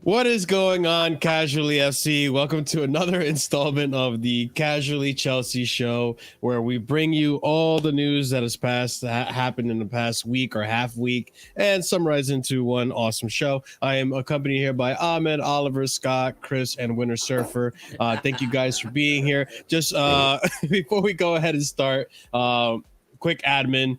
What is going on, Casually FC? Welcome to another installment of the Casually Chelsea show, where we bring you all the news that has happened in the past week or half week, and summarize into one awesome show. I am accompanied here by Ahmed, Oliver, Scott, Chris, and Winter Surfer. Thank you guys for being here. Just before we go ahead and start, quick admin,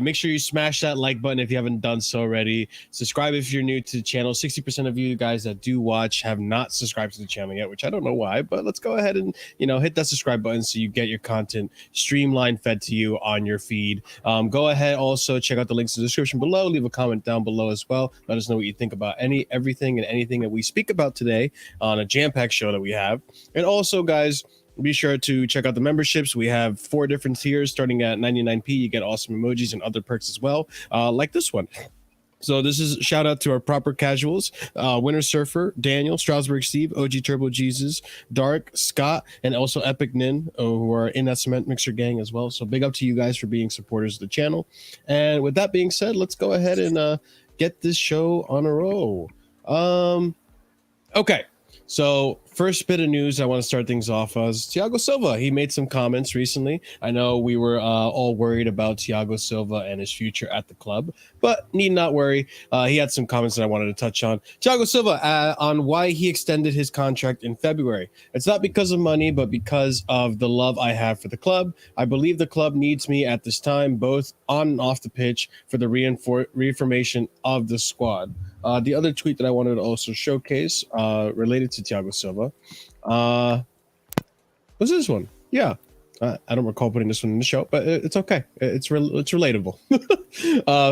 make sure you smash that like button if you haven't done so already. Subscribe if you're new to the channel. 60% of you guys that do watch have not subscribed to the channel yet, which I don't know why, but let's go ahead and hit that subscribe button so you get your content streamlined fed to you on your feed. Go ahead, also check out the links in the description below. Leave a comment down below as well. Let us know what you think about everything and anything that we speak about today on a jam-packed show that we have. And also, guys, be sure to check out the memberships. We have 4 different tiers starting at 99p. You get awesome emojis and other perks as well, like this one. So this is shout out to our proper casuals, Winter Surfer, Daniel, Strasbourg Steve, OG Turbo Jesus, Dark, Scott, and also Epic Nin, who are in that Cement Mixer gang as well. So big up to you guys for being supporters of the channel. And with that being said, let's go ahead and get this show on a roll. Okay. So first bit of news I want to start things off as Thiago Silva. He made some comments recently. I know we were all worried about Thiago Silva and his future at the club, but need not worry. He had some comments that I wanted to touch on. Thiago Silva on why he extended his contract in February. It's not because of money, but because of the love I have for the club. I believe the club needs me at this time, both on and off the pitch, for the reaffirmation of the squad. The other tweet that I wanted to also showcase related to Thiago Silva was this one. Yeah, I don't recall putting this one in the show, but it's okay. It's relatable.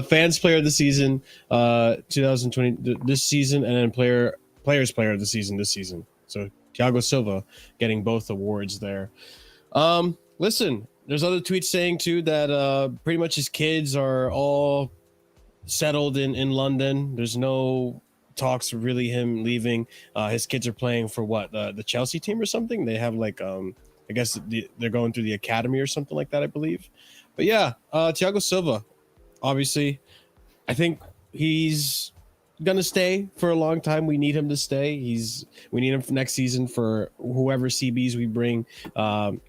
Fans player of the season 2020 this season, and then players player of the season this season. So Thiago Silva getting both awards there. Listen, there's other tweets saying too that pretty much his kids are all settled in London. There's no talks of really him leaving. His kids are playing for what, the Chelsea team or something. They have like I guess they're going through the academy or something like that, I believe. But yeah, Thiago Silva, obviously, I think he's gonna stay for a long time. We need him to stay. We need him for next season for whoever CBs we bring,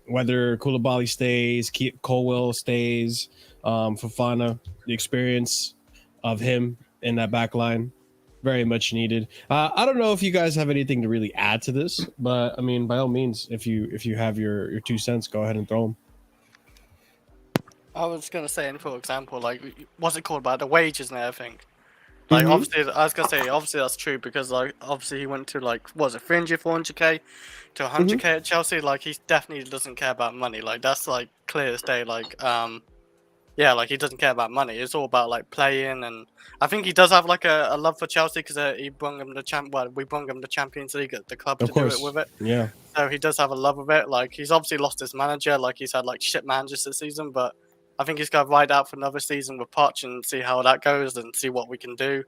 whether Koulibaly stays, Colwill stays, Fofana. The experience of him in that back line, very much needed. I don't know if you guys have anything to really add to this, but I mean, by all means, if you have your 2 cents, go ahead and throw them. I was gonna say, and for example, like what's it called about the wages and everything. Like obviously, I was gonna say obviously that's true because like obviously he went to like what was it 300, 400k to 100k at Chelsea. Like he definitely doesn't care about money. Like that's like clear as day. Like yeah, like he doesn't care about money. It's all about like playing, and I think he does have like a love for Chelsea because he brought him the we brought him the Champions League at the club to do it with it. Yeah. So he does have a love of it. Like he's obviously lost his manager. Like he's had like shit managers this season, but I think he's got to ride out for another season with Poch and see how that goes and see what we can do.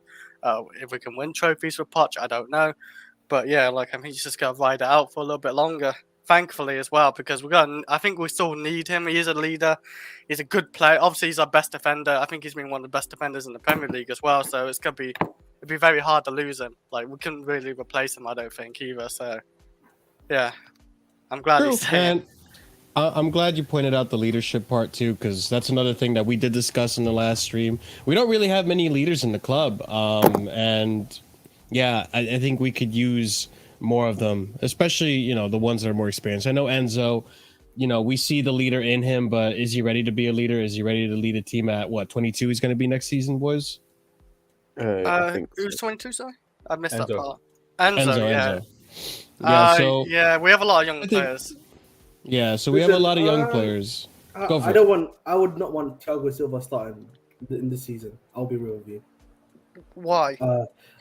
If we can win trophies with Poch, I don't know, but yeah, like I think he's just got to ride it out for a little bit longer. Thankfully as well, because I think we still need him. He is a leader. He's a good player. Obviously, he's our best defender. I think he's been one of the best defenders in the Premier League as well. So it'd be very hard to lose him. Like we couldn't really replace him, I don't think either. So yeah, I'm glad he's staying. I'm glad you pointed out the leadership part too, because that's another thing that we did discuss in the last stream. We don't really have many leaders in the club, and yeah, I think we could use more of them, especially the ones that are more experienced. I know Enzo, we see the leader in him, but is he ready to be a leader? Is he ready to lead a team at what 22 he's going to be next season, boys? I think who's 22? Sorry, I missed Enzo. that part. Enzo, yeah. Yeah, so yeah, we have a lot of young players. Yeah, so we have a lot of young players. I would not want Thiago Silva starting in this season. I'll be real with you. Why?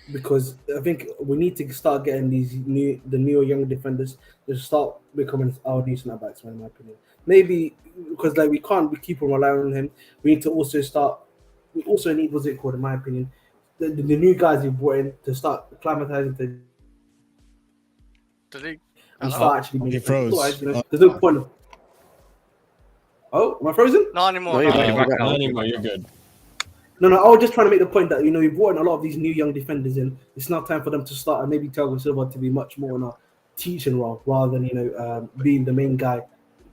Because I think we need to start getting the new young defenders to start becoming our new centre backs, in my opinion. Maybe because like we can't keep on relying on him. We need to also start. We also need, what's it called, in my opinion, the new guys we brought in to start acclimatizing to. Did he? And start actually making froze. There's no point. Oh, am I frozen? Not anymore. No, not you're anymore. back now. Not anymore. You're good. No, I was just trying to make the point that we brought in a lot of these new young defenders in. It's now time for them to start, and maybe Thiago Silva to be much more on a teaching role rather than being the main guy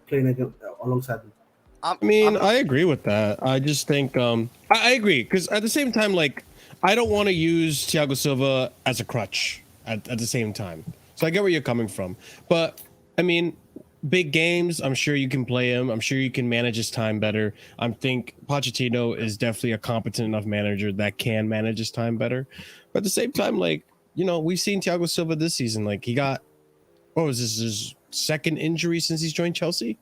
playing alongside them. I mean, I agree with that. I just think I agree because at the same time, like, I don't want to use Thiago Silva as a crutch at the same time. So I get where you're coming from, but I mean, big games, I'm sure you can play him. I'm sure you can manage his time better. I think Pochettino is definitely a competent enough manager that can manage his time better. But at the same time, like, we've seen Thiago Silva this season. Like, he got, what was this, his second injury since he's joined Chelsea?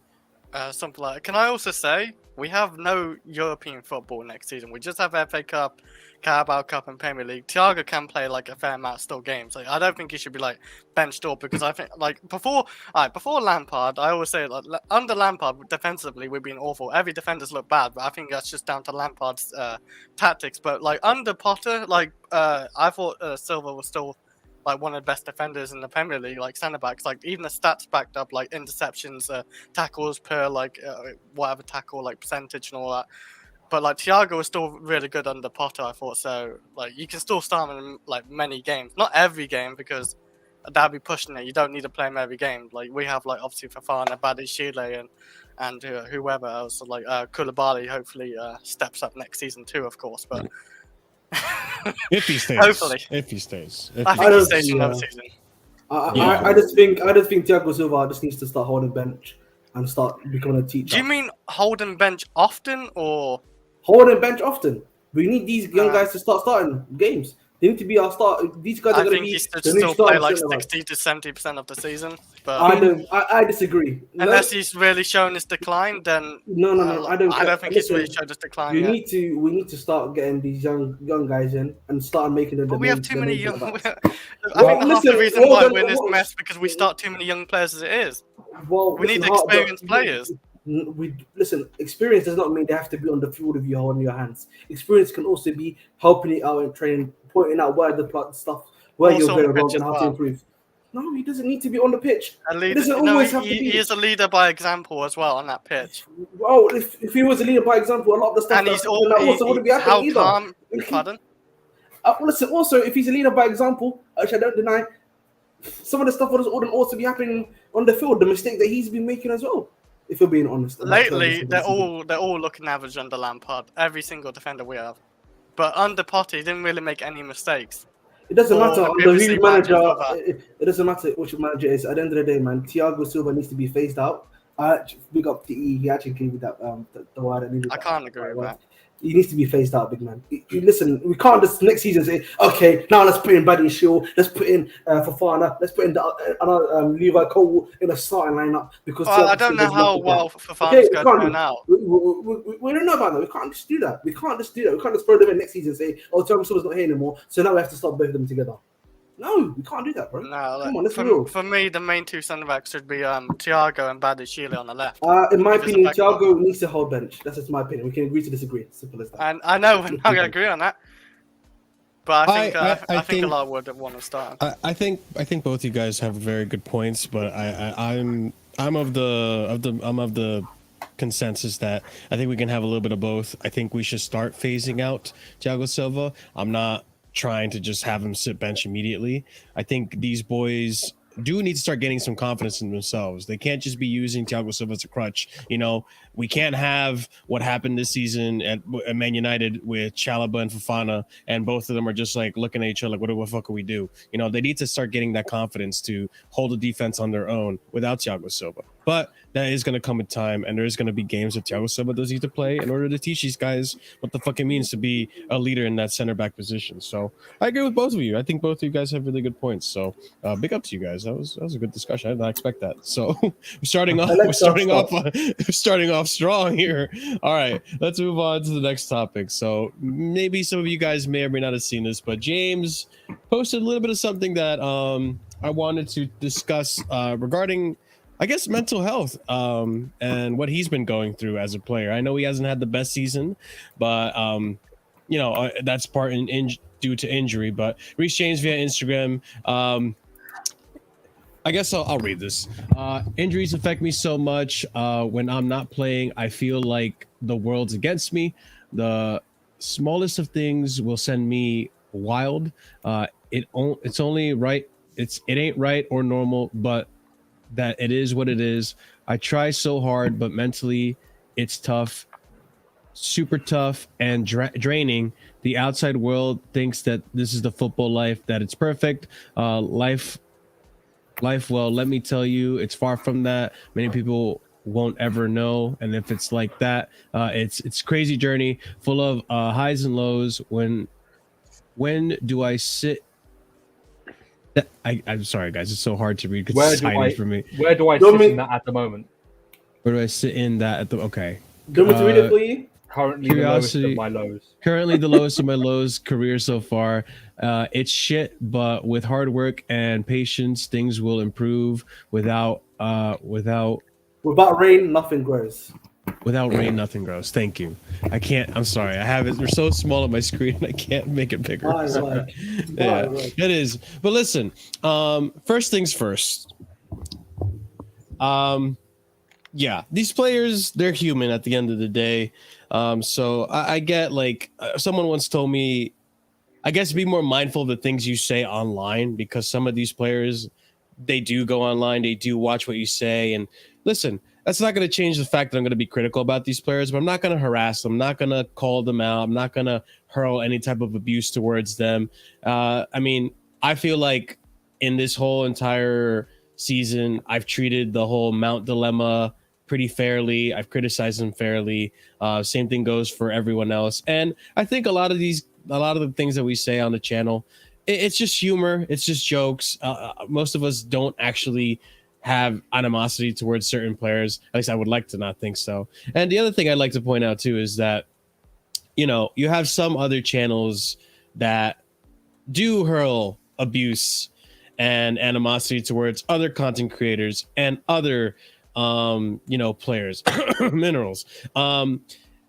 Something like that. Can I also say we have no European football next season? We just have FA Cup, Carabao Cup, and Premier League. Thiago can play like a fair amount still games. Like, I don't think he should be like benched up because I think like before Lampard, I always say like under Lampard defensively we've been awful. Every defenders look bad, but I think that's just down to Lampard's tactics. But like under Potter, like I thought Silva was still like one of the best defenders in the Premier League, like centre backs. Like even the stats backed up, like interceptions, tackles per like whatever tackle, like percentage and all that. But like Thiago was still really good under Potter, I thought. So like you can still start him in like many games, not every game because that'd be pushing it. You don't need to play him every game. Like we have like obviously Fofana, Badiashile, and whoever else. Like Koulibaly hopefully steps up next season too, of course. But if he stays, hopefully, if he stays, I think he stays for another season. I just think Thiago Silva just needs to start holding bench and start becoming a teacher. Do you mean holding bench often or holding bench often? We need these young guys to start starting games. They need to be our start. These guys are going to be. I think he should still play like 60 to 70% of the season. But I disagree. Unless he's really shown his decline, then no. I don't think he's really shown his decline. We need to start getting these young guys in and start making them. But we have too many young. I think half the reason why we're in this mess because we start too many young players as it is. Well, we need experienced players. Experience does not mean they have to be on the field with you holding your hands. Experience can also be helping it out in training, pointing out where the stuff, where you're going wrong and how to improve. No, he doesn't need to be on the pitch. He is a leader by example as well on that pitch. Well, if he was a leader by example, a lot of the stuff and he's also wouldn't be happening either. Calm, pardon? Listen, also, if he's a leader by example, which I don't deny, some of the stuff wouldn't also be happening on the field. The mistake that he's been making as well. If you're being honest. Lately, they're all looking average under Lampard. Every single defender we have, but under Potter, he didn't really make any mistakes. It doesn't matter under who manager. It doesn't matter which manager it is. At the end of the day, man, Thiago Silva needs to be phased out. Big up to E. He actually gave me that the word. I can't agree with that. He needs to be phased out, big man. Listen, we can't just next season say, okay, now let's put in Badiashile, let's put in Fofana, let's put in Levi Colwill in a starting lineup because I don't know how well Fofana's going to turn out. We don't know about that. We can't just do that. We can't just throw them in next season and say, oh, Thiago Silva's not here anymore, so now we have to start both of them together. No, we can't do that, bro. No, come on, let's be real. For me, the main two centre backs should be Thiago and Badiashile on the left. In my opinion, Thiago needs to hold bench. That's just my opinion. We can agree to disagree. Simple as that. And I know we're not going to agree on that, but I think a lot would want to start. I think both you guys have very good points, but I'm of the consensus that I think we can have a little bit of both. I think we should start phasing out Thiago Silva. I'm not trying to just have him sit bench immediately. I think these boys do need to start getting some confidence in themselves. They can't just be using Thiago Silva as a crutch. We can't have what happened this season at Man United with Chalobah and Fofana, and both of them are just like looking at each other like, what the fuck can we do? They need to start getting that confidence to hold a defense on their own without Thiago Silva. But that is going to come in time, and there's going to be games that Thiago Silva does need to play in order to teach these guys what the fuck it means to be a leader in that center back position. So I agree with both of you. I think both of you guys have really good points. So big up to you guys. That was a good discussion. I did not expect that. So we're starting off strong here. All right, let's move on to the next topic. So maybe some of you guys may or may not have seen this, but James posted a little bit of something that I wanted to discuss regarding, I guess, mental health and what he's been going through as a player. I know he hasn't had the best season, but that's part due to injury. But Reece James via Instagram, I guess I'll read this. Injuries affect me so much. When I'm not playing, I feel like the world's against me. The smallest of things will send me wild. It's only right. It ain't right or normal, but that it is what it is. I try so hard, but mentally it's tough, super tough and draining. The outside world thinks that this is the football life, that it's perfect. Life, well, let me tell you, it's far from that. Many people won't ever know, and if it's like that, it's crazy journey full of highs and lows. When do I sit? I'm sorry, guys. It's so hard to read because it's tiny for me. Where do I sit in that at the moment? Where do I sit in that at the? Okay. Do you want me to read it for you? Currently, the lowest of my lows. Currently, the lowest of my lows career so far. It's shit, but with hard work and patience, things will improve. Without rain, nothing grows. Without rain, nothing grows. Thank you. I can't. I'm sorry. I have it. They're so small on my screen. I can't make it bigger. Right. It is. But listen. First things first. Yeah, these players, they're human at the end of the day. So I get someone once told me, I guess be more mindful of the things you say online, because some of these players, they do go online, they do watch what you say. And listen, that's not going to change the fact that I'm going to be critical about these players, but I'm not going to harass them. I'm not going to call them out. I'm not going to hurl any type of abuse towards them. I mean, I feel like in this whole entire season, I've treated the whole Mount dilemma pretty fairly. I've criticized them fairly. Same thing goes for everyone else. And I think a lot of the things that we say on the channel, it's just humor. It's just jokes. Most of us don't actually have animosity towards certain players. At least I would like to not think so. And the other thing I'd like to point out too is that, you have some other channels that do hurl abuse and animosity towards other content creators and other players, minerals. And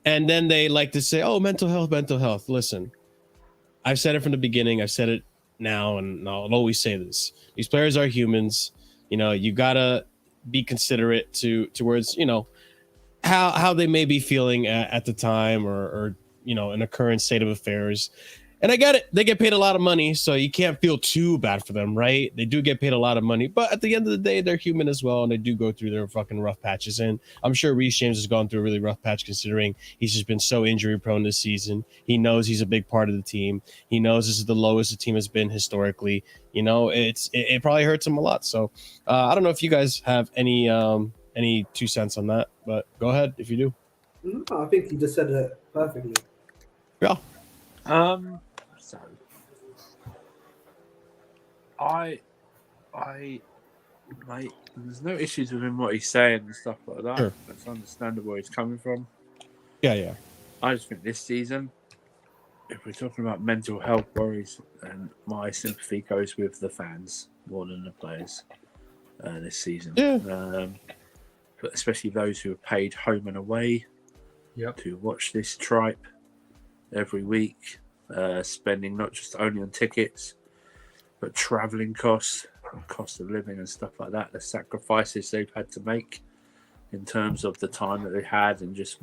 then they like to say, oh, mental health. Listen, I've said it from the beginning. I've said it now, and I'll always say this. These players are humans. You gotta be considerate towards, how they may be feeling at the time or in a current state of affairs. And I get it. They get paid a lot of money, so you can't feel too bad for them, right? They do get paid a lot of money, but at the end of the day, they're human as well, and they do go through their fucking rough patches. And I'm sure Reece James has gone through a really rough patch, considering he's just been so injury prone this season. He knows he's a big part of the team. He knows this is the lowest the team has been historically. It probably hurts him a lot. So I don't know if you guys have any 2 cents on that, but go ahead if you do. No, I think you just said it perfectly. Yeah. So I there's no issues with him what he's saying and stuff like that. Sure. It's understandable where he's coming from. Yeah. I just think this season, if we're talking about mental health worries, and my sympathy goes with the fans more than the players this season. Yeah. But especially those who have paid home and away to watch this tripe every week, spending not just only on tickets, but travelling costs, cost of living and stuff like that, the sacrifices they've had to make in terms of the time that they had, and just,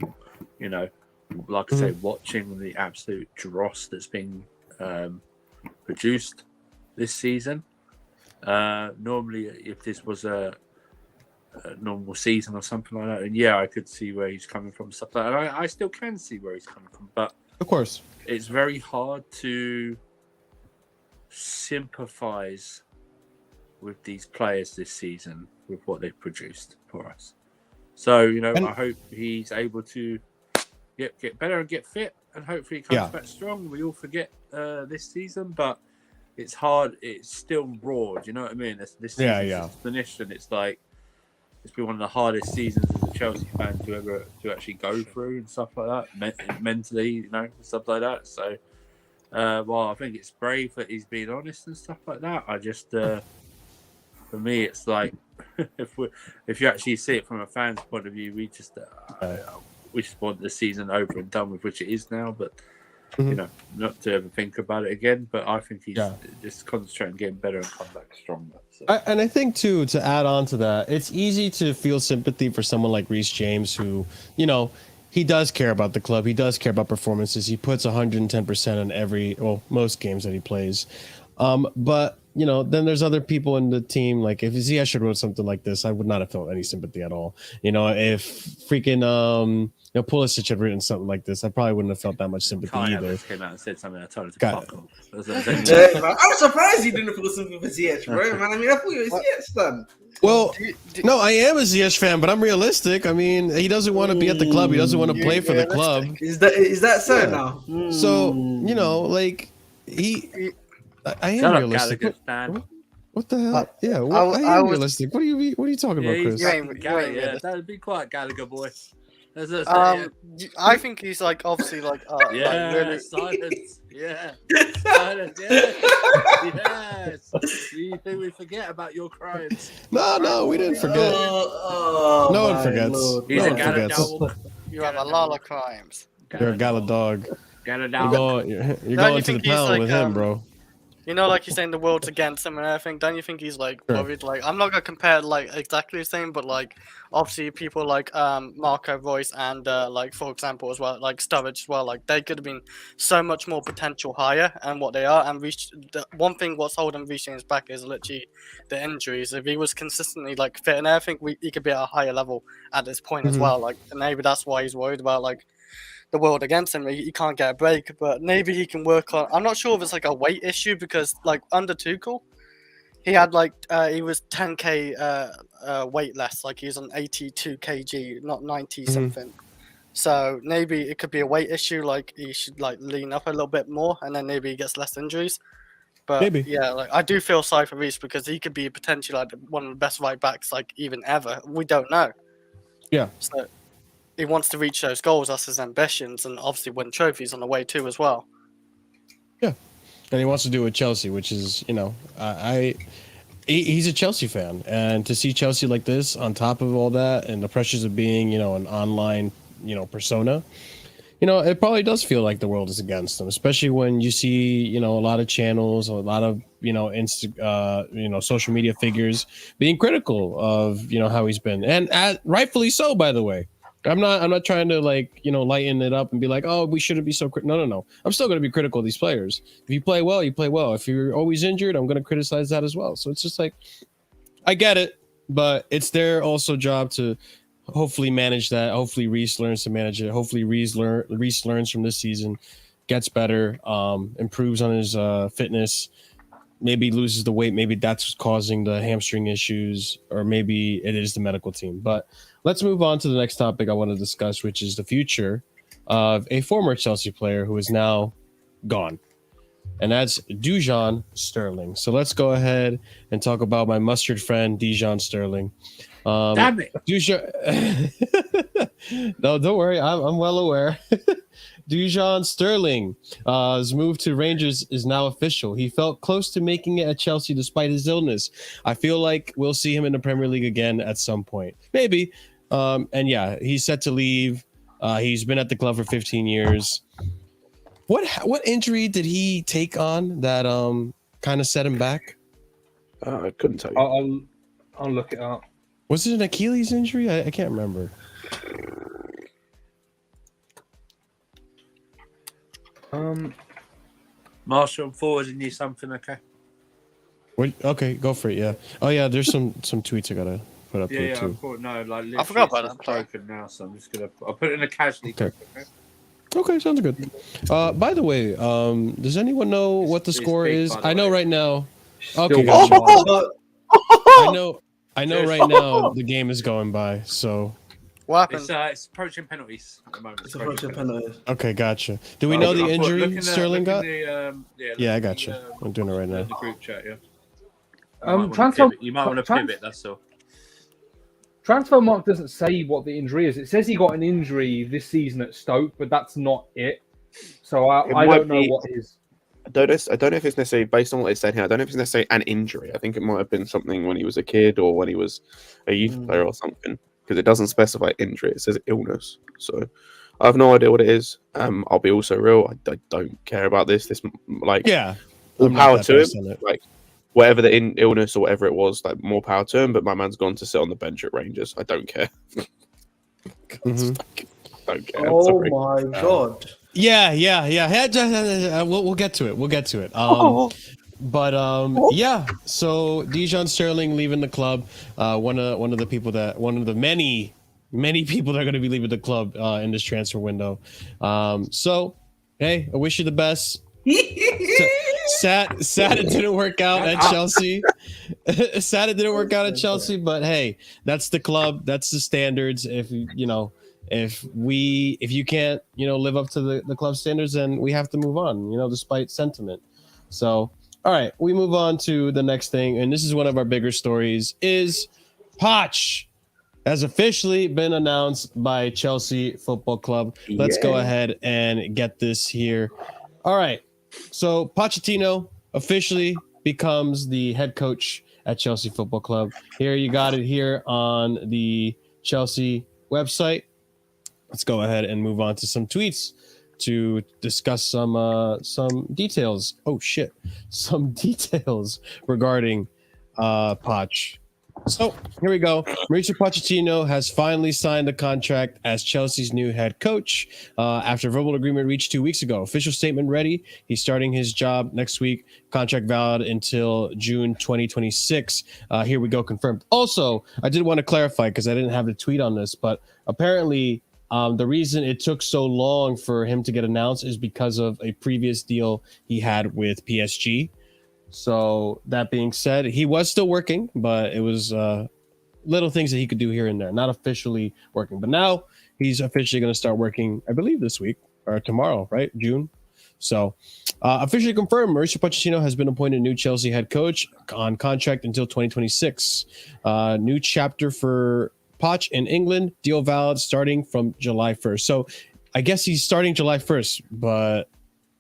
like I say, watching the absolute dross that's been produced this season. Normally, if this was a normal season or something like that, and I could see where he's coming from, stuff like that. And I still can see where he's coming from, but of course, it's very hard to sympathise with these players this season with what they've produced for us. So, I hope he's able to get better and get fit, and hopefully he comes back strong. We all forget this season, but it's hard. It's still raw. Do you know what I mean? This season's finished, and it's like it's been one of the hardest seasons as a Chelsea fan to actually go through and stuff like that, mentally, stuff like that. So, I think it's brave that he's being honest and stuff like that. I just, for me, it's like if you actually see it from a fan's point of view, we just want the season over and done with, which it is now. But not to ever think about it again. But I think he's just concentrating, getting better, and come back stronger. So. And I think too, to add on to that, it's easy to feel sympathy for someone like Reece James, who he does care about the club. He does care about performances. He puts 110% on most games that he plays. But then there's other people in the team. Like if Ziyech wrote something like this, I would not have felt any sympathy at all. If freaking Pulisic had written something like this, I probably wouldn't have felt that much sympathy either. Came out and said something. I told her to Got fuck off. Yeah, man. I'm surprised you didn't feel something for Ziyech, bro. Man, I mean, I thought you were a Ziyech fan. Well, no, I am a Ziyech fan, but I'm realistic. I mean, he doesn't want to be at the club. He doesn't want to play for the club. Is that so now? So like I am realistic. What the hell? Yeah, I am realistic. What are you talking about, Chris? That'd be quite Gallagher, boy. I think he's like obviously like really... silence. Yeah, silence. Yes. You think we forget about your crimes? No, we didn't forget. No one forgets. He's no a Gala dog. You have a lot of crimes. You're a Gala dog. Gala dog. You're going to the pound with him, bro. Like you're saying the world's against him and everything. Don't you think he's like worried? Like I'm not gonna compare like exactly the same, but like obviously people like Marco Reus and like for example as well, like Sturridge as well. Like they could have been so much more potential higher and what they are. And one thing what's holding Reece back is literally the injuries. If he was consistently like fit and everything, he could be at a higher level at this point as well. Like and maybe that's why he's worried about like the world against him. He can't get a break, but maybe he can work on. I'm not sure if it's like a weight issue because like under Tuchel, he had like he was 10k weight less. Like he was on 82 kg, not 90 something. So maybe it could be a weight issue. Like he should like lean up a little bit more, and then maybe he gets less injuries. But maybe. Yeah, like I do feel sorry for Reece because he could be potentially like one of the best right backs like even ever. We don't know. Yeah. So he wants to reach those goals. That's his ambitions, and obviously win trophies on the way too as well. Yeah, and he wants to do it with Chelsea, which is he's a Chelsea fan, and to see Chelsea like this on top of all that and the pressures of being an online persona, it probably does feel like the world is against them, especially when you see a lot of channels, a lot of social media figures being critical of how he's been, and rightfully so, by the way. I'm not trying to lighten it up and be like, oh, we shouldn't be so critical. No. I'm still going to be critical of these players. If you play well, you play well. If you're always injured, I'm going to criticize that as well. So it's just like, I get it, but it's their also job to hopefully manage that. Hopefully Reece learns to manage it. Hopefully Reece learns from this season, gets better, improves on his fitness. Maybe loses the weight. Maybe that's what's causing the hamstring issues, or maybe it is the medical team. But let's move on to the next topic I want to discuss, which is the future of a former Chelsea player who is now gone. And that's Dujon Sterling. So let's go ahead and talk about my mustard friend, Dujon Sterling. Damn it. Dujon... No, don't worry. I'm well aware. Dujon Sterling, his move to Rangers is now official. He felt close to making it at Chelsea despite his illness. I feel like we'll see him in the Premier League again at some point. Maybe. And yeah, he's set to leave. He's been at the club for 15 years. What injury did he take on that kind of set him back? I couldn't tell you. I'll look it up. Was it an Achilles injury? I can't remember. Marshall, I'm forwarding you something, okay? Okay, go for it. Yeah. Oh yeah, there's some tweets I gotta put up here too. I forgot about that. Broken now, so I'm just I'll put it in a casually. Okay. Okay, sounds good. By the way, does anyone know what the score is? I know right now. Okay, gotcha. I know right now the game is going by. So what happened? It's approaching penalties at the moment. It's approaching penalties. Okay, gotcha. Do we know the injury Sterling got? Yeah, I got you. I'm doing it right now. The group chat, yeah. You might want to pivot. That's all. Transfermarkt doesn't say what the injury is. It says he got an injury this season at Stoke, but that's not it. So I don't know what it is. I don't know if it's necessarily based on what they said here. I don't know if it's necessarily an injury. I think it might have been something when he was a kid or when he was a youth player or something, because it doesn't specify injury. It says illness. So I have no idea what it is. I'll be also real. I don't care about this. All power to him. Like whatever the illness or whatever it was, like more power to him. But my man's gone to sit on the bench at Rangers. I don't care. don't care. I'm Oh sorry. my god. Yeah. We'll get to it. We'll get to it. But yeah. So Dujon Sterling leaving the club. One of the many people that are going to be leaving the club in this transfer window. So hey, I wish you the best. Sad it didn't work out at Chelsea. Sad it didn't work out at Chelsea, but hey, that's the club. That's the standards. If you can't live up to the club standards, then we have to move on. Despite sentiment. So. All right, we move on to the next thing, and this is one of our bigger stories, is Poch has officially been announced by Chelsea Football Club. Let's go ahead and get this here. All right, so Pochettino officially becomes the head coach at Chelsea Football Club. Here, you got it here on the Chelsea website. Let's go ahead and move on to some tweets to discuss some details. Some details regarding Poch. So here we go. Mauricio Pochettino has finally signed the contract as Chelsea's new head coach after verbal agreement reached 2 weeks ago. Official statement ready. He's starting his job next week. Contract valid until June 2026. Here we go, confirmed. Also, I did want to clarify because I didn't have the tweet on this, but apparently the reason it took so long for him to get announced is because of a previous deal he had with PSG. So that being said, he was still working, but it was little things that he could do here and there, not officially working. But now he's officially going to start working, I believe this week or tomorrow, right? June. So officially confirmed, Mauricio Pochettino has been appointed new Chelsea head coach on contract until 2026. New chapter for Poch in England, deal valid starting from July 1st. So I guess he's starting July 1st, but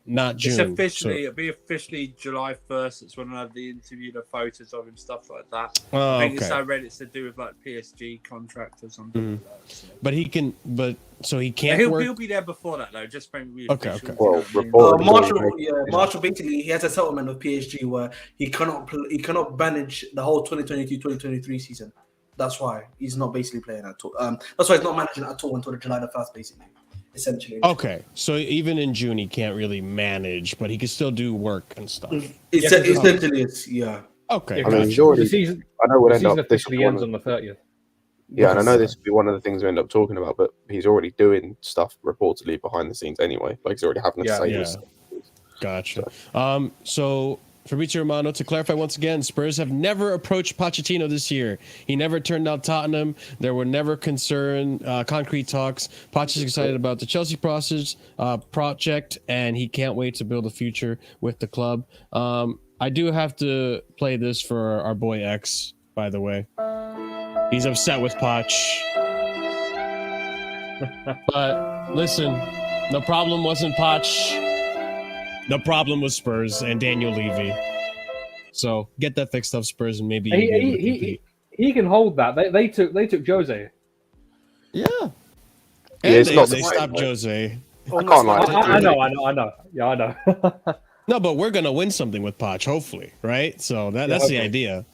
not June. It'll be officially July 1st. It's when I have the interview, the photos of him, stuff like that. I think I read it's to do with like PSG contract or something like that. So. But he can, he can't He'll be there before that though, just maybe. Okay. Well, Marshall basically he has a settlement with PSG where he cannot manage the whole 2022-2023 season. That's why he's not basically playing at all. That's why he's not managing at all until July the 1st, basically. Essentially. Okay, so even in June he can't really manage, but he can still do work and stuff. Essentially, yeah. Okay. I mean, he's already. The season officially ends on the 30th. Yeah, and I know this will be one of the things we end up talking about, but he's already doing stuff reportedly behind the scenes anyway. Like he's already having to say this. Gotcha. So Fabrizio Romano, to clarify once again, Spurs have never approached Pochettino this year. He never turned down Tottenham. There were never concrete talks. Poch is excited about the Chelsea project, and he can't wait to build a future with the club. I do have to play this for our boy X, by the way. He's upset with Poch. But listen, the problem wasn't Poch. The problem was Spurs and Daniel Levy. So get that fixed up, Spurs, and maybe he can hold that. They took Jose. Yeah. And they stopped Jose. I can't lie. I know. Yeah, I know. No, but we're gonna win something with Poch, hopefully, right? So that's the idea.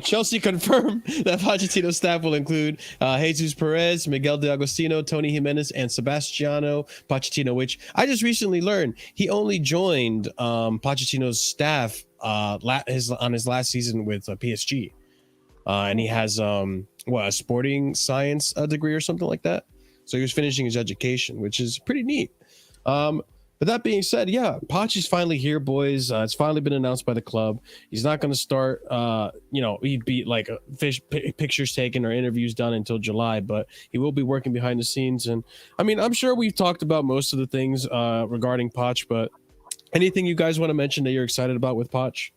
Chelsea confirmed that Pochettino's staff will include Jesus Perez, Miguel De Agostino, Tony Jimenez, and Sebastiano Pochettino, which I just recently learned he only joined Pochettino's staff on his last season with PSG, and he has a sporting science degree or something like that. So he was finishing his education, which is pretty neat. But that being said, yeah, Poch is finally here, boys. It's finally been announced by the club. He's not going to start, he'd be like pictures taken or interviews done until July, but he will be working behind the scenes. And I mean, I'm sure we've talked about most of the things regarding Poch, but anything you guys want to mention that you're excited about with Poch?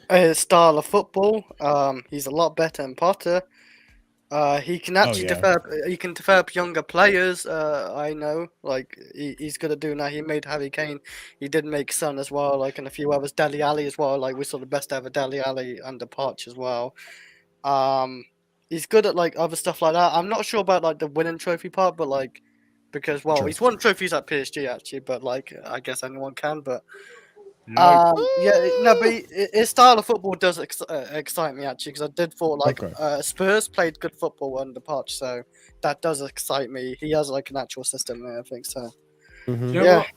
His style of football. He's a lot better than Potter. He can actually develop younger players. I know, like he's gonna do now. He made Harry Kane. He did make Son as well, like, and a few others. Dele Alli as well. Like we saw the best ever Dele Alli under Poch as well. He's good at like other stuff like that. I'm not sure about like the winning trophy part, but like he's won trophies at PSG actually. But like I guess anyone can. But No. But his style of football does excite me actually, because I did thought Spurs played good football under Poch, so that does excite me. He has like an actual system there, I think so. Mm-hmm. You know what?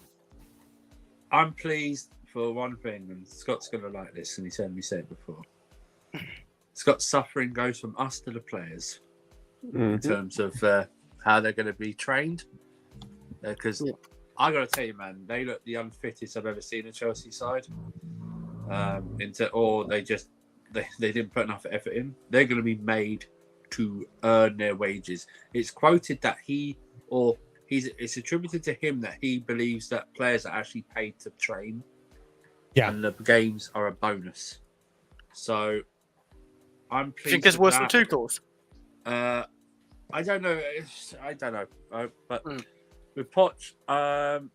I'm pleased for one thing, and Scott's going to like this, and he's heard me say it before. Scott's suffering goes from us to the players in terms of how they're going to be trained. Because I got to tell you, man, they look the unfittest I've ever seen a Chelsea side. Or they didn't put enough effort in. They're going to be made to earn their wages. It's quoted that it's attributed to him that he believes that players are actually paid to train. Yeah. And the games are a bonus. So I'm pleased. Do you think it's worse than Tuchel's? I don't know. But with Poch,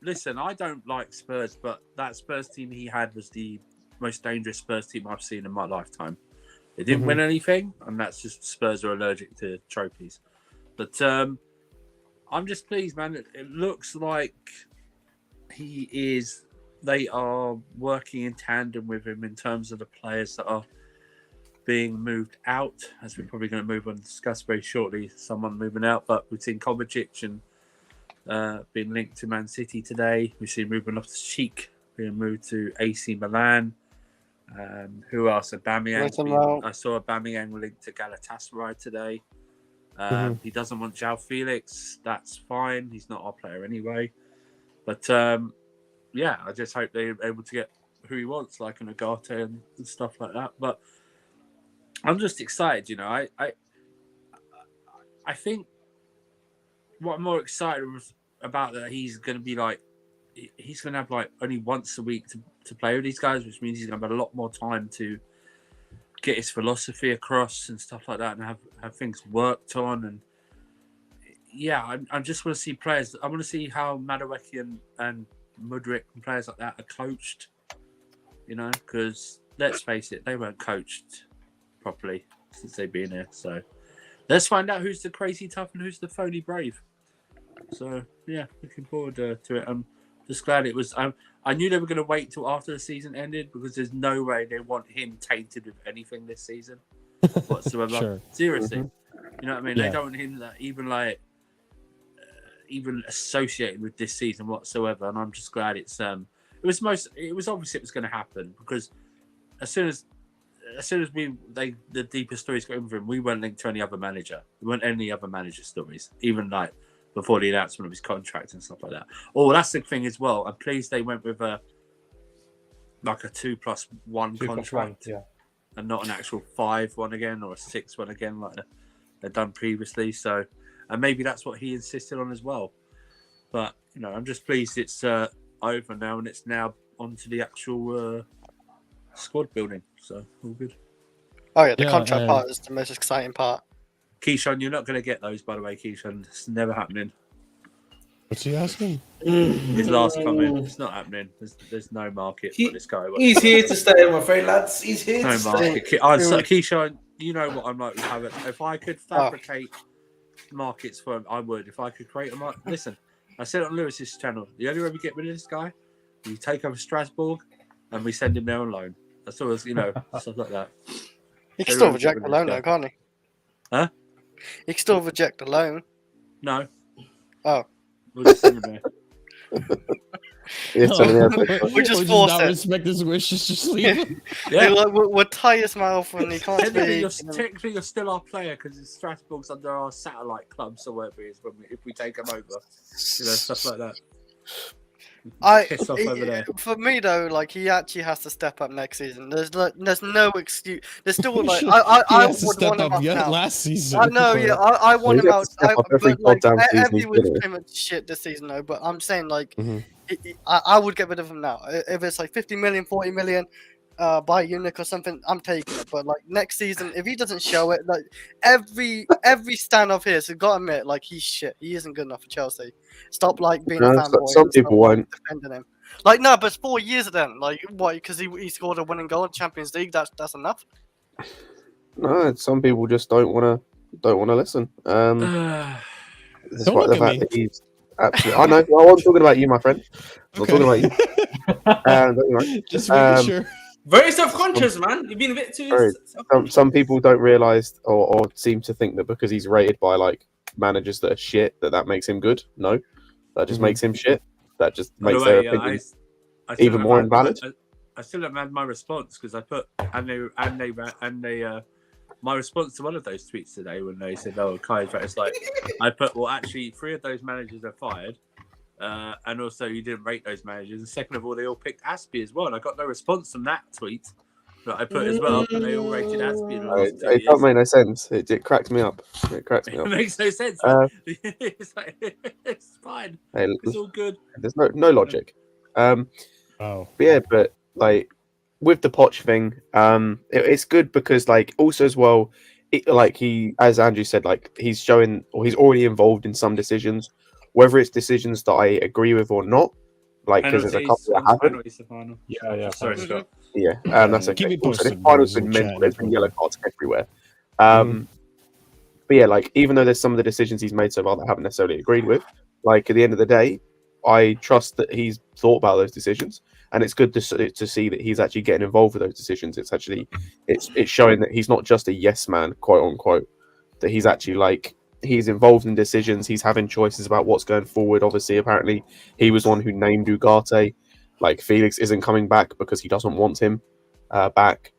listen, I don't like Spurs, but that Spurs team he had was the most dangerous Spurs team I've seen in my lifetime. They didn't win anything, and that's just Spurs are allergic to trophies. But I'm just pleased, man. It looks like they are working in tandem with him in terms of the players that are being moved out, as we're probably going to move on and discuss very shortly. Someone moving out, but we've seen Kovacic and being linked to Man City today. We've seen Ruben Loftus-Cheek being moved to AC Milan. Who else? Aubameyang. I saw Aubameyang linked to Galatasaray today. He doesn't want Joao Felix. That's fine. He's not our player anyway. But I just hope they're able to get who he wants, like an Ugarte and stuff like that. But I'm just excited, you know. I think what I'm more excited about that he's going to be like, he's going to have like only once a week to play with these guys, which means he's going to have a lot more time to get his philosophy across and stuff like that, and have things worked on. And I just want to see players. I want to see how Madueke and Mudryk and players like that are coached, you know, because let's face it, they weren't coached properly since they've been here. So let's find out who's the crazy tough and who's the phony brave. So looking forward to it. I'm just glad it was. I knew they were going to wait till after the season ended, because there's no way they want him tainted with anything this season whatsoever. Sure. Seriously, you know what I mean? They don't want him that even associated with this season whatsoever. And I'm just glad it was obvious it was going to happen, because as soon as the deeper stories got in for him, we weren't linked to any other manager. There weren't any other manager stories, even like before the announcement of his contract and stuff like that. Oh, that's the thing as well. I'm pleased they went with a 2+1 contract, and not an actual 5-1 again or a 6-1 again like they've done previously. So, and maybe that's what he insisted on as well. But you know, I'm just pleased it's over now, and it's now onto the actual squad building. So all good. Oh yeah, the contract part is the most exciting part. Keyshawn, you're not going to get those, by the way, Keyshawn. It's never happening. What's he asking? His last comment. It's not happening. There's no market for this guy. He's here to stay, I'm afraid, lads. He's here to stay. Keyshawn, you know what I'm like with Havert. If I could fabricate markets for him, I would. If I could create a market. Listen, I said it on Lewis's channel. The only way we get rid of this guy, we take over Strasbourg and we send him there on loan. That's all, stuff like that. He can still reject the loan, though, can't he? Huh? He can still reject the loan. No. Oh. We'll just send him there. We just force not it. Respect his wishes, just leave him. We'll tie his mouth when he can't speak. Technically, you're still our player, because Strasbourg's under our satellite clubs or whatever it is if we take him over. Stuff like that. For me though, like, he actually has to step up next season. There's no excuse. There's still like I would want him out now. Last season. I know, I want him out. Every was pretty much shit this season though. But I'm saying like, I would get rid of him now. If it's like 50 million, 40 million, buy Unique or something, I'm taking it. But like next season, if he doesn't show it, like every standoff here, so gotta admit, like, he's shit. He isn't good enough for Chelsea. Stop like being a fanboy. Some people won't defending him. Like, no, but it's 4 years then. Like, what? Because he scored a winning goal in Champions League. That's enough. No, some people just don't want to listen. Despite the fact that he's absolutely. I know. I wasn't talking about you, my friend. I'm talking about you. Just making sure. Very self-conscious, man. You've been a bit too self-conscious. Some people don't realize or seem to think that because he's rated by like managers that are shit, that makes him good. No, that just makes him shit. That just makes their opinion even more invalid. I still haven't had my response because I put my response to one of those tweets today when they said, "Oh, Kai's right." It's like I put, well, actually, 3 of those managers are fired, and also you didn't rate those managers. And second of all, they all picked Aspie as well, and I got no response from that tweet that I put as well, and they all rated Aspie. In the last 2 years. It don't make no sense. It cracks me up. It makes no sense. It's like, it's fine. Hey, it's all good. There's no logic. But like with the Poch thing, it's good because like also as well, he, as Andrew said, like he's showing or he's already involved in some decisions, whether it's decisions that I agree with or not. Like because there's a couple that haven't. Yeah. Sorry, Scott. Yeah, that's okay. Also, the final's been mental. There's been yellow cards everywhere. But yeah, like even though there's some of the decisions he's made so far that I haven't necessarily agreed with, like at the end of the day, I trust that he's thought about those decisions, and it's good to see that he's actually getting involved with those decisions. It's actually it's showing that he's not just a yes man, quote unquote. That he's actually like he's involved in decisions. He's having choices about what's going forward. Obviously, apparently, he was one who named Ugarte. Like Felix isn't coming back because he doesn't want him back.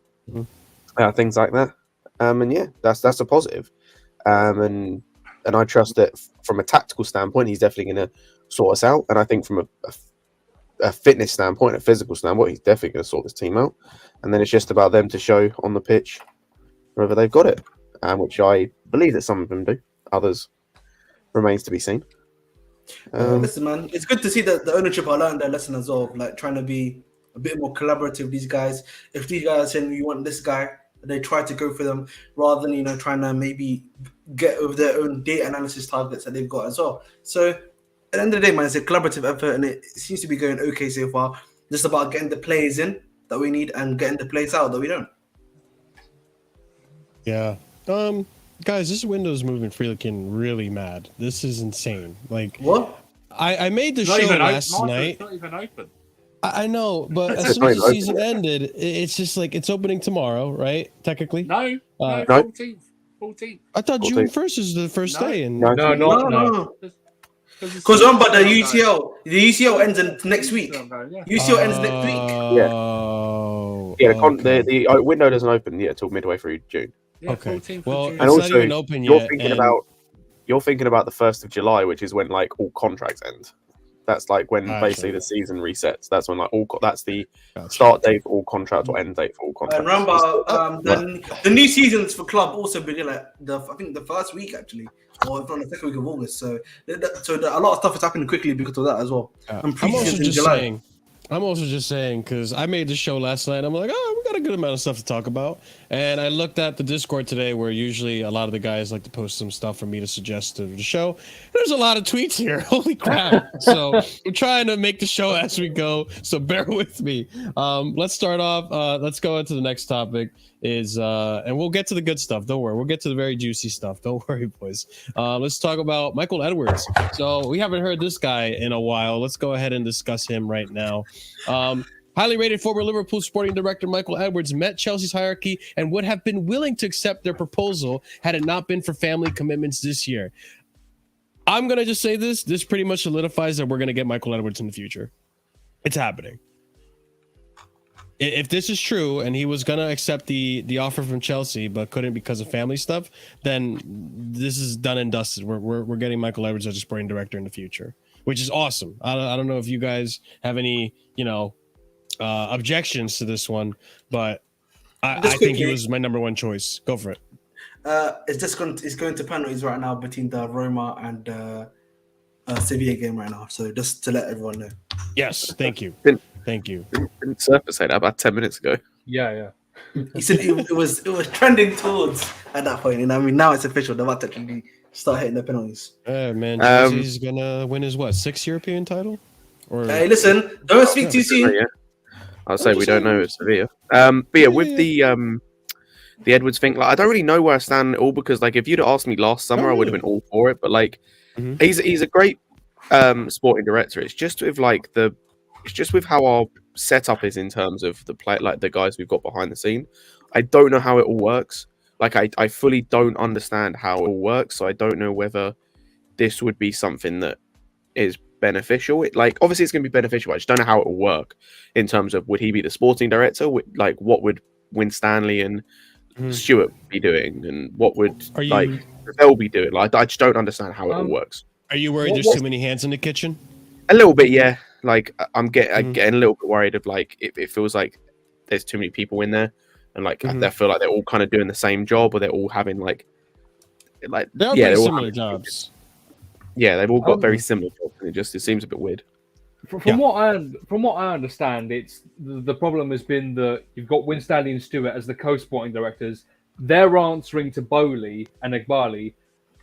Things like that. And yeah, that's a positive. And I trust that from a tactical standpoint, he's definitely going to sort us out. And I think from a fitness standpoint, a physical standpoint, he's definitely going to sort this team out. And then it's just about them to show on the pitch whether they've got it, which I believe that some of them do. Others remains to be seen. Listen, man, it's good to see that the ownership are learning their lesson as well, like trying to be a bit more collaborative with these guys. If these guys are saying you want this guy, they try to go for them rather than trying to maybe get over their own data analysis targets that they've got as well. So at the end of the day, man, it's a collaborative effort and it seems to be going okay so far. Just about getting the players in that we need and getting the players out that we don't. Yeah. Guys, this window's moving freaking really mad. This is insane. Like what? I made the show last night. It's not even open. I know, but as soon as the season ended, it's just like it's opening tomorrow, right? Technically. No, 14th. I thought June 1st is the first day. And no. Because remember the UCL. The UCL ends next week. UCL ends next week. The window doesn't open yet until midway through June. Yeah, okay. Well, and also, not even open yet, you're thinking about the 1st of July, which is when like all contracts end. That's like when basically the season resets. That's when like that's the start date for all contracts or end date for all contracts. And remember, the new seasons for club also begin like I think the first week actually, or if not the second week of August. So a lot of stuff is happening quickly because of that as well. I'm also just saying because I made the show last night. I'm like, we got a good amount of stuff to talk about. And I looked at the Discord today where usually a lot of the guys like to post some stuff for me to suggest to the show. There's a lot of tweets here. Holy crap. So I'm trying to make the show as we go. So bear with me. Let's start off. Let's go into the next topic and we'll get to the good stuff. Don't worry. We'll get to the very juicy stuff. Don't worry, boys. Let's talk about Micheal Edwards. So we haven't heard this guy in a while. Let's go ahead and discuss him right now. Highly rated former Liverpool sporting director Micheal Edwards met Chelsea's hierarchy and would have been willing to accept their proposal had it not been for family commitments this year. I'm going to just say this. This pretty much solidifies that we're going to get Micheal Edwards in the future. It's happening. If this is true and he was going to accept the offer from Chelsea but couldn't because of family stuff, then this is done and dusted. We're getting Micheal Edwards as a sporting director in the future, which is awesome. I don't know if you guys have any, objections to this one, but I think he was my number one choice. Go for it. It's going to penalties right now between the Roma and Sevilla game right now. So just to let everyone know. Yes, thank you. Thank you. Didn't Surface say that about 10 minutes ago? Yeah. He said it was trending towards at that point, and I mean now it's official. They're about to actually start hitting the penalties. Man, Chelsea's gonna win his 6th European title? Or hey, listen, don't speak too soon. Yeah. I'll say we don't know it's Sevilla. But yeah, with the Edwards thing, like I don't really know where I stand at all because like if you'd asked me last summer, I would have been all for it. But like he's a great sporting director. It's just with like the it's just with how our setup is in terms of the play, like the guys we've got behind the scene. I don't know how it all works. Like I fully don't understand how it all works. So I don't know whether this would be something that is beneficial. Like obviously it's going to be beneficial. I just don't know how it will work in terms of would he be the sporting director? Like what would Winstanley and Stewart be doing, and what would they'll be doing? Like I just don't understand how it all works. Are you worried there's too many hands in the kitchen? A little bit, yeah. Like I'm getting a little bit worried of like it feels like there's too many people in there, and like I feel like they're all kind of doing the same job, or they're all having like they're all similar jobs. Yeah, they've all got very similar jobs, and it seems a bit weird. From what I understand, it's the problem has been that you've got Winstanley and Stewart as the co-sporting directors. They're answering to Bowley and Eghbali.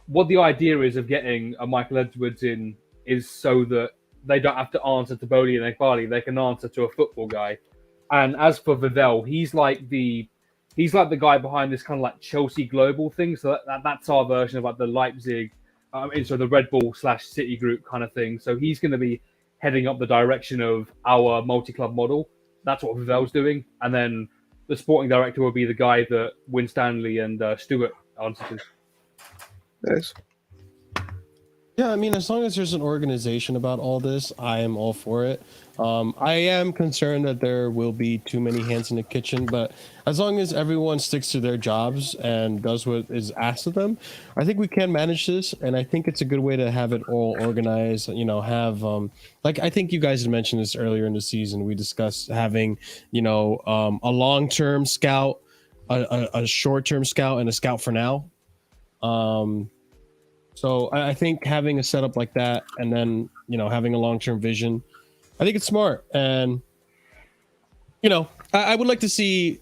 What the idea is of getting a Michael Edwards in is so that they don't have to answer to Bowley and Eghbali. They can answer to a football guy. And as for Vivell, he's like the guy behind this kind of like Chelsea global thing. So that's our version of like the Leipzig, so the Red Bull / City group kind of thing. So he's going to be heading up the direction of our multi-club model. That's what Vivell's doing. And then the sporting director will be the guy that Winstanley and Stewart answer to. Yes. Yeah, I mean, as long as there's an organization about all this, I am all for it. I am concerned that there will be too many hands in the kitchen, but as long as everyone sticks to their jobs and does what is asked of them, I think we can manage this. And I think it's a good way to have it all organized. You know, have like I think you guys had mentioned this earlier in the season. We discussed having a long-term scout, a short-term scout, and a scout for now. So I think having a setup like that, and then having a long-term vision, I think it's smart. And I would like to see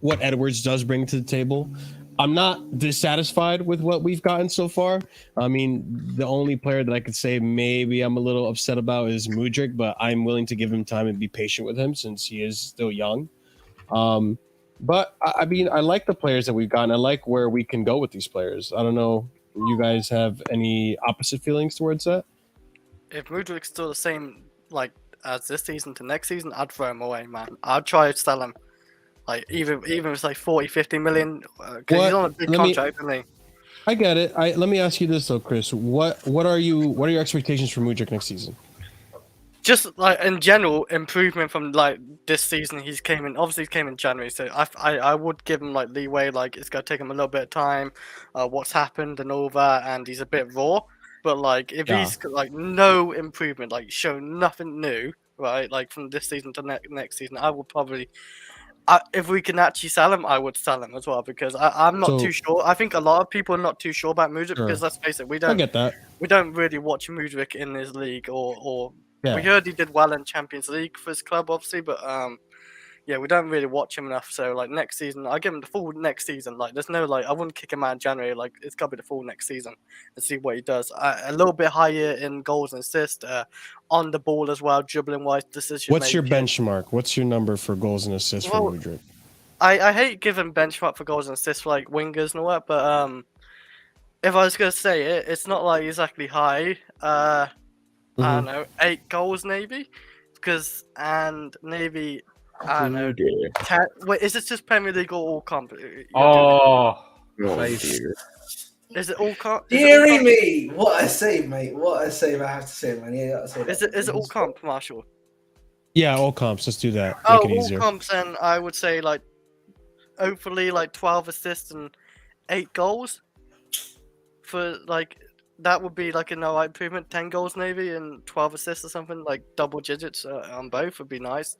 what Edwards does bring to the table. I'm not dissatisfied with what we've gotten so far. I mean, the only player that I could say maybe I'm a little upset about is Mudryk, but I'm willing to give him time and be patient with him since he is still young. But I mean, I like the players that we've gotten. I like where we can go with these players. I don't know. You guys have any opposite feelings towards that? If Mudryk's still the same like as this season to next season, I'd throw him away, man. I'd try to sell him. Like even if it's like 40-50 million, because he's on a big contract, isn't he? I get it. Let me ask you this though, Chris. What are your expectations for Mudryk next season? Just like in general, improvement from like this season. He came in January, so I would give him like leeway. Like it's gonna take him a little bit of time. What's happened and all that, and he's a bit raw. But like if he's like no improvement, like shown nothing new, right? Like from this season to next season, I would probably. If we can actually sell him, I would sell him as well because I'm not too sure. I think a lot of people are not too sure about Mudryk because let's face it, we don't really watch Mudryk in his league or. Yeah. We heard he did well in Champions League for his club, obviously, but we don't really watch him enough. So, like next season, I give him the full next season. Like, there's no I wouldn't kick him out in January. Like, it's got to be the full next season and see what he does. A little bit higher in goals and assists, on the ball as well, dribbling wise, decision. What's your benchmark? What's your number for goals and assists for Mudryk? I hate giving benchmark for goals and assists for like wingers and all that, but if I was gonna say it, it's not like exactly high. I don't know, 8 goals maybe, and maybe I don't know. 10, wait, is it just Premier League or all comp? Is it all comp? Deary me! What a save, mate! What a save! I have to say, man. Yeah, that's Is it all comp, Marshall? Yeah, all comps. Let's do that. Make it easier. All comps, and I would say like, hopefully like 12 assists and 8 goals for like. That would be like a no improvement. 10 goals maybe and 12 assists or something, like double digits on both would be nice.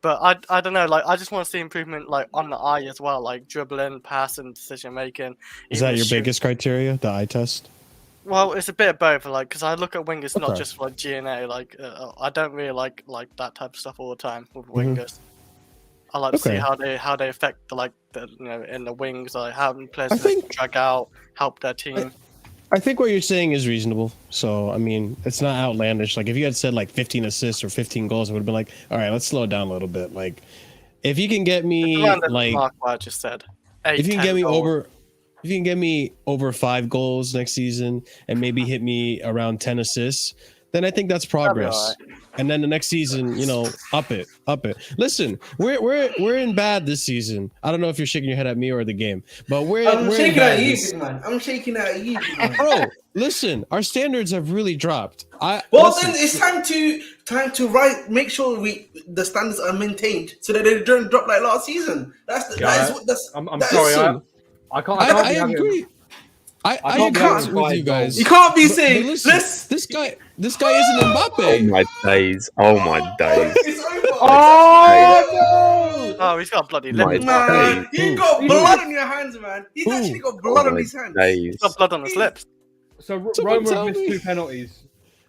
But I don't know, like I just want to see improvement like on the eye as well, like dribbling, passing, decision making. Is that your biggest criteria, the eye test? Well, it's a bit of both, like because I look at wingers not just for like GNA. Like I don't really like that type of stuff all the time with wingers. I like to see how they affect in the wings, like how many players they drag out, help their team. I think what you're saying is reasonable. So, I mean, it's not outlandish. Like, if you had said, like, 15 assists or 15 goals, it would have been like, all right, let's slow it down a little bit. Like, if you can get me, like... Mark, what I just said. If you can get me over 5 goals next season and maybe hit me around 10 assists, then I think that's progress. And then the next season, you know, up it. Listen, we're in bad this season. I don't know if you're shaking your head at me or the game, but I'm we're shaking in bad at you, this- big man. I'm shaking at you, big man. Bro, listen, our standards have really dropped. Well, listen, then it's time to make sure the standards are maintained so that they don't drop like last season. That's I'm that sorry. is- I can't. I be having- agree. I can't agree be with having you guys. You can't be But saying listen, this guy isn't Oh Mbappe. my days! Oh my days! It's over. Oh Oh, he's got a bloody My lip. Man, you Who? got Who? blood on your hands, man. He's Who? actually got Oh blood on my his hands. days! He's got blood on his lips. So Someone Roma tell have missed me. 2 penalties.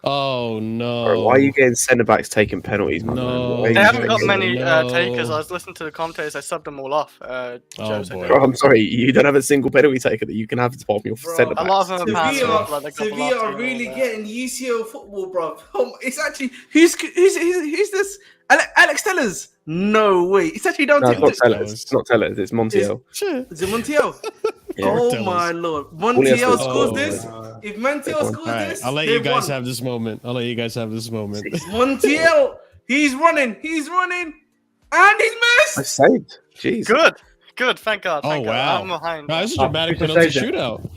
Oh no! Bro, why are you getting centre backs taking penalties, man? No. Why are They you haven't got doing many No. takers. I was listening to the commentators. I subbed them all off. Oh, Jose boy. did. Bro, I'm sorry, you don't have a single penalty taker that you can have apart from your Bro, centre A lot of backs. them are passing off Sevilla, like they got Sevilla are Velocity really and all that. getting UCL football, bro. It's actually who's this? Alex Tellers? No way. It's actually down No, to it's not Alex Tellers. Tellers. It's not Tellers. It's Montiel. Is it Montiel? Yeah. Oh Tellers. my lord. All Montiel he has to- scores Oh, this. If Montiel All scores All right, this, I'll let they've you guys won. have this moment. Montiel, he's running, and he's I missed. saved. Jeez. Good. Thank God. Oh, Thank God. wow. I'm behind. Wow, this is a Oh, dramatic Fisher penalty saved it. shootout.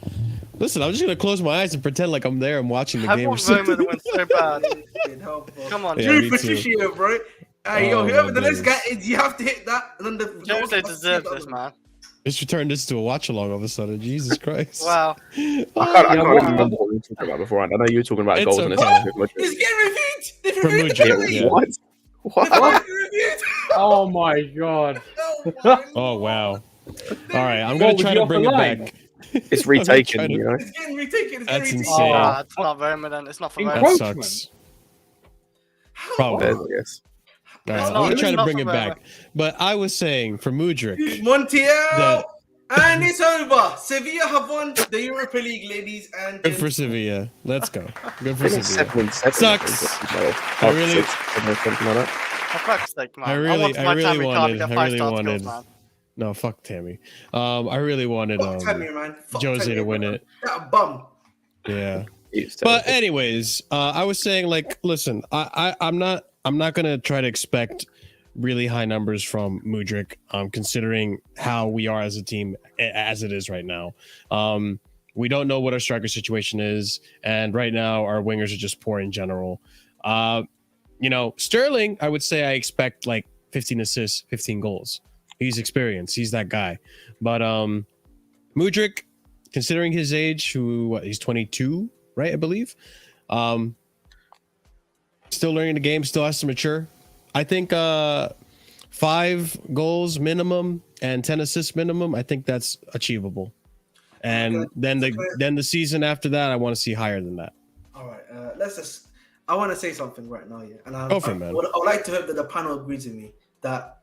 Listen, I'm just gonna close my eyes and pretend like I'm there and watching the I game. Or want Roma something. to win so bad. Come on, Yeah, Drew me too. Patricio, bro. Hey, yo, Oh, whoever my the next guy days. is, you have to hit that. And then Jose deserves this, man. Just turned this to a watch along all of a sudden. Jesus Christ. Wow. I can't Yeah, what- remember what we were talking about beforehand. I know you were talking about It's goals and okay. it's He's getting reviewed. They've From reviewed the Mudryk, penalty. yeah. What? They've What? reviewed. Oh my god. Oh wow. All right, I'm What gonna was try the to offer bring it like? back. It's I'm gonna try retaken, to- you know. It's getting retaken. It's That's getting insane. retaken. Nah, it's not Roma then. It's not for That Roma. Encroachment. sucks. How? Probably. There's, I guess. All right, It's I'm not- gonna it's try to not bring for it Roma. back. But I was saying for Mudryk, Montiel. And it's over. Sevilla have won the Europa League, ladies and good for gentlemen. Sevilla. Let's go. Good I for think it's Sevilla. 7-7. Sucks. I really- something like that. For fuck's sake, man. I really wanted my Tammy Carr to wanted- get I 5 really star wanted- skills, man. No, fuck Tammy. I really wanted Fuck Tammy, man. Fuck Jose Tammy, to win man. it. That bum. Yeah. It's But terrible. anyways, I was saying, like, listen, I'm not gonna try to expect really high numbers from Mudryk, considering how we are as a team as it is right now. We don't know what our striker situation is, and right now our wingers are just poor in general. You know, Sterling, I would say I expect like 15 assists, 15 goals. He's experienced. He's that guy. But Mudryk, considering his age, he's 22, right? I believe. Still learning the game, still has to mature. I think 5 goals minimum and 10 assists minimum. I think that's achievable. And then the season after that, I want to see higher than that. All right, let's just. I want to say something right now, yeah, and I Go for it, man. would like to hope that the panel agrees with me that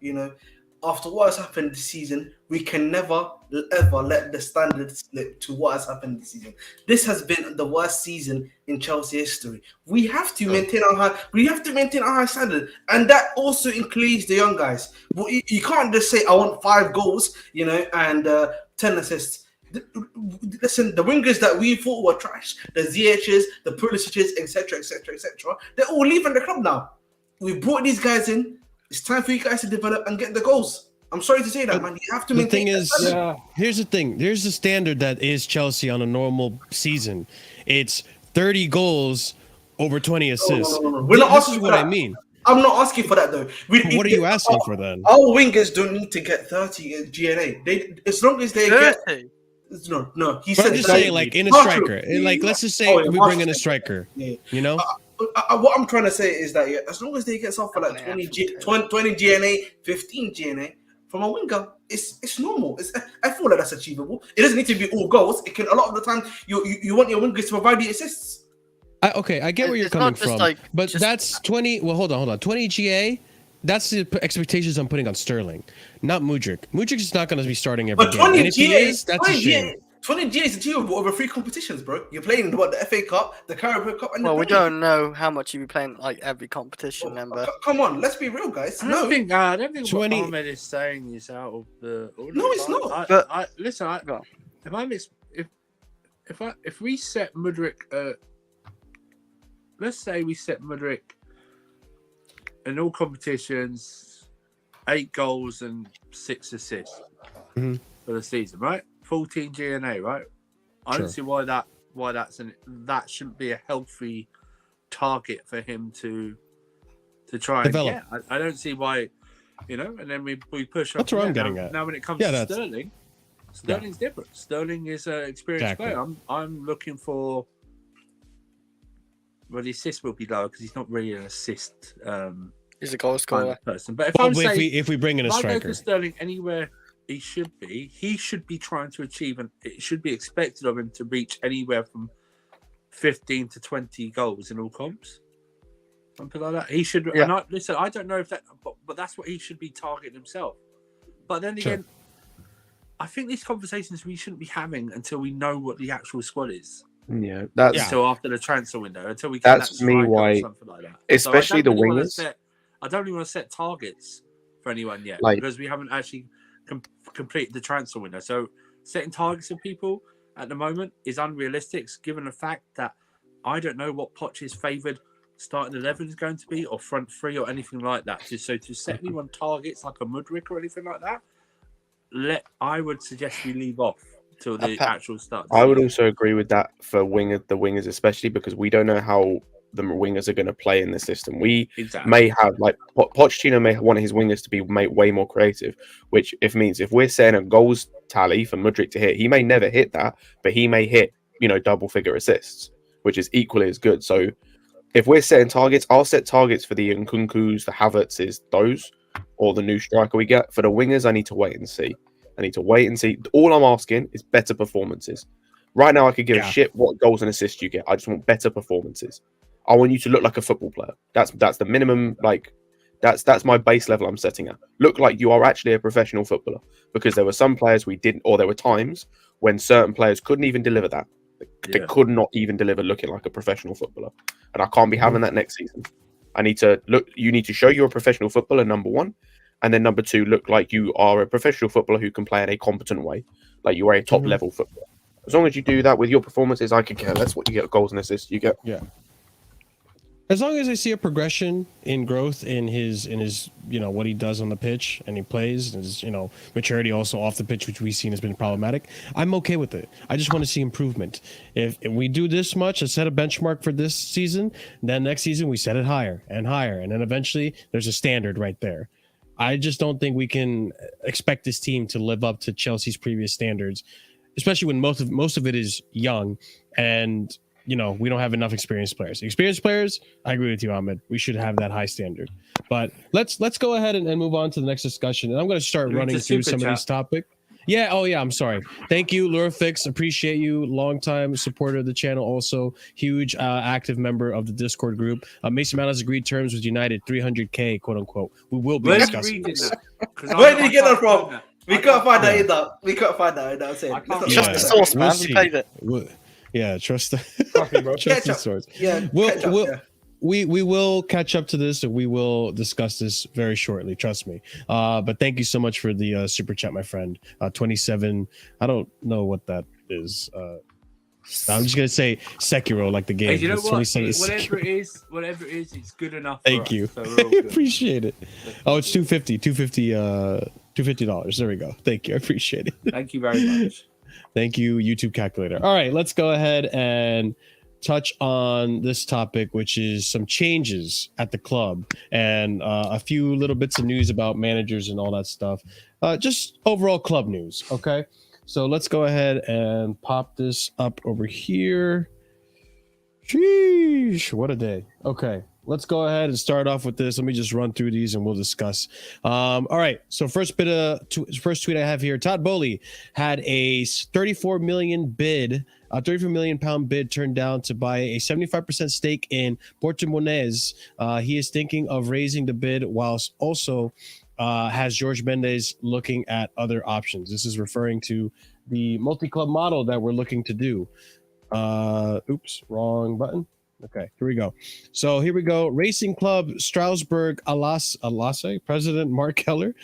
after what has happened this season, we can never ever let the standards slip to what has happened this season. This has been the worst season in Chelsea history. We have to maintain our high. We have to maintain our high standard, and that also includes the young guys. Well, you can't just say I want 5 goals, and 10 assists. Listen, the wingers that we thought were trash, the Ziyech's, the Pulisic's, etc., they're all leaving the club now. We brought these guys in. It's time for you guys to develop and get the goals. I'm sorry to say that, man. You have to The maintain. thing is, here's the thing. There's the standard that is Chelsea on a normal season. It's 30 goals over 20 assists. No. We're not This asking is for what that. I mean. I'm not asking for that though. What are you asking for then? Our wingers don't need to get 30 GNA. As long as they get. 30. No. He But said I'm just that. saying, like, in a Marshall. striker. Like, let's just say Oh, yeah, we Marshall. bring in a striker. Yeah. You know? What I'm trying to say is that as long as they get something like 20 GNA, 15 GNA from a winger, it's normal. I feel like that's achievable. It doesn't need to be all goals. It can. A lot of the time, you want your wingers to provide the assists. I get where you're It's coming not just from. like- but just- that's 20. Well, hold on. 20 GA. That's the expectations I'm putting on Sterling, not Mudryk. Mudryk is not going to be starting every But game. 20 And if he GA, is, that's a shame. 20 GA is achievable over 3 competitions, bro. You're playing the FA Cup, the Carabao Cup, and Well, the we Premier don't know how much you'll be playing like every competition member. Come on, let's be real, guys. I don't think 20 what Ahmed is saying is out of the order. No, it's not. But- Listen, Go on. if we set Mudryk let's say we set Mudryk in all competitions, 8 goals and 6 assists for the season, right? 14 GNA, right? I don't see why that shouldn't be a healthy target for him to try and develop. I don't see why, and then we push up. That's where I'm getting at. Now when it comes to Sterling's different. Sterling is an experienced player. I'm looking for. Well, the assist will be lower because he's not really an assist. He's a goal scorer person. But if we bring in a striker, Sterling anywhere he should be trying to achieve, and it should be expected of him to reach anywhere from 15 to 20 goals in all comps. Something like that. He should. Yeah. And I don't know if that, but that's what he should be targeting himself. But then again, I think these conversations we shouldn't be having until we know what the actual squad is. Yeah, that's until after the transfer window. Until we get that's me why, something like that. Especially the wingers. I don't really want to set targets for anyone yet because we haven't actually completed the transfer window. So setting targets for people at the moment is unrealistic, given the fact that I don't know what Poch's favoured starting 11 is going to be, or front three, or anything like that. So to set anyone targets like a Mudryk or anything like that, I would suggest we leave off till the actual start. I would also agree with that for the wingers, especially because we don't know how the wingers are going to play in the system. We may have, like, Pochettino may want his wingers to be way more creative, which means if we're setting a goals tally for Mudryk to hit, he may never hit that, but he may hit, double figure assists, which is equally as good. So if we're setting targets, I'll set targets for the Nkunkus, the Havertzes, those, or the new striker we get. For the wingers, I need to wait and see. All I'm asking is better performances. Right now, I could give a shit what goals and assists you get. I just want better performances. I want you to look like a football player. That's the minimum. Like that's my base level I'm setting at. Look like you are actually a professional footballer. Because there were some players we didn't, or there were times when certain players couldn't even deliver that. They could not even deliver looking like a professional footballer, and I can't be having that next season. I need to look. You need to show you're a professional footballer, number one, and then number two, look like you are a professional footballer who can play in a competent way, like you are a top level footballer. As long as you do that with your performances, I could care less what you get, goals and assists you get. Yeah. As long as I see a progression in growth in his what he does on the pitch and he plays, his maturity also off the pitch, which we've seen has been problematic, I'm okay with it. I just want to see improvement. If we do this much and set a benchmark for this season, then next season we set it higher, and then eventually there's a standard right there. I just don't think we can expect this team to live up to Chelsea's previous standards, especially when most of it is young and we don't have enough experienced players. Experienced players, I agree with you, Ahmed. We should have that high standard. But let's go ahead and move on to the next discussion. And I'm going to start running through some of these topics. Yeah. Oh, yeah. I'm sorry. Thank you, Lurafix. Appreciate you. Longtime supporter of the channel. Also, huge active member of the Discord group. Mason Mount has agreed terms with United, 300K, quote unquote. We will be discussing this. Where did you get that from? We can't find that either. We can't find that. I'm saying. Trust the source, man. We paid it. Yeah, trust the source. Yeah, we will catch up to this, and we will discuss this very shortly. Trust me. But thank you so much for the super chat, my friend. 27. I don't know what that is. I'm just gonna say Sekiro, like the game. Hey, you know what? Whatever it is, it's good enough. Thank you. So appreciate it. Oh, it's $250. $250. There we go. Thank you. I appreciate it. Thank you very much. Thank you, YouTube calculator. All right, let's go ahead and touch on this topic, which is some changes at the club and a few little bits of news about managers and all that stuff. Just overall club news, okay? So let's go ahead and pop this up over here. Sheesh, what a day. Okay, let's go ahead and start off with this. Let me just run through these and we'll discuss. All right, so first tweet I have here. Todd Boehly had a 34 million pound bid turned down to buy a 75% stake in Portimonense. He is thinking of raising the bid whilst also has George Mendes looking at other options. This is referring to the multi-club model that we're looking to do. Oops, wrong button. Okay, here we go. So here we go. Racing Club Strasbourg Alasse President Mark Keller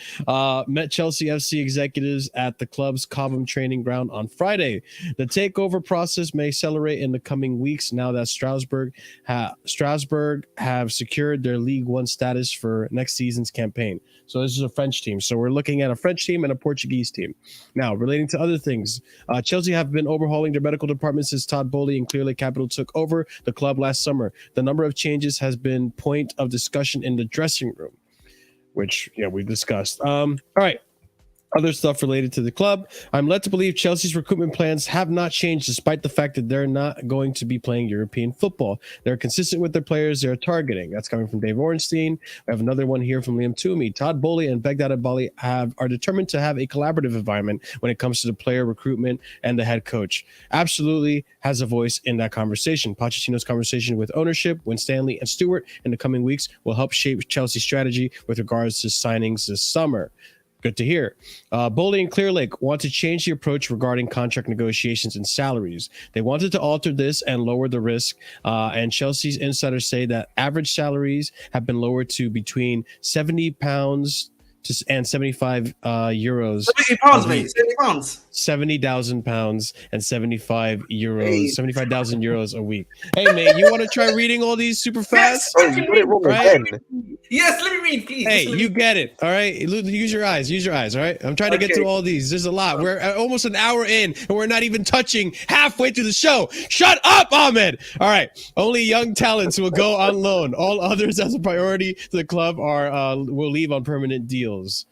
met Chelsea FC executives at the club's Cobham training ground on Friday. The takeover process may accelerate in the coming weeks now that Strasbourg have secured their League One status for next season's campaign. So this is a French team. So we're looking at a French team and a Portuguese team. Now, relating to other things, Chelsea have been overhauling their medical department since Todd Bowley and Clear Lake Capital took over the club last summer. The number of changes has been point of discussion in the dressing room, which we discussed. All right. Other stuff related to the club. I'm led to believe Chelsea's recruitment plans have not changed despite the fact that they're not going to be playing European football. They're consistent with their players they're targeting. That's coming from Dave Ornstein. We have another one here from Liam Toomey. Todd Bowley and Begdad Abali are determined to have a collaborative environment when it comes to the player recruitment and the head coach. Absolutely has a voice in that conversation. Pochettino's conversation with ownership, Winstanley and Stewart in the coming weeks will help shape Chelsea's strategy with regards to signings this summer. Good to hear. Bowley and Clear Lake want to change the approach regarding contract negotiations and salaries. They wanted to alter this and lower the risk. And Chelsea's insiders say that average salaries have been lowered to between £70 and 75 euros. £70, mate. £70. £70,000 and 75 euros, 75,000 euros a week. Hey, mate, you want to try reading all these super fast? Oh, you got it wrong again. Yes, let me read, please. Hey, you get it. All right. Use your eyes. All right. I'm trying to get through all these. There's a lot. We're almost an hour in and we're not even touching halfway through the show. Shut up, Ahmed. All right. Only young talents will go on loan. All others as a priority to the club will leave on permanent deals.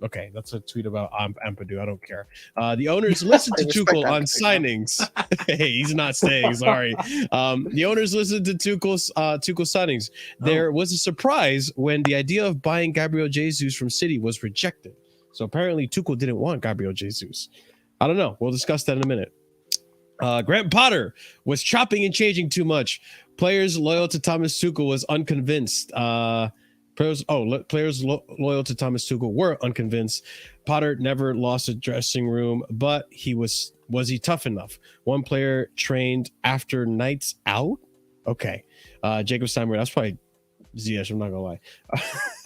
Okay, that's a tweet about Ampadu. I don't care. The owners listened to Tuchel on signings. Hey, he's not staying. Sorry. The owners listened to Tuchel's signings. There was a surprise when the idea of buying Gabriel Jesus from City was rejected. So apparently Tuchel didn't want Gabriel Jesus. I don't know. We'll discuss that in a minute. Grant Potter was chopping and changing too much. Players loyal to Thomas Tuchel was unconvinced. Players loyal to Thomas Tuchel were unconvinced. Potter never lost a dressing room, but was he tough enough? One player trained after nights out. Okay, Jacob Steinberg. That's probably Ziyech. I'm not gonna lie.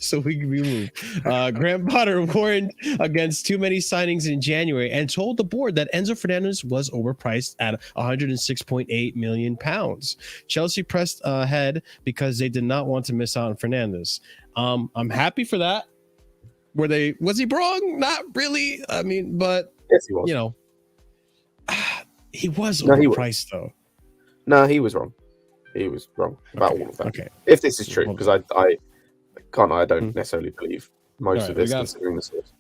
So we can be moved. Graham Potter warned against too many signings in January and told the board that Enzo Fernandez was overpriced at £106.8 million. Chelsea pressed ahead because they did not want to miss out on Fernandez. I'm happy for that. Was he wrong? Not really. I mean, but yes, he was. He was overpriced though. No, he was wrong. He was wrong about all of that. Okay. If this is true, because I don't necessarily believe most of this, considering the source.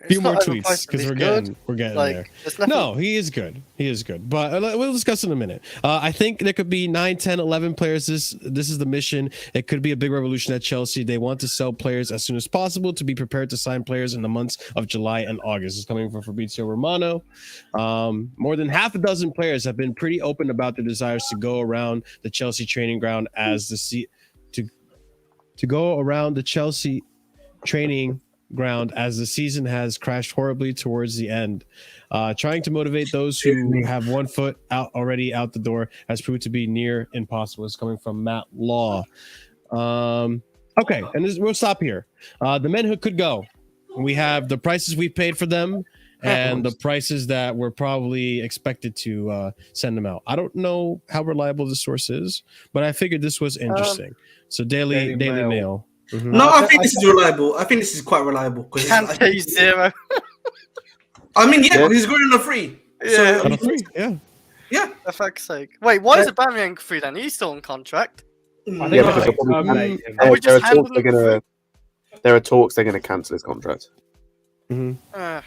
A few more tweets because we're getting there. No, he is good. But we'll discuss in a minute. I think there could be 9, 10, 11 players. This is the mission. It could be a big revolution at Chelsea. They want to sell players as soon as possible to be prepared to sign players in the months of July and August. This is coming from Fabrizio Romano. More than half a dozen players have been pretty open about their desires to go around the Chelsea training ground to go around the Chelsea training ground as the season has crashed horribly towards the end. Trying to motivate those who have one foot already out the door has proved to be near impossible. It's coming from Matt Law. Okay, and we'll stop here. The men who could go. We have the prices we paid for them and the prices that we're probably expected to send them out. I don't know how reliable the source is, but I figured this was interesting. So Daily Mail. Mm-hmm. No, I think this is reliable. I think this is quite reliable. Kante 0. I mean, he's going on a free. Yeah. So, Yeah. For fuck's sake. Wait, why is Aubameyang free then? He's still on contract. I think there are talks they're going to cancel his contract. Mm-hmm.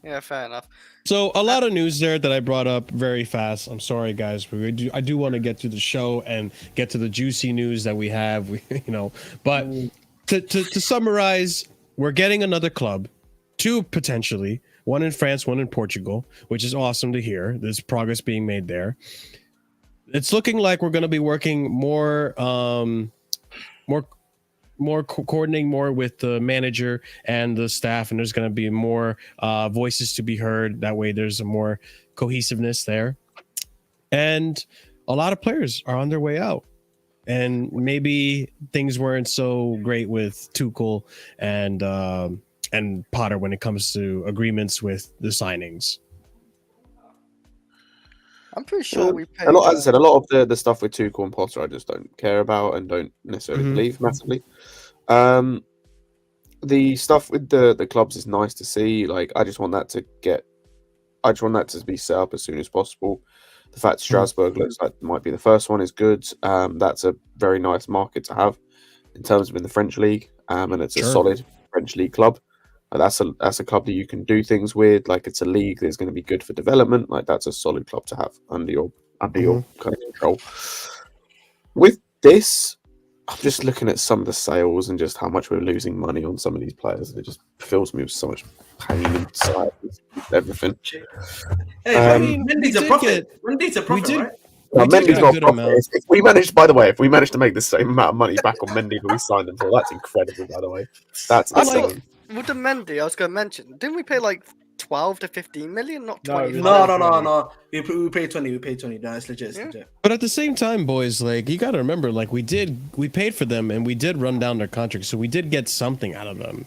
Yeah, fair enough. So a lot of news there that I brought up very fast. I'm sorry, guys, but I do want to get to the show and get to the juicy news that we have. But to summarize, we're getting another club, 2 potentially, one in France, one in Portugal, which is awesome to hear. There's progress being made there. It's looking like we're going to be working more coordinating more with the manager and the staff, and there's going to be more voices to be heard. That way there's a more cohesiveness there. And a lot of players are on their way out. And maybe things weren't so great with Tuchel and Potter when it comes to agreements with the signings. I'm pretty sure we paid. As I said, a lot of the stuff with Tuchel and Potter, I just don't care about and don't necessarily believe massively. The stuff with the clubs is nice to see. Like, I just want that to be set up as soon as possible. The fact Strasbourg looks like it might be the first one is good. That's a very nice market to have in terms of in the French league, and it's a solid French league club. That's a club that you can do things with. Like, it's a league that's going to be good for development. Like, that's a solid club to have under your kind of control. With this, I'm just looking at some of the sales and just how much we're losing money on some of these players, and it just fills me with so much pain inside everything. Hey, Mendy's a profit. Mendy's a profit, right? No, Mendy's not a profit. If we managed to make the same amount of money back on Mendy that we signed him for, that's incredible, by the way. That's insane. With the Mendy, I was going to mention, didn't we pay like 12 to 15 million, not 20? No. We paid 20. We paid 20. No, it's legit. It's legit. But at the same time, boys, like, you got to remember, like, we paid for them and we did run down their contract, so we did get something out of them.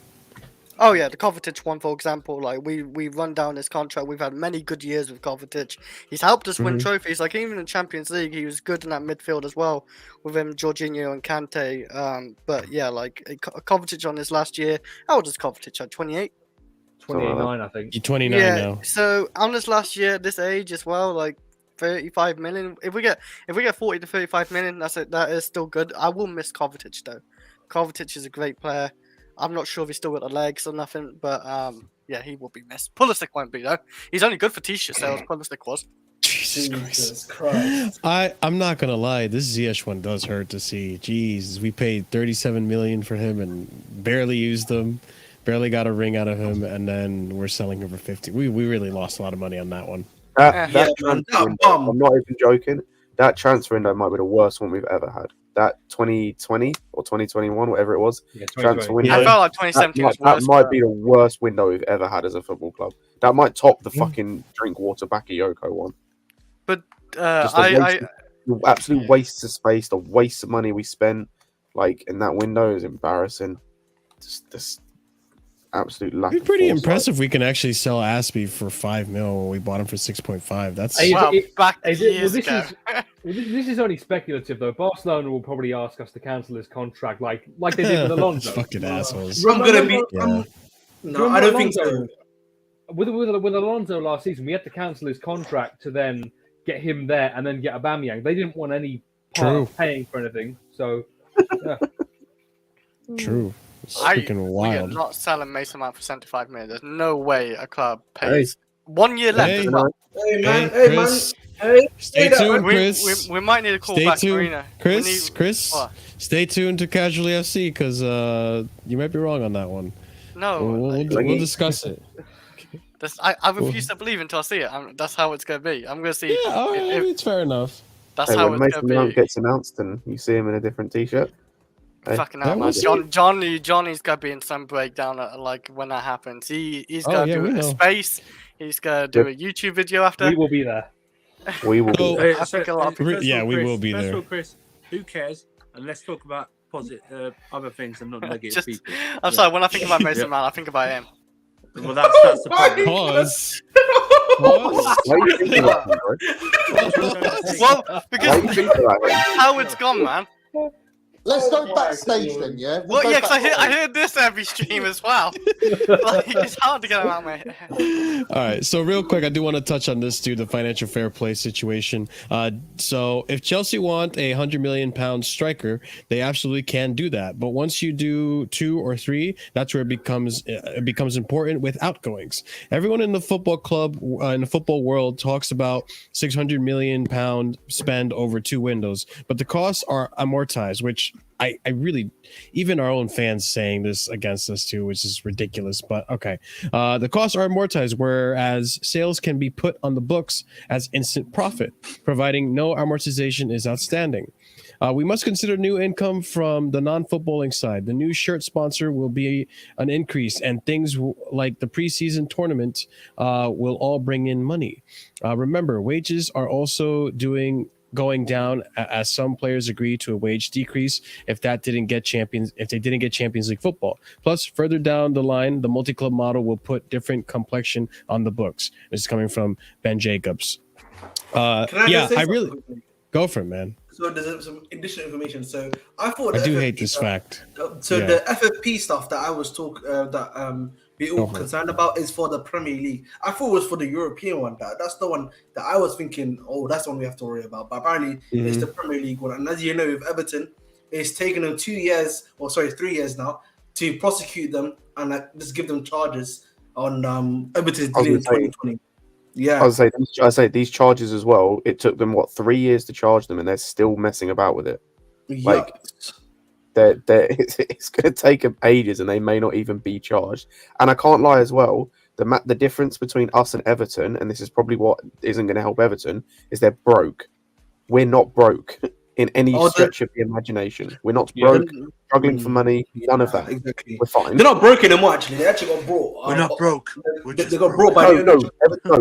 Oh yeah, the Kovacic one, for example. Like, we run down his contract. We've had many good years with Kovacic. He's helped us win trophies. Like, even in Champions League, he was good in that midfield as well with him, Jorginho and Kante. But yeah, like, Kovacic on his last year. How old is Kovacic? At 28? 29, I think. He's 29 now. So on his last year at this age as well, like 35 million. If we get 40 to 35 million, that is still good. I will miss Kovacic though. Kovacic is a great player. I'm not sure if he's still got the legs or nothing, but yeah, he will be missed. Pulisic won't be though. He's only good for t-shirt sales. Pulisic was. Jesus Christ. I'm not gonna lie, this Ziyech one does hurt to see. Jeez, we paid 37 million for him and barely used him, barely got a ring out of him, and then we're selling him for 50. We really lost a lot of money on that one. I'm not even joking. That transfer window might be the worst one we've ever had. That 2020 or 2021, whatever it was, transfer window. I felt like 2017 was worse. That might be the worst window we've ever had as a football club. That might top the fucking drink water Bakayoko one. But absolute waste of space, the waste of money we spent, like, in that window is embarrassing. Just this absolute lack. It'd be pretty impressive. We can actually sell Aspie for 5 mil when we bought him for 6.5. That's this is only speculative though. Barcelona will probably ask us to cancel his contract, like they did with Alonso. Fucking assholes. I'm gonna be. No, I don't think so. With Alonso last season, we had to cancel his contract to then get him there and then get Aubameyang. They didn't want any part of paying for anything, so yeah. True. It's freaking wild. We are not selling Mason Mount for 75 million. There's no way a club pays. 1 year left as well. Hey man, Chris. Hey, stay tuned, Chris. We might need a call back, Mourihno. Chris, stay tuned to Casually FC because you might be wrong on that one. No, we'll discuss it. I refuse to believe until I see it. That's how it's going to be. I'm going to see. Yeah, it's fair enough. That's how when it's going to be. Mason Mount gets announced and you see him in a different t-shirt. Fucking hell, man. Johnny's going to be in some breakdown like when that happens. He's going to do a space. He's going to do a YouTube video after. We will be there. We will be there. I think a lot of people. We will be there. Chris, who cares? And let's talk about positive other things and not negative people. I'm sorry, when I think about Mason Mount, I think about him. Well, that's the point. Pause. Why are you thinking about him, bro? Well, because how it's gone, man. Let's go backstage then, yeah? Well, yeah, because I hear this every stream as well. Like, it's hard to get them out of my head. All right, so real quick, I do want to touch on this too, the financial fair play situation. So if Chelsea want a £100 million striker, they absolutely can do that. But once you do 2 or 3, that's where it becomes important with outgoings. Everyone in the football club, in the football world, talks about £600 million spend over 2 windows, but the costs are amortized, which I really, even our own fans saying this against us too, which is ridiculous, but okay. The costs are amortized, whereas sales can be put on the books as instant profit, providing no amortization is outstanding. We must consider new income from the non-footballing side. The new shirt sponsor will be an increase, and things like the preseason tournament will all bring in money. Remember, wages are also doing going down as some players agree to a wage decrease if they didn't get Champions League football. Plus, further down the line, the multi-club model will put different complexion on the books. This is coming from Ben Jacobs. Can I just say something quickly? Go for it, man. So there's some additional information. So I thought I do hate this fact. The FFP stuff that I was we all concerned about is for the Premier League. I thought it was for the European one. That's the one that I was thinking, oh, that's the one we have to worry about. But apparently it's the Premier League one. And as you know, with Everton, it's taken them 3 years now to prosecute them and just give them charges on Everton's deal in 2020. Yeah, I say these charges as well. It took them 3 years to charge them, and they're still messing about with it. Yeah. Like, it's going to take them ages, and they may not even be charged. And I can't lie as well. The difference between us and Everton, and this is probably what isn't going to help Everton, is they're broke. We're not broke in any stretch of the imagination. We're not broke, struggling for money, none of that. Exactly. We're fine. They're not broke anymore, actually. They actually got brought. We're not broke. They got brought by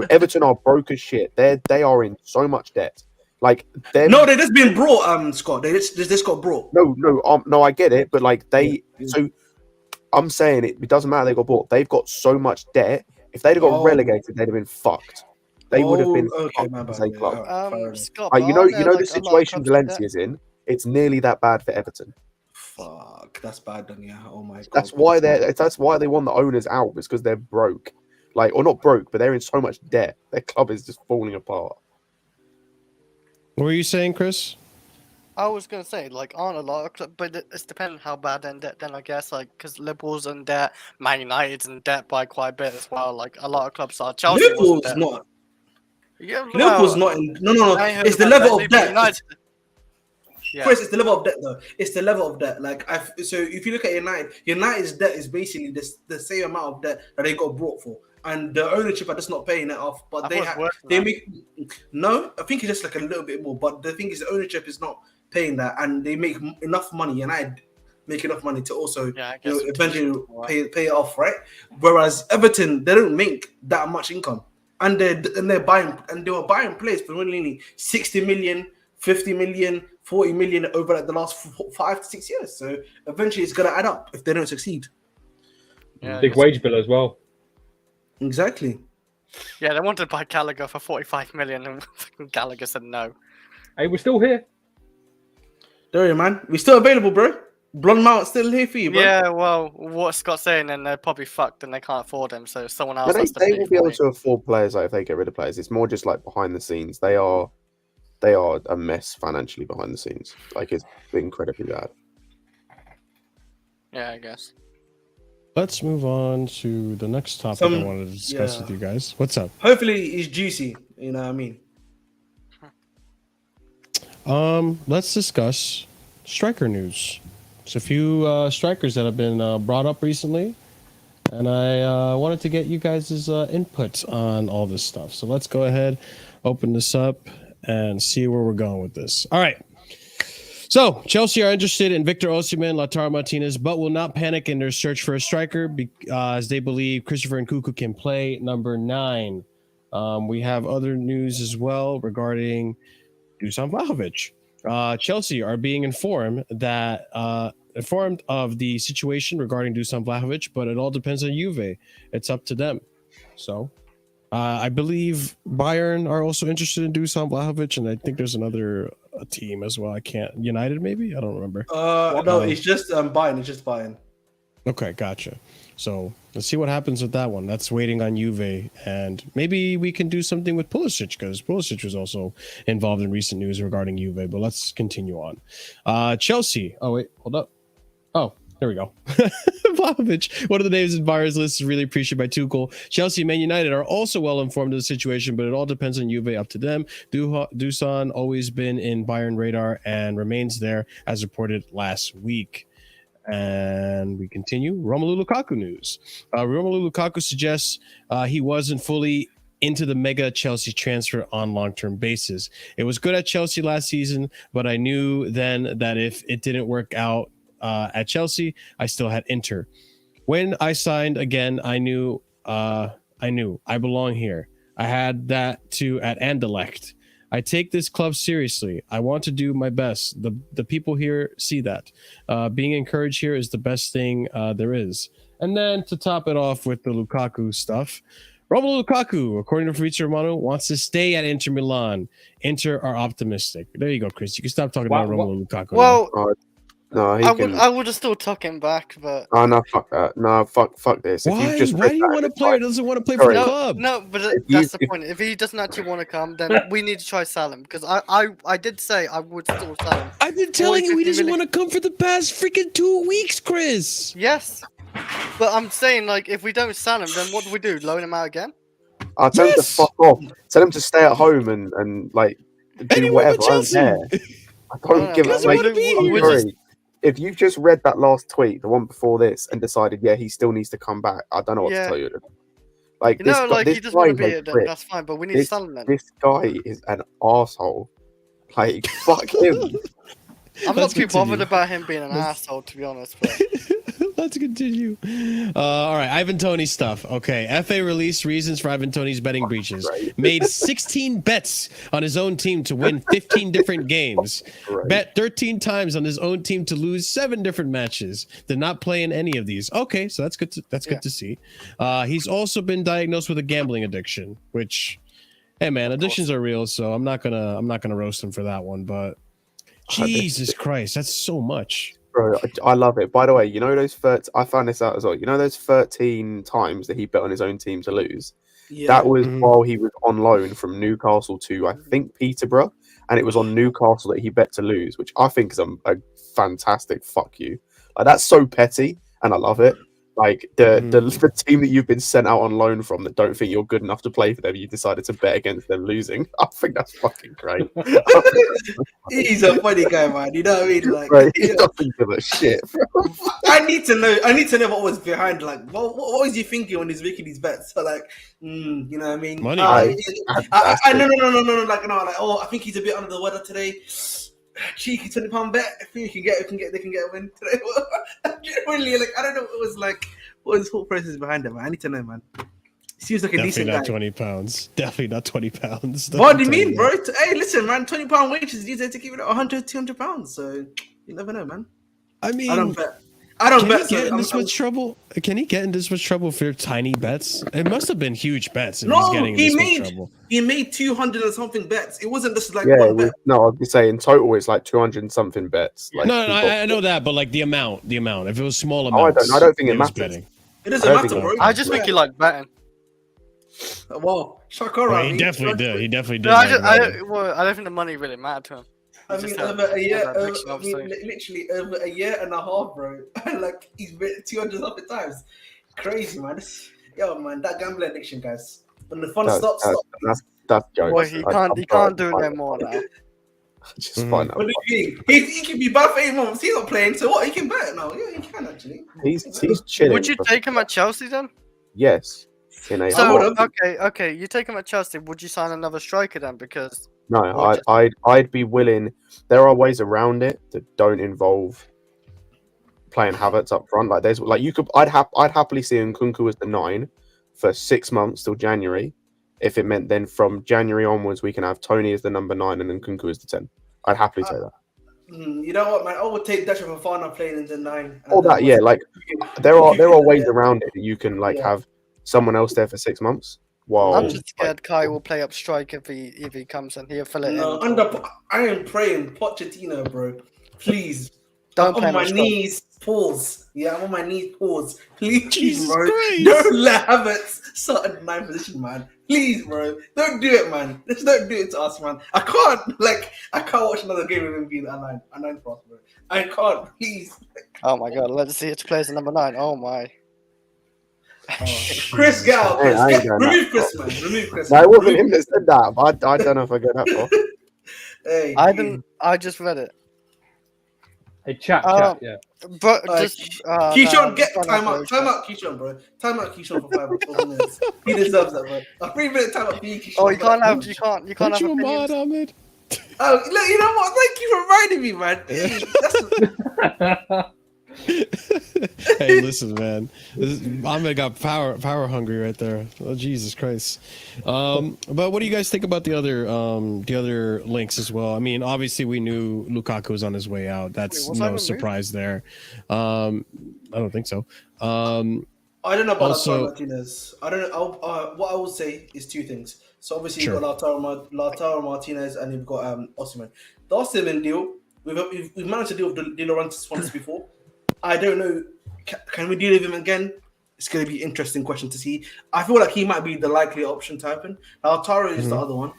Everton are broke as shit. They are in so much debt. Like they just been brought, Scott. They just got brought. No, I get it, but like so I'm saying it doesn't matter they got bought. They've got so much debt. If they'd have got relegated, they'd have been fucked. They would have been fucked as a club. Scott, you know the situation Valencia's in. It's nearly that bad for Everton. Fuck, that's bad then, yeah. Oh my god. That's why they want the owners out, because they're broke. Like, or not broke, but they're in so much debt. Their club is just falling apart. What were you saying, Chris? I was going to say, like, aren't a lot of clubs, but it's depending how bad they're in debt, then I guess, like, because Liverpool's in debt, Man United's in debt by quite a bit as well. Like, a lot of clubs are. Chelsea Liverpool's not. Yeah, Liverpool's not in. No. It's the level of debt. Yeah. Chris, it's the level of debt, though. It's the level of debt. Like, so if you look at United's debt is basically the same amount of debt that they got brought for. And the ownership are just not paying it off, but I think it's just like a little bit more. But the thing is, the ownership is not paying that, and they make enough money, and I make enough money to also eventually pay it off, right? Whereas Everton, they don't make that much income, and they're buying, and they were buying players for only 60 million, 50 million, 40 million over like the last 5 to 6 years. So eventually, it's gonna add up if they don't succeed. Yeah, big wage bill as well. Exactly. Yeah, they wanted to buy Gallagher for 45 million, and Gallagher said no. Hey, we're still here. There you man. We're still available, bro. Blonde Mount's still here for you, bro. Yeah, well, what's Scott saying? And they're probably fucked and they can't afford him, so someone else has to they will be able to afford players if they get rid of players. It's more just like behind the scenes. They are a mess financially behind the scenes. Like, it's incredibly bad. Yeah, I guess. Let's move on to the next topic I wanted to discuss with you guys. What's up? Hopefully it's juicy. You know what I mean? Let's discuss striker news. There's a few strikers that have been brought up recently, and I wanted to get you guys' input on all this stuff. So let's go ahead, open this up, and see where we're going with this. All right. So, Chelsea are interested in Victor Osimhen, Lautaro Martinez, but will not panic in their search for a striker because they believe Christopher Nkunku can play number 9. We have other news as well regarding Dusan Vlahovic. Chelsea are being informed of the situation regarding Dusan Vlahovic, but it all depends on Juve. It's up to them. So, I believe Bayern are also interested in Dusan Vlahovic, and I think there's another team as well. United maybe? I don't remember. No, it's just Bayern. It's just Bayern. Okay, gotcha. So let's see what happens with that one. That's waiting on Juve, and maybe we can do something with Pulisic because Pulisic was also involved in recent news regarding Juve. But let's continue on. Chelsea. Oh wait, hold up. Oh, there we go. Vlahovic, one of the names in Bayern's list, is really appreciated by Tuchel. Chelsea and Man United are also well informed of the situation, but it all depends on Juve, up to them. Dusan always been in Bayern radar and remains there, as reported last week. And we continue. Romelu Lukaku news. Romelu Lukaku suggests he wasn't fully into the mega Chelsea transfer on long-term basis. It was good at Chelsea last season, but I knew then that if it didn't work out at Chelsea, I still had Inter. When I signed again, I knew I belong here. I had that too at Anderlecht. I take this club seriously. I want to do my best. The people here see that. Being encouraged here is the best thing there is. And then to top it off with the Lukaku stuff, Romelu Lukaku, according to Fabrizio Romano, wants to stay at Inter Milan. Inter are optimistic. There you go, Chris. You can stop talking about Romelu Lukaku. Well, no, I would have still tuck him back, but no, fuck that. No, fuck this. Why? If you just Why do you want a player that doesn't want to play for the club? No, but that's the point. If he doesn't actually want to come, then we need to try sell him, because I did say I would still sell him. I've been telling you he doesn't want to come for the past freaking 2 weeks, Chris. Yes, but I'm saying, like, if we don't sell him, then what do we do? Loan him out again? I'll tell him to fuck off. Tell him to stay at home and like do whatever. I don't care. I don't give a like. If you've just read that last tweet, the one before this, and decided, yeah, he still needs to come back, I don't know what to tell you. Like, he doesn't want to be here, then that's fine, but we need to sell him then. This guy is an arsehole. Like, fuck him. I'm not too bothered about him being an asshole, to be honest. But... Let's continue. All right, Ivan Toney stuff. Okay, FA released reasons for Ivan Toney's betting breaches. Made 16 bets on his own team to win 15 different games. Bet 13 times on his own team to lose 7 different matches. Did not play in any of these. Okay, so that's good. Good to see. He's also been diagnosed with a gambling addiction. Which, hey man, addictions are real. So I'm not gonna roast him for that one. But Jesus Christ, that's so much. Bro, I love it. By the way, you know those I found this out as well. You know those 13 times that he bet on his own team to lose? Yeah. That was while he was on loan from Newcastle to, I think, Peterborough. And it was on Newcastle that he bet to lose, which I think is a fantastic fuck you. Like, that's so petty, and I love it. Like, the team that you've been sent out on loan from that don't think you're good enough to play for them, you decided to bet against them losing. I think that's fucking great. He's a funny guy, man. You know what I mean? Like, right, he doesn't give a shit. I need to know what was behind. Like, what was he thinking when he's making these bets? So, like, you know what I mean? Money. No. Like, oh, I think he's a bit under the weather today. Cheeky £20 bet. I think they can get a win today. Really, like, I don't know what his whole process behind it, man. I need to know, man. Seems like a decent guy. Definitely not £20. Definitely not £20. What do you mean, bro? Hey, listen, man. £20 wages these days to keep it at £100, £200. So you never know, man. I mean, I don't bet. Can he get in this much trouble? Can he get in this much trouble for tiny bets? It must have been huge bets. If he's getting in this much trouble. He made 200 and something bets. It wasn't just like one bet. No, I'd be saying in total it's like 200 and something bets. Like, no, I know that, but like the amount. If it was small amounts, I don't think it matters. Betting. It doesn't matter, bro. I just think he liked betting. Well, Shakara. He definitely did. He definitely did. No, I don't think the money really mattered to him. I mean, over a year, literally over a year and a half, bro. Like, he's been 200 something times. Crazy, man. Yo, man, that gambling addiction, guys. When the fun stops. That's jokes. Boy, he can't do no more now. Just fine. What do you mean? He can be bad for 8 months. He's not playing, so what? He can bet now. Yeah, he can actually. He's chilling. Would you take him at Chelsea then? Yes. So okay, you take him at Chelsea. Would you sign another striker then? Because no, I'd be willing. There are ways around it that don't involve playing Havertz up front. Like there's like you could. I'd happily see Nkunku as the 9 for 6 months till January. If it meant then from January onwards we can have Tony as the number 9 and Nkunku as the 10. I'd happily take that. You know what, man? I would take Dash of Fafana playing in the 9. All that, yeah. Like there are ways around it that you can have someone else there for 6 months. While I'm just scared Kai will play up strike if he comes and he'll fill it in. I am praying Pochettino, bro. Please. Don't I'm on my knees, pause. Yeah, I'm on my knees, pause. Please, bro. Don't let Havertz start in the 9th position, man. Please, bro. Don't do it, man. Just don't do it to us, man. I can't watch another game with him being at 9 for us, bro. I can't, please. Oh my god, let's see it plays at number 9. Oh my. Chris Gal, remove Chris, man. Remove Chris. No, it wasn't him that said that. But I don't know if I get that far. Hey, I just read it. Hey, chat, yeah. But just Keyshawn, get time out, Keyshawn, bro. Time out, Keyshawn for 5 minutes. He deserves that, bro. A 3-minute time out for you, Keyshawn. Oh, you can't have opinions. Ahmed. Oh, look, you know what? Thank you for reminding me, man. Hey, listen, man. Ahmed got power hungry right there. Oh, Jesus Christ. But what do you guys think about the other links as well? I mean, obviously we knew Lukaku was on his way out. That's Wait, was no I surprise there. I don't think so. I don't know about Also- Lautaro Martinez. I don't know. What I will say is two things. So obviously Sure. you've got Lautaro Martinez and you've got Osimhen. The Osimhen deal, we've managed to deal with De Laurentiis once before. I don't know. Can we deal with him again? It's going to be an interesting question to see. I feel like he might be the likely option to happen. Lautaro is the other one.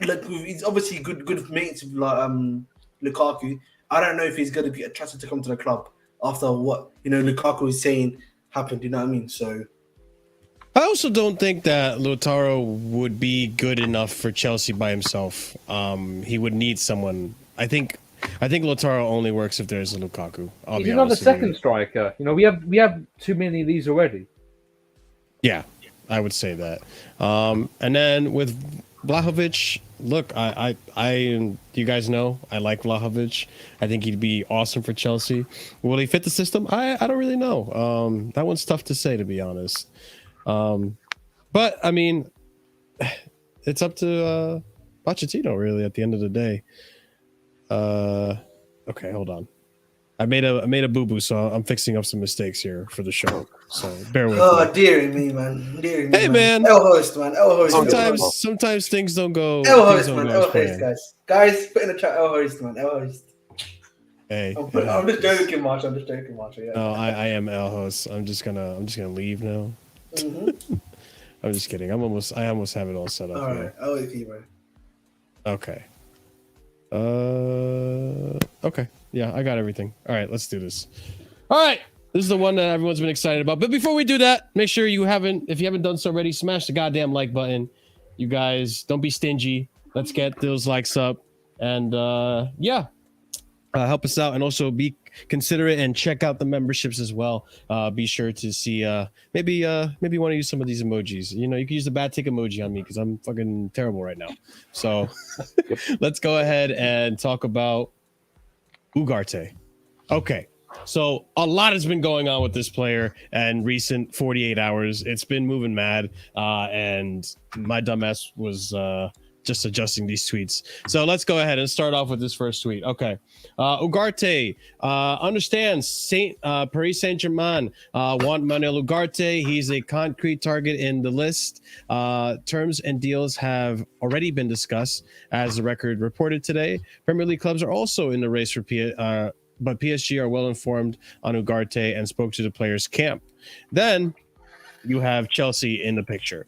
Like he's obviously good mates with Lukaku. I don't know if he's going to be attracted to come to the club after what Lukaku is saying happened. You know what I mean? So I also don't think that Lautaro would be good enough for Chelsea by himself. He would need someone. I think Lautaro only works if there's a Lukaku. He's another second striker. We have too many of these already. Yeah, I would say that. And then with Vlahovic, look, I you guys know I like Vlahovic. I think he'd be awesome for Chelsea. Will he fit the system? I don't really know. That one's tough to say, to be honest. But I mean, it's up to Pochettino really at the end of the day. Okay, hold on. I made a boo-boo, so I'm fixing up some mistakes here for the show. So bear with me. oh, dear me, man. Dear me, Hey, man. El host, man. El host. Sometimes things don't go. El things host, don't man. go El as host, planned. guys, put in the chat. El host, man. El host. Hey, I'm just joking, Marshall. Yeah. no, I am L host. I'm just gonna leave now. Mm-hmm. I'm just kidding. I almost have it all set up. All here. right. I'll wait for you, bro. Okay. Okay. Yeah, I got everything. All right, let's do this. All right. This is the one that everyone's been excited about. But before we do that, make sure if you haven't done so already, smash the goddamn like button. You guys, don't be stingy. Let's get those likes up. And help us out, and also be considerate and check out the memberships as well. Be sure to see maybe you want to use some of these emojis. You can use the bad tick emoji on me because I'm fucking terrible right now. So let's go ahead and talk about Ugarte. Okay. So a lot has been going on with this player and recent 48 hours. It's been moving mad, and my dumbass was just adjusting these tweets. So let's go ahead and start off with this first tweet. Okay. Ugarte understands Paris Saint-Germain want Manuel Ugarte. He's a concrete target in the list. Terms and deals have already been discussed, as the record reported today. Premier League clubs are also in the race for but PSG are well informed on Ugarte and spoke to the player's camp. Then you have Chelsea in the picture.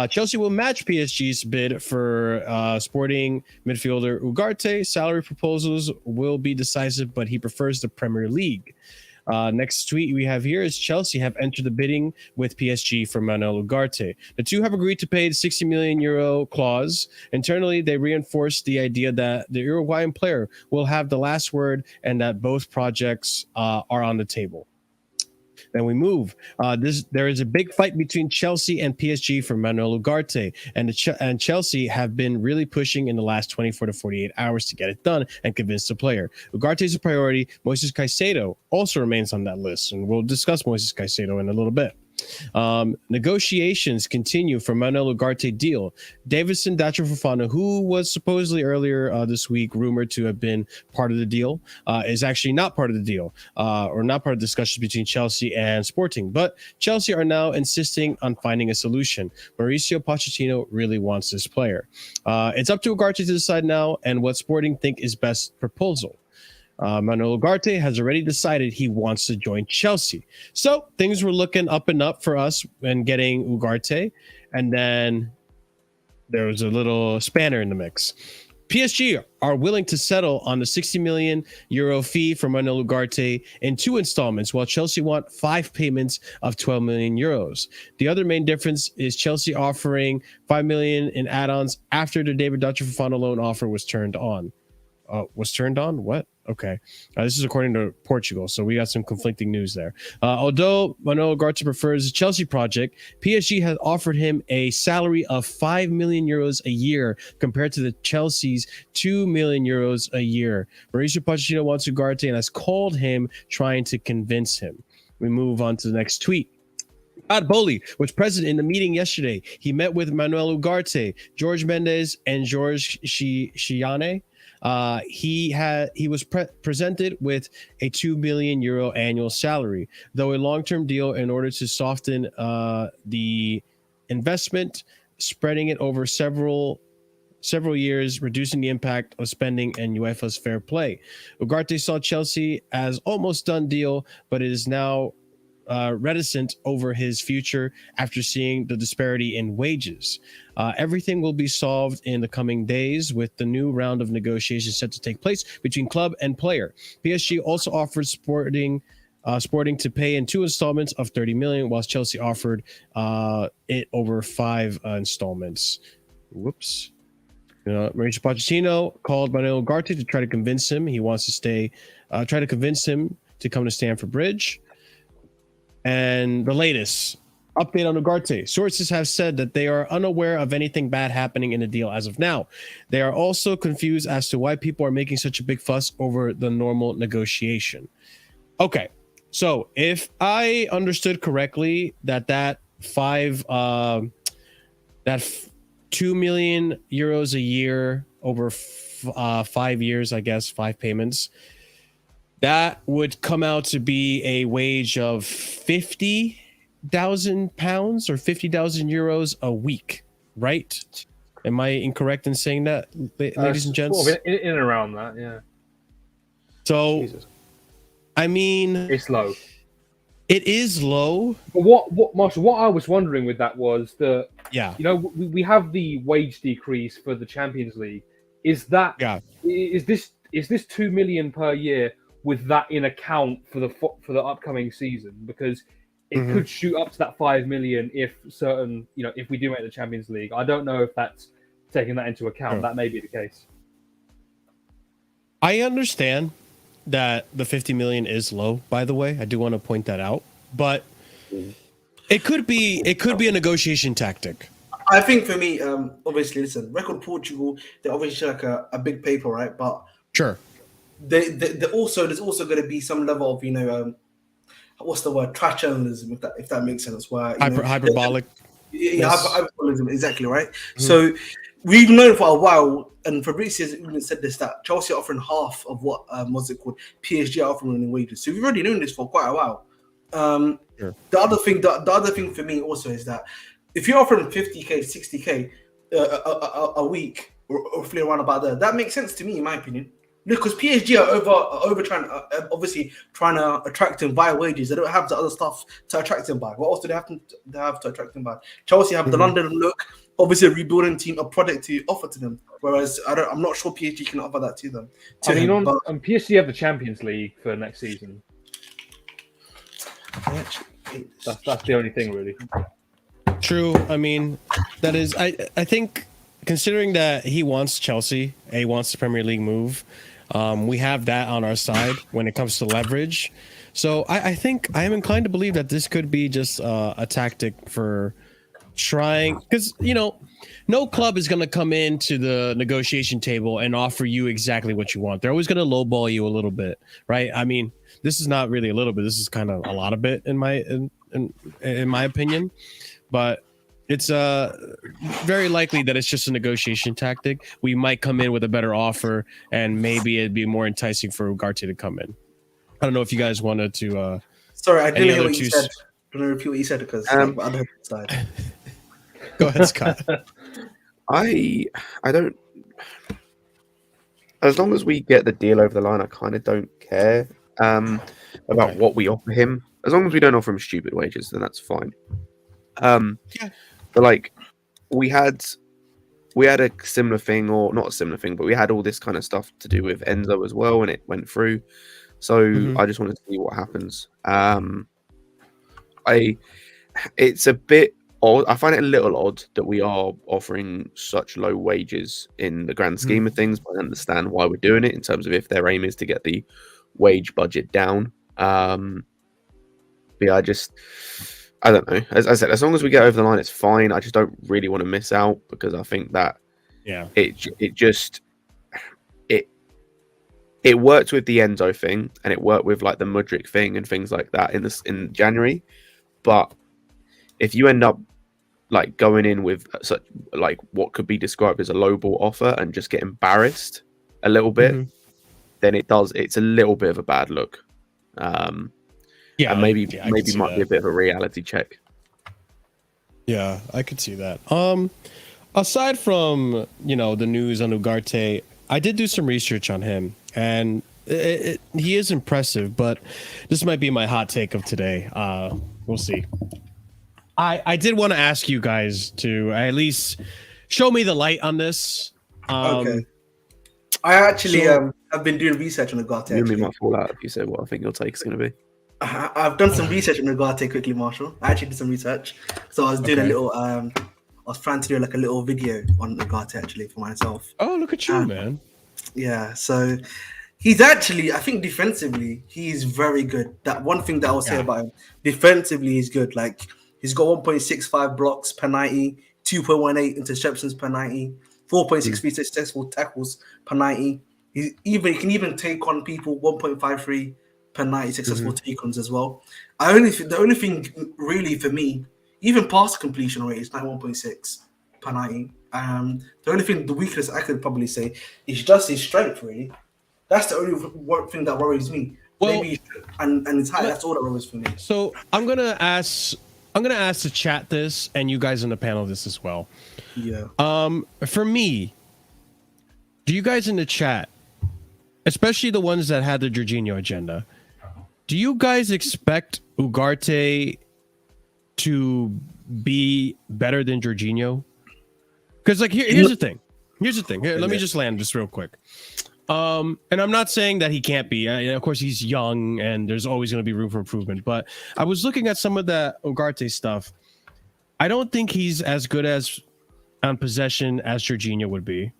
Chelsea will match PSG's bid for sporting midfielder Ugarte. Salary proposals will be decisive, but he prefers the Premier League. Next tweet we have here is Chelsea have entered the bidding with PSG for Manuel Ugarte. The two have agreed to pay the 60 million euro clause. Internally, they reinforced the idea that the Uruguayan player will have the last word and that both projects are on the table. Then we move. There is a big fight between Chelsea and PSG for Manuel Ugarte, and Chelsea have been really pushing in the last 24 to 48 hours to get it done and convince the player. Ugarte is a priority. Moises Caicedo also remains on that list, and we'll discuss Moises Caicedo in a little bit. Negotiations continue for Manuel Ugarte deal. Davidson Dacho Fofana, who was supposedly earlier this week rumored to have been part of the deal, is actually not part of the deal, or not part of discussions between Chelsea and Sporting. But Chelsea are now insisting on finding a solution. Mauricio Pochettino really wants this player. It's up to Ugarte to decide now and what Sporting think is best proposal. Manuel Ugarte has already decided he wants to join Chelsea. So things were looking up and up for us when getting Ugarte. And then there was a little spanner in the mix. PSG are willing to settle on the 60 million euro fee for Manuel Ugarte in 2 installments, while Chelsea want 5 payments of 12 million euros. The other main difference is Chelsea offering 5 million in add-ons after the David Dacho Fofana loan offer was turned on. Was turned on? What? Okay. This is according to Portugal, so we got some conflicting news there. Although Manuel Ugarte prefers the Chelsea project, PSG has offered him a salary of 5 million euros a year compared to the Chelsea's 2 million euros a year. Mauricio Pochettino wants Ugarte and has called him, trying to convince him. We move on to the next tweet. Todd Bowley was present in the meeting yesterday. He met with Manuel Ugarte, George Mendes, and George Chiane. He was presented with a 2 million euro annual salary, though a long-term deal in order to soften the investment, spreading it over several years, reducing the impact of spending and UEFA's fair play. Ugarte saw Chelsea as almost done deal, but it is now reticent over his future after seeing the disparity in wages. Everything will be solved in the coming days with the new round of negotiations set to take place between club and player. PSG also offered Sporting to pay in 2 installments of 30 million, whilst Chelsea offered it over 5 installments. Whoops. Mauricio Pochettino called Manuel Ugarte to try to convince him he wants to stay. Try to convince him to come to Stamford Bridge. And the latest update on Ugarte. Sources have said that they are unaware of anything bad happening in the deal as of now. They are also confused as to why people are making such a big fuss over the normal negotiation. Okay, so if I understood correctly, that 2 million euros a year over 5 years, I guess 5 payments, that would come out to be a wage of 50,000 pounds or 50,000 euros a week, right? Am I incorrect in saying that, ladies and gents? Sort of in and around that, yeah. So, Jesus. I mean, It's low. it is low. But what Marshall? What I was wondering with that was that Yeah. we have the wage decrease for the Champions League. Is that is this 2 million per year with that in account for the upcoming season? Because it could shoot up to that 5 million if if we do make the Champions League. I don't know if that's taking that into account. That may be the case. I understand that the 50 million is low, by the way. I do want to point that out, but it could be a negotiation tactic. I think for me, obviously, listen, Record Portugal, they're obviously like a big paper, right? But Sure. there's also going to be some level of what's the word, trash journalism, if that makes sense. Where Hyperbolic. Hyperbolism, exactly right. So we've known for a while, and Fabrizio has even said this, that Chelsea are offering half of what PSG are offering in wages. So we've already known this for quite a while. Sure. The other thing for me also is that if you're offering 50k, 60k a week, or roughly around about there, that makes sense to me, in my opinion. Because PSG are over trying to attract him via wages. They don't have the other stuff to attract him by. What else do they have to attract him by? Chelsea have the London look, obviously a rebuilding team, a product to offer to them. Whereas I'm not sure PSG can offer that to them. On PSG have the Champions League for next season. That's the only thing, really. True. I mean, that is. I think, considering that he wants Chelsea, he wants the Premier League move. We have that on our side when it comes to leverage. So I think I am inclined to believe that this could be just a tactic for trying, because no club is going to come into the negotiation table and offer you exactly what you want. They're always going to lowball you a little bit, right? I mean, this is not really a little bit. This is kind of a lot of bit in my opinion, but it's very likely that it's just a negotiation tactic. We might come in with a better offer, and maybe it'd be more enticing for Ugarte to come in. I don't know if you guys wanted to. Sorry, I didn't hear what you said. I'm going to repeat what you said because on the other side. Go ahead, Scott. I don't. As long as we get the deal over the line, I kind of don't care about what we offer him. As long as we don't offer him stupid wages, then that's fine. But like we had a similar thing, or not a similar thing, but we had all this kind of stuff to do with Enzo as well, and it went through. So I just want to see what happens. It's a bit odd. I find it a little odd that we are offering such low wages in the grand scheme of things, but I understand why we're doing it in terms of if their aim is to get the wage budget down. But yeah, I don't know. As I said, as long as we get over the line, it's fine. I just don't really want to miss out because I think that it worked with the Enzo thing and it worked with like the Mudryk thing and things like that in January. But if you end up like going in with such like what could be described as a lowball offer and just get embarrassed a little bit, then it's a little bit of a bad look. And maybe might be a bit of a reality check. Yeah, I could see that. Aside from the news on Ugarte, I did do some research on him, and he is impressive. But this might be my hot take of today. We'll see. I did want to ask you guys to at least show me the light on this. Okay. I actually have been doing research on Ugarte. You and me might fall out if you say what I think your take is going to be. I've done some research on Ugarte quickly, Marshall. I actually did some research. So I was doing a little, I was trying to do like a little video on Ugarte actually for myself. Oh, look at you, man. Yeah, so he's actually, I think defensively, he's very good. That one thing that I will say about him, defensively, he's good. Like, he's got 1.65 blocks per 90, 2.18 interceptions per 90, 4.63 successful tackles per 90. He can even take on people 1.53 per 90 successful take-ons as well. The only thing really for me, even pass completion rate is 91.6 per 90. The weakness I could probably say is just his strength, really. That's the only thing that worries me. Well, maybe and his height, that's all that worries for me. So I'm gonna ask the chat this, and you guys on the panel this as well. Yeah. For me, do you guys in the chat, especially the ones that had the Jorginho agenda, do you guys expect Ugarte to be better than Jorginho? Because like here's the thing. Here, let me just land this real quick. And I'm not saying that he can't be. Of course, he's young, and there's always going to be room for improvement. But I was looking at some of that Ugarte stuff. I don't think he's as good as on possession as Jorginho would be.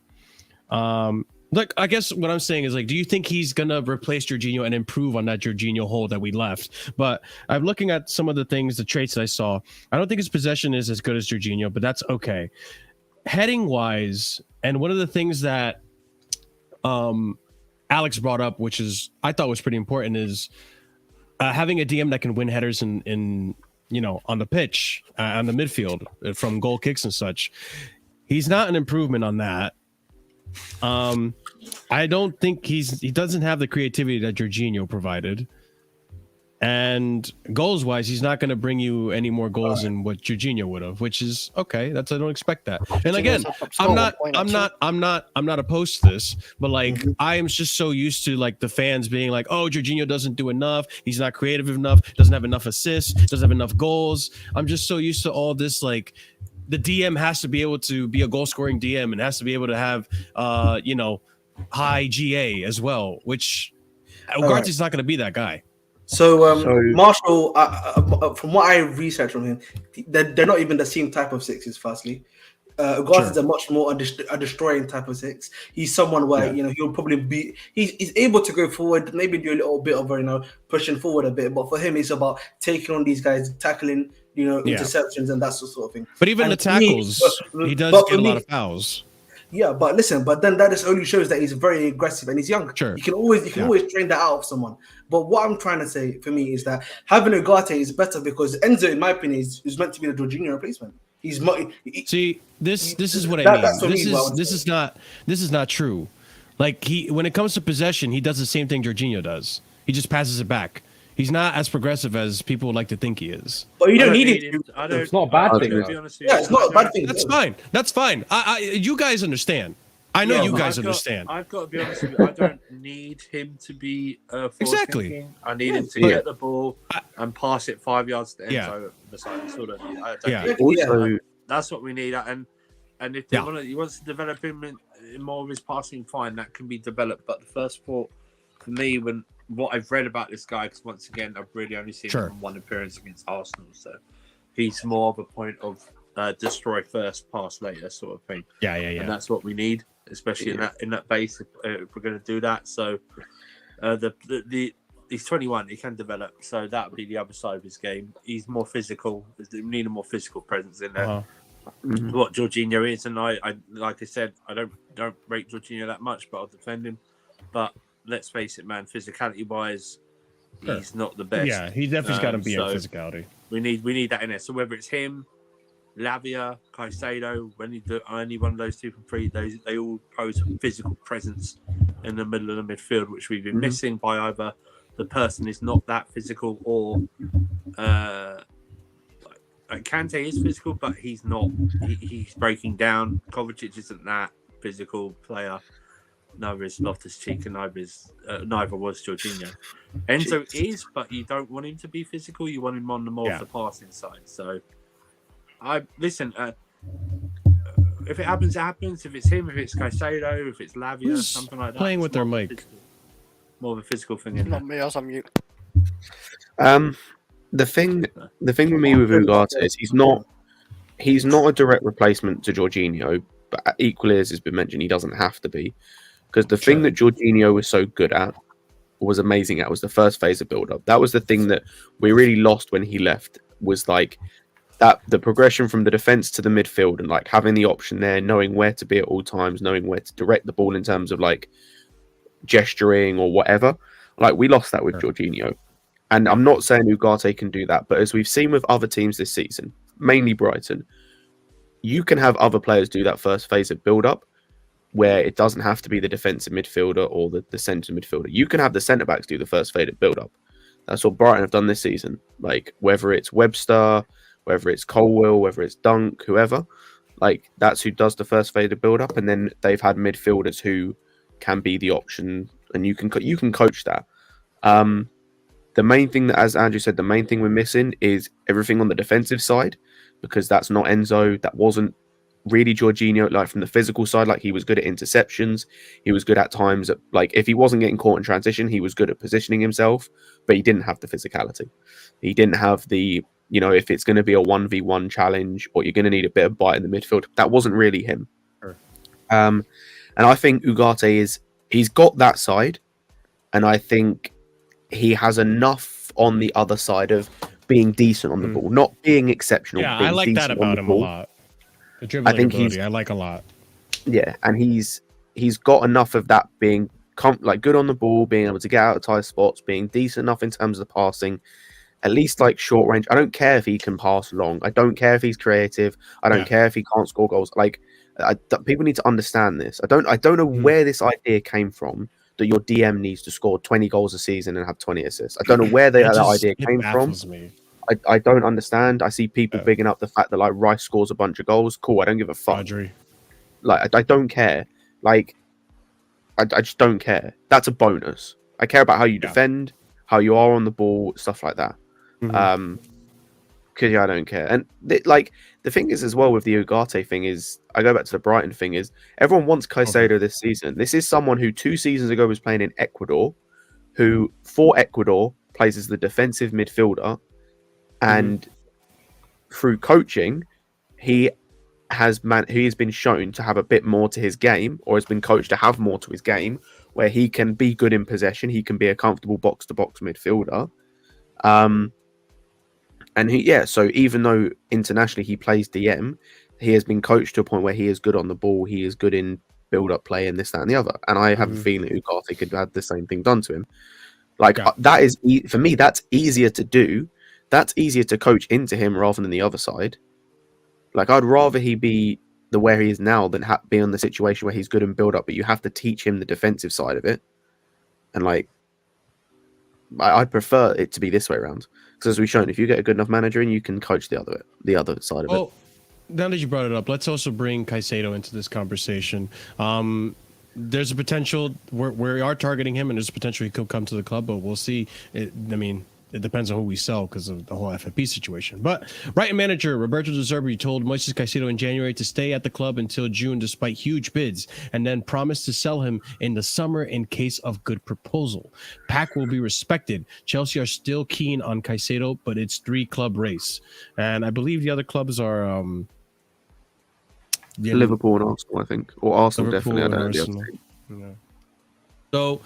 Look, I guess what I'm saying is, like, do you think he's gonna replace Jorginho and improve on that Jorginho hole that we left? But I'm looking at some of the traits that I saw. I don't think his possession is as good as Jorginho, but that's okay. Heading wise, and one of the things that Alex brought up, which I thought was pretty important, is having a DM that can win headers in on the pitch, on the midfield from goal kicks and such. He's not an improvement on that. I don't think he doesn't have the creativity that Jorginho provided, and goals wise, he's not going to bring you any more goals than what Jorginho would have, which is okay. I don't expect that. And again, I'm not opposed to this, but like I am just so used to like the fans being like, oh, Jorginho doesn't do enough. He's not creative enough. Doesn't have enough assists. Doesn't have enough goals. I'm just so used to all this like. The DM has to be able to be a goal-scoring DM and has to be able to have, high GA as well, which Ugarte's not going to be that guy. So Marshall, from what I researched on him, they're not even the same type of sixes, firstly. Ugarte's a much more a destroying type of six. He's someone where he'll probably be he's able to go forward, maybe do a little bit of pushing forward a bit, but for him it's about taking on these guys, tackling interceptions and that sort of thing. But even the tackles, he does get a lot of fouls. Yeah, but listen, then that just only shows that he's very aggressive and he's young. Sure. You can always train that out of someone. But what I'm trying to say for me is that having Ugarte is better because Enzo, in my opinion, is meant to be the Jorginho replacement. This is what I mean. This is not true. Like when it comes to possession, he does the same thing Jorginho does. He just passes it back. He's not as progressive as people would like to think he is. But you don't need it. It's not a bad thing. It's not a bad thing. That's fine. You guys understand. I know you guys understand. I've got to be honest with you. I don't need him to be exactly. Thinking. I need him to get the ball and pass it 5 yards to Enzo. Also, that's what we need. And if he wants to develop him in more of his passing, fine, that can be developed. But the first thought for me, what I've read about this guy, because once again, I've really only seen him in one appearance against Arsenal. So he's more of a point of destroy first, pass later sort of thing. Yeah. And that's what we need, especially in that base if we're going to do that. So he's 21, he can develop, so that would be the other side of his game. He's more physical. We need a more physical presence in there. What Jorginho is, and I like I said, I don't rate Jorginho that much, but I'll defend him. But let's face it, man, physicality wise, he's not the best. Yeah, he definitely's got to be in physicality. We need that in there. So whether it's him, Lavia, Caicedo, any one of those 2 from 3, they all pose a physical presence in the middle of the midfield, which we've been missing by either the person is not that physical or Kante is physical, but he's not. He's breaking down. Kovacic isn't that physical player. Neither is Loftus-Cheek, and neither was Jorginho. Enzo is, but you don't want him to be physical. You want him on the more of the passing side. So, listen. If it happens, it happens. If it's him, if it's Caicedo, if it's Lavia, something like that. Playing with their mic. More of a physical thing. In Not me. I was on mute. The thing with me with Ugarte is he's not a direct replacement to Jorginho, but equally as has been mentioned, he doesn't have to be. Because the thing that Jorginho was so good at, was amazing at, was the first phase of build-up. That was the thing that we really lost when he left, was like that the progression from the defense to the midfield and like having the option there, knowing where to be at all times, knowing where to direct the ball in terms of like gesturing or whatever. Like we lost that with Jorginho. And I'm not saying Ugarte can do that, but as we've seen with other teams this season, mainly Brighton, you can have other players do that first phase of build-up where it doesn't have to be the defensive midfielder or the centre midfielder. You can have the centre-backs do the first phase of build-up. That's what Brighton have done this season. Like, whether it's Webster, whether it's Colwill, whether it's Dunk, whoever, like, that's who does the first phase of build-up, and then they've had midfielders who can be the option, and you can coach that. The main thing that, as Andrew said, the main thing we're missing is everything on the defensive side, because that's not Enzo. That wasn't really Jorginho. Like from the physical side, like he was good at interceptions. He was good at times at, like, if he wasn't getting caught in transition, he was good at positioning himself, but he didn't have the physicality. He didn't have the, if it's going to be a 1v1 challenge or you're going to need a bit of bite in the midfield, that wasn't really him. Sure. And I think Ugarte he's got that side, and I think he has enough on the other side of being decent on the ball, not being exceptional. Yeah, being I like that about him a lot. The dribbling ability, I like a lot. Yeah, and he's got enough of that, being like good on the ball, being able to get out of tight spots, being decent enough in terms of the passing, at least like short range. I don't care if he can pass long. I don't care if he's creative. I don't care if he can't score goals. Like, people need to understand this. I don't know where this idea came from, that your DM needs to score 20 goals a season and have 20 assists. I don't know where that idea came from. Me. I don't understand. I see people bigging up the fact that like Rice scores a bunch of goals. Cool, I don't give a fuck. Audrey. Like I don't care. Like I just don't care. That's a bonus. I care about how you defend, how you are on the ball, stuff like that. Because I don't care. And the thing is as well with the Ugarte thing is, I go back to the Brighton thing, is everyone wants Caicedo this season. This is someone who 2 seasons ago was playing in Ecuador, who for Ecuador plays as the defensive midfielder, and through coaching, he has been shown to have a bit more to his game, or has been coached to have more to his game, where he can be good in possession, he can be a comfortable box-to-box midfielder. And so even though internationally he plays DM, he has been coached to a point where he is good on the ball, he is good in build-up play and this, that, and the other. And I have a feeling Ugarte could have the same thing done to him. Like, that is, for me, that's easier to do. That's easier to coach into him rather than the other side. Like, I'd rather he be where he is now than be in the situation where he's good in build-up, but you have to teach him the defensive side of it. And, like, I'd prefer it to be this way around. Because as we've shown, if you get a good enough manager and you can coach the other side of it. Now that you brought it up, let's also bring Caicedo into this conversation. There's a potential we are targeting him, and there's a potential he could come to the club, but we'll see. it depends on who we sell because of the whole FFP situation. But Brighton manager Roberto De Zerbi told Moises Caicedo in January to stay at the club until June despite huge bids, and then promised to sell him in the summer in case of good proposal. Pack will be respected. Chelsea are still keen on Caicedo, but it's 3-club race, and I believe the other clubs are Liverpool and Arsenal, I think, or Arsenal Liverpool definitely. I and don't know the Arsenal. other team. Yeah. So,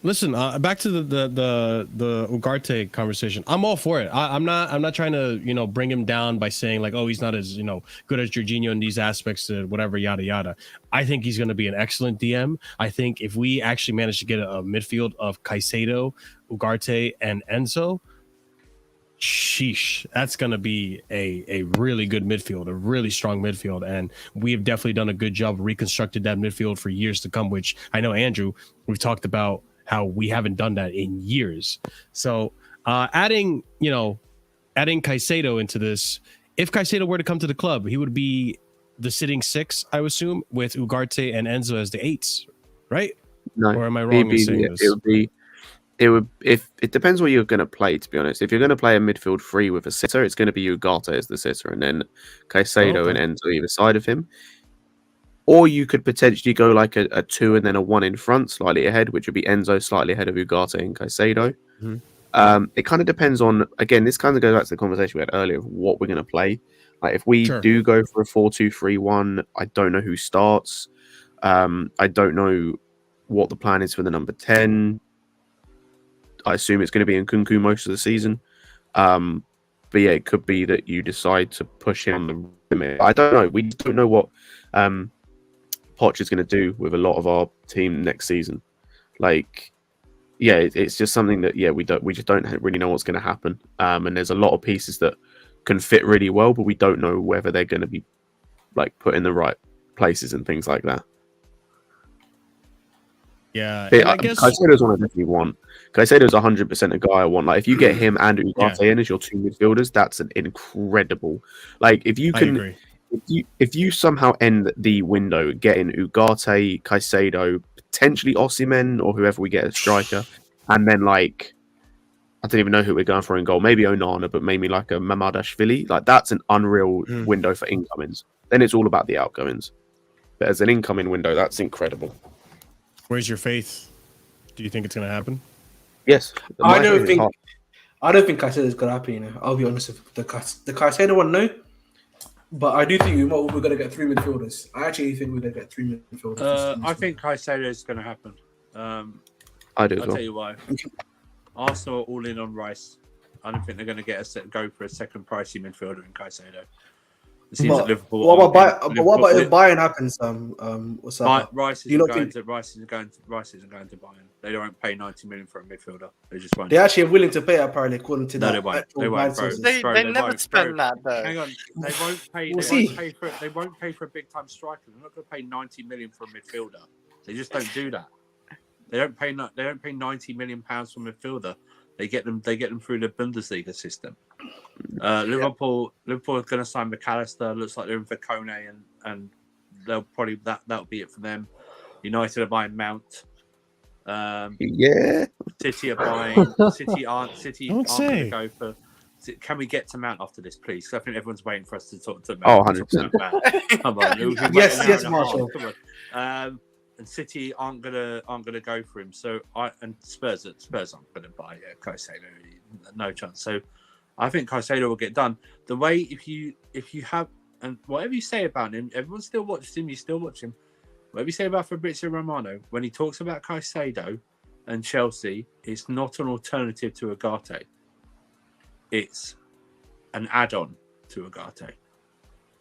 listen, back to the Ugarte conversation. I'm all for it. I'm not trying to bring him down by saying like, oh, he's not as good as Jorginho in these aspects, whatever, yada yada. I think he's going to be an excellent DM. I think if we actually manage to get a midfield of Caicedo, Ugarte, and Enzo, sheesh, that's going to be a really good midfield, a really strong midfield. And we have definitely done a good job reconstructed that midfield for years to come, which I know, Andrew, we've talked about how we haven't done that in years. So adding Caicedo into this, if Caicedo were to come to the club, he would be the sitting 6, I would assume, with Ugarte and Enzo as the 8s, right? No, or am I wrong in saying this? It depends what you're going to play, to be honest. If you're going to play a midfield 3 with a sitter, it's going to be Ugarte as the sitter and then Caicedo and Enzo either side of him. Or you could potentially go like a 2 and then a 1 in front, slightly ahead, which would be Enzo slightly ahead of Ugarte and Caicedo. Mm-hmm. It kind of depends on, again, this kind of goes back to the conversation we had earlier of what we're going to play. Like if we do go for a 4-2-3-1, I don't know who starts. I don't know what the plan is for the number 10. I assume it's going to be in Nkunku most of the season. But yeah, it could be that you decide to push him on the limit. I don't know. We don't know what Poch is going to do with a lot of our team next season. Like, yeah, it's just something that we just don't really know what's going to happen. And there's a lot of pieces that can fit really well, but we don't know whether they're going to be like put in the right places and things like that. Yeah, I guess Caicedo's one I definitely want. Caicedo's 100% a guy I want. Like if you get him and Ugarte in as your 2 midfielders, that's an incredible. Like if you can, if you somehow end the window getting Ugarte, Caicedo, potentially Osimhen or whoever we get as striker, and then like I don't even know who we're going for in goal. Maybe Onana, but maybe like a Mamadashvili. Like that's an unreal window for incomings. Then it's all about the outgoings. But as an incoming window, that's incredible. Where's your faith? Do you think it's going to happen? Yes. I don't think Caicedo's going to happen. You know, I'll be honest with the Caicedo one. No, but I do think we're going to get 3 midfielders. I actually think we're going to get 3 midfielders. I think Caicedo is going to happen. I do as well. I'll tell you why. Arsenal are all in on Rice. I don't think they're going to go for a second pricey midfielder in Caicedo. It seems that Liverpool. What about if Bayern happens? What's up? Rice isn't going to Bayern. They don't pay 90 million for a midfielder. They just won't. They're actually willing to pay apparently, according to no, that. they won't. They won't. They never spend that though. Hang on, they won't pay. They won't pay for a big time striker. They're not going to pay 90 million for a midfielder. They just don't do that. They don't pay 90 million pounds for a midfielder. They get them through the Bundesliga system. Liverpool are going to sign McAllister. Looks like they're in for Kone, and they'll probably that'll be it for them. United are buying Mount. City are buying. City aren't going to go for. Can we get to Mount after this, please? Because I think everyone's waiting for us to talk to Mount. 100%. Come on, yes, Marshall. Come on. And City aren't gonna go for him. So Spurs aren't gonna buy Caicedo. No chance. So I think Caicedo will get done. The way if you have, and whatever you say about him, everyone still watches him. You still watch him. Whatever you say about Fabrizio Romano, when he talks about Caicedo and Chelsea, it's not an alternative to Ugarte. It's an add-on to Ugarte.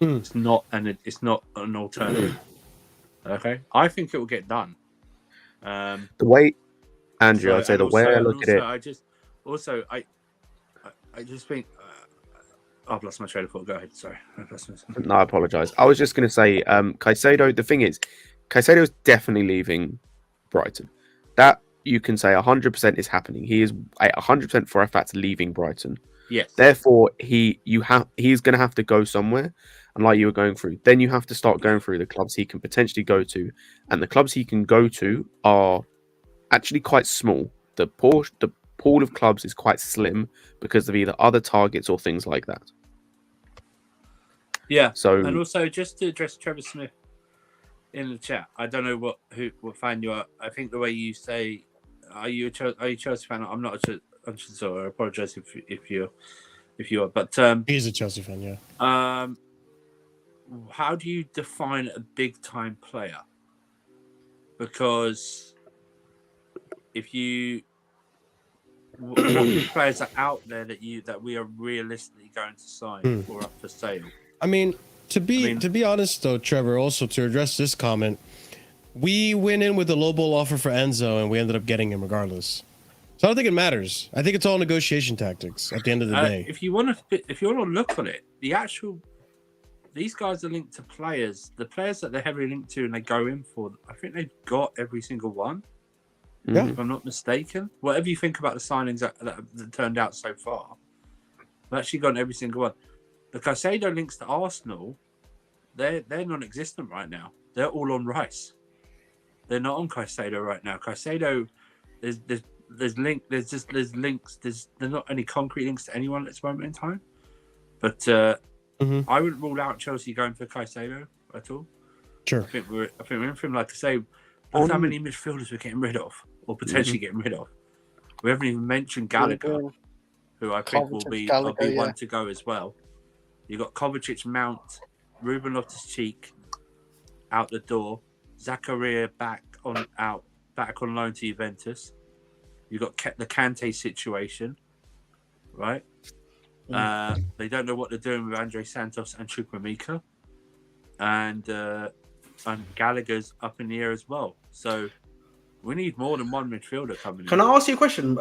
It's not an alternative. Okay, I think it will get done. The way, Andrew, I'd say the way I look at it. I just think I've lost my train of thought. Go ahead. Sorry. No, I apologise. I was just going to say, Caicedo. The thing is, Caicedo is definitely leaving Brighton. That you can say 100% is happening. He is 100% for a fact leaving Brighton. Yes. Therefore, he's going to have to go somewhere. And like you were going through, then you have to start going through the clubs he can potentially go to. And the clubs he can go to are actually quite small. The pool of clubs is quite slim because of either other targets or things like that. Yeah. So, and also just to address Trevor Smith in the chat, I don't know what fan you are. I think the way you say, are you a Chelsea fan? I'm not I'm sorry. I apologize if you are. But he's a Chelsea fan. Yeah. How do you define a big time player? Because what big players are out there that we are realistically going to sign or up for sale? I mean, to be honest though, Trevor, also to address this comment, we went in with a lowball offer for Enzo and we ended up getting him regardless. So I don't think it matters. I think it's all negotiation tactics at the end of the day. If you want to look on it, these guys are linked to players. The players that they're heavily linked to and they go in for, I think they've got every single one. Yeah. If I'm not mistaken. Whatever you think about the signings that turned out so far, they've actually got every single one. The Caicedo links to Arsenal, they're non-existent right now. They're all on Rice. They're not on Caicedo right now. Caicedo, there's links. There's not any concrete links to anyone at this moment in time. But I wouldn't rule out Chelsea going for Caicedo at all. Sure. I think we're in for him. Like I say, look how many midfielders we're getting rid of, or potentially getting rid of. We haven't even mentioned Gallagher, who I think will be one to go as well. You got Kovacic, Mount, Ruben Loftus-Cheek out the door, Zakaria back on loan to Juventus. You got the Kante situation, right? They don't know what they're doing with Andre Santos and Chukwuemeka, and Gallagher's up in the air as well. So we need more than one midfielder coming in. Can I ask you a question?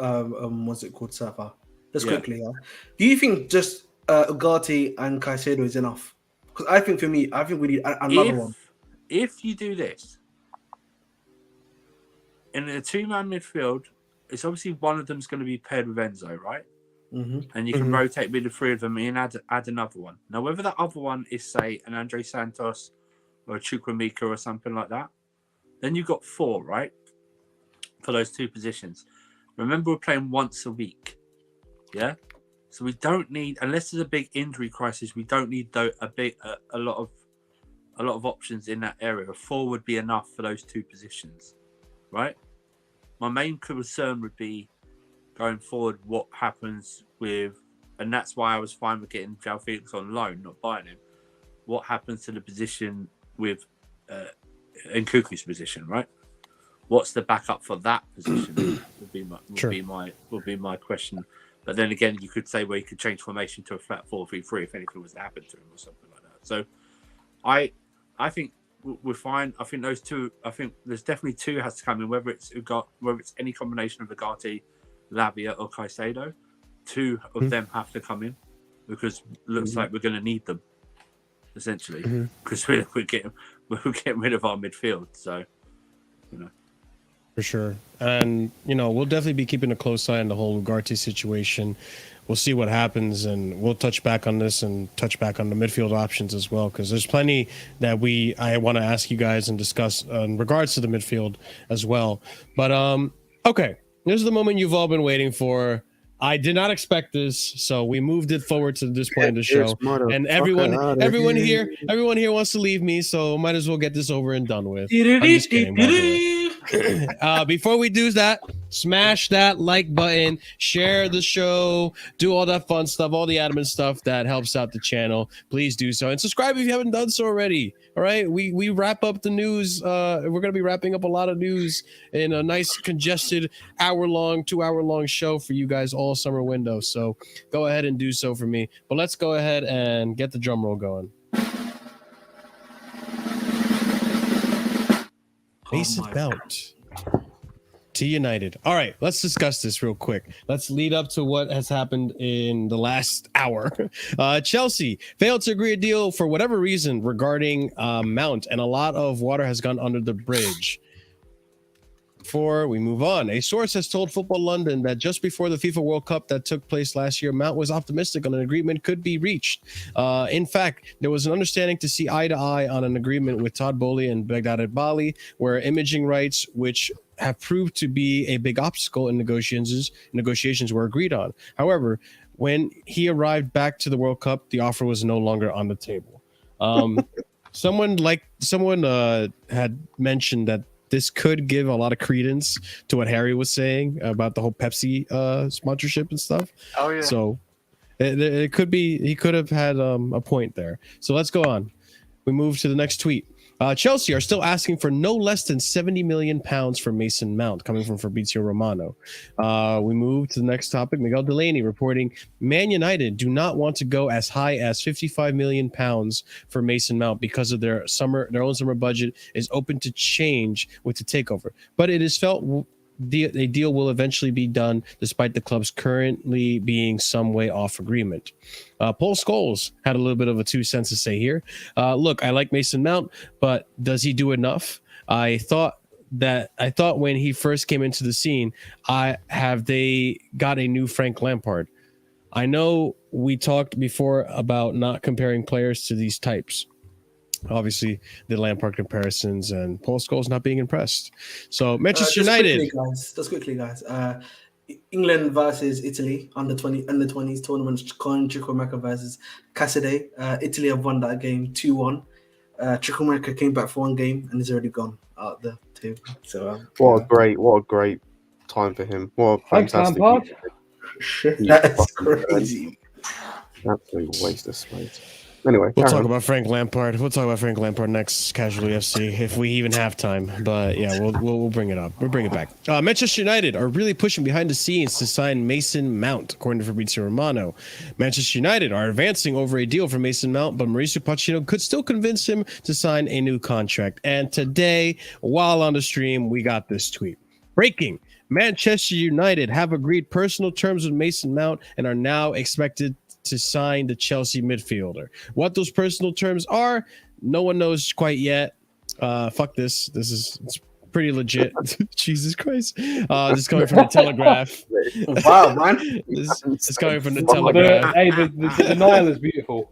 What's it called, Safa? Just quickly, yeah. Do you think just Ugarte and Caicedo is enough? Because I think we need another one. If you do this in a two-man midfield, it's obviously one of them's going to be paired with Enzo, right? And you can rotate with the three of them and add another one. Now, whether that other one is, say, an Andre Santos or a Chukwuemeka or something like that, then you've got four, right? For those two positions. Remember, we're playing once a week. Yeah? So we don't need, unless there's a big injury crisis, we don't need a lot of options in that area. Four would be enough for those two positions, right? My main concern would be going forward what happens with, and that's why I was fine with getting Joao Felix on loan, not buying him. What happens to the position with Nkuku's position, right? What's the backup for that position? would be my question. But then again, you could say, well, you could change formation to a flat 4-3-3 if anything was to happen to him or something like that. So I think we're fine. I think those two. I think there's definitely two has to come in. Whether it's any combination of Ugarte, Lavia, or Caicedo, two of them have to come in because it looks like we're going to need them essentially because we're getting rid of our midfield. So For sure. And, we'll definitely be keeping a close eye on the whole Ugarte situation. We'll see what happens, and we'll touch back on this and touch back on the midfield options as well, because there's plenty that I want to ask you guys and discuss in regards to the midfield as well. But, okay, this is the moment you've all been waiting for. I did not expect this, so we moved it forward to this point of the show. And everyone here wants to leave me, so might as well get this over and done with. I'm just kidding, by the way. Before we do that, smash that like button, share the show, do all that fun stuff, all the admin stuff that helps out the channel. Please do so, and subscribe if you haven't done so already. All right, we wrap up the news. We're gonna be wrapping up a lot of news in a nice congested 2-hour-long show for you guys all summer window. So go ahead and do so for me. But let's go ahead and get the drum roll going. Mason Mount to United. All right, let's discuss this real quick. Let's lead up to what has happened in the last hour. Chelsea failed to agree a deal for whatever reason regarding Mount, and a lot of water has gone under the bridge. before we move on, a source has told Football London that just before the FIFA World Cup that took place last year, Mount was optimistic on an agreement could be reached. In fact, there was an understanding to see eye to eye on an agreement with Todd Boehly and Koulibaly, where imaging rights, which have proved to be a big obstacle in negotiations were agreed on. However, when he arrived back to the World Cup, the offer was no longer on the table. Someone had mentioned that this could give a lot of credence to what Harry was saying about the whole Pepsi sponsorship and stuff. Oh yeah. So it could be, he could have had a point there. So let's go on. We move to the next tweet. Chelsea are still asking for no less than £70 million for Mason Mount, coming from Fabrizio Romano. We move to the next topic. Miguel Delaney reporting Man United do not want to go as high as £55 million for Mason Mount because of their own summer budget is open to change with the takeover. But it is felt a deal will eventually be done despite the club's currently being some way off agreement. Paul Scholes had a little bit of a 2 cents to say here. Look, I like Mason Mount, but does he do enough? I thought when he first came into the scene, they got a new Frank Lampard. I know we talked before about not comparing players to these types. Obviously, the Lampard comparisons and Paul Scholes not being impressed. So Manchester United. Just quickly, guys. England versus Italy under 20s tournament. Chukwuemeka versus Cassidy. Italy have won that game 2-1. Chukwuemeka came back for one game and is already gone out the table. So what a great time for him. What a fantastic. That's crazy. Absolute waste of space. Anyway, we'll talk about Frank Lampard. We'll talk about Frank Lampard next, Casually FC, if we even have time. But yeah, we'll bring it up. We'll bring it back. Manchester United are really pushing behind the scenes to sign Mason Mount, according to Fabrizio Romano. Manchester United are advancing over a deal for Mason Mount, but Mauricio Pochettino could still convince him to sign a new contract. And today, while on the stream, we got this tweet. Breaking. Manchester United have agreed personal terms with Mason Mount and are now expected to sign the Chelsea midfielder. What those personal terms are, no one knows quite yet. Fuck this. It's pretty legit. Jesus Christ. This is coming from the Telegraph. Wow, man. This is coming from the Telegraph. The denial is beautiful.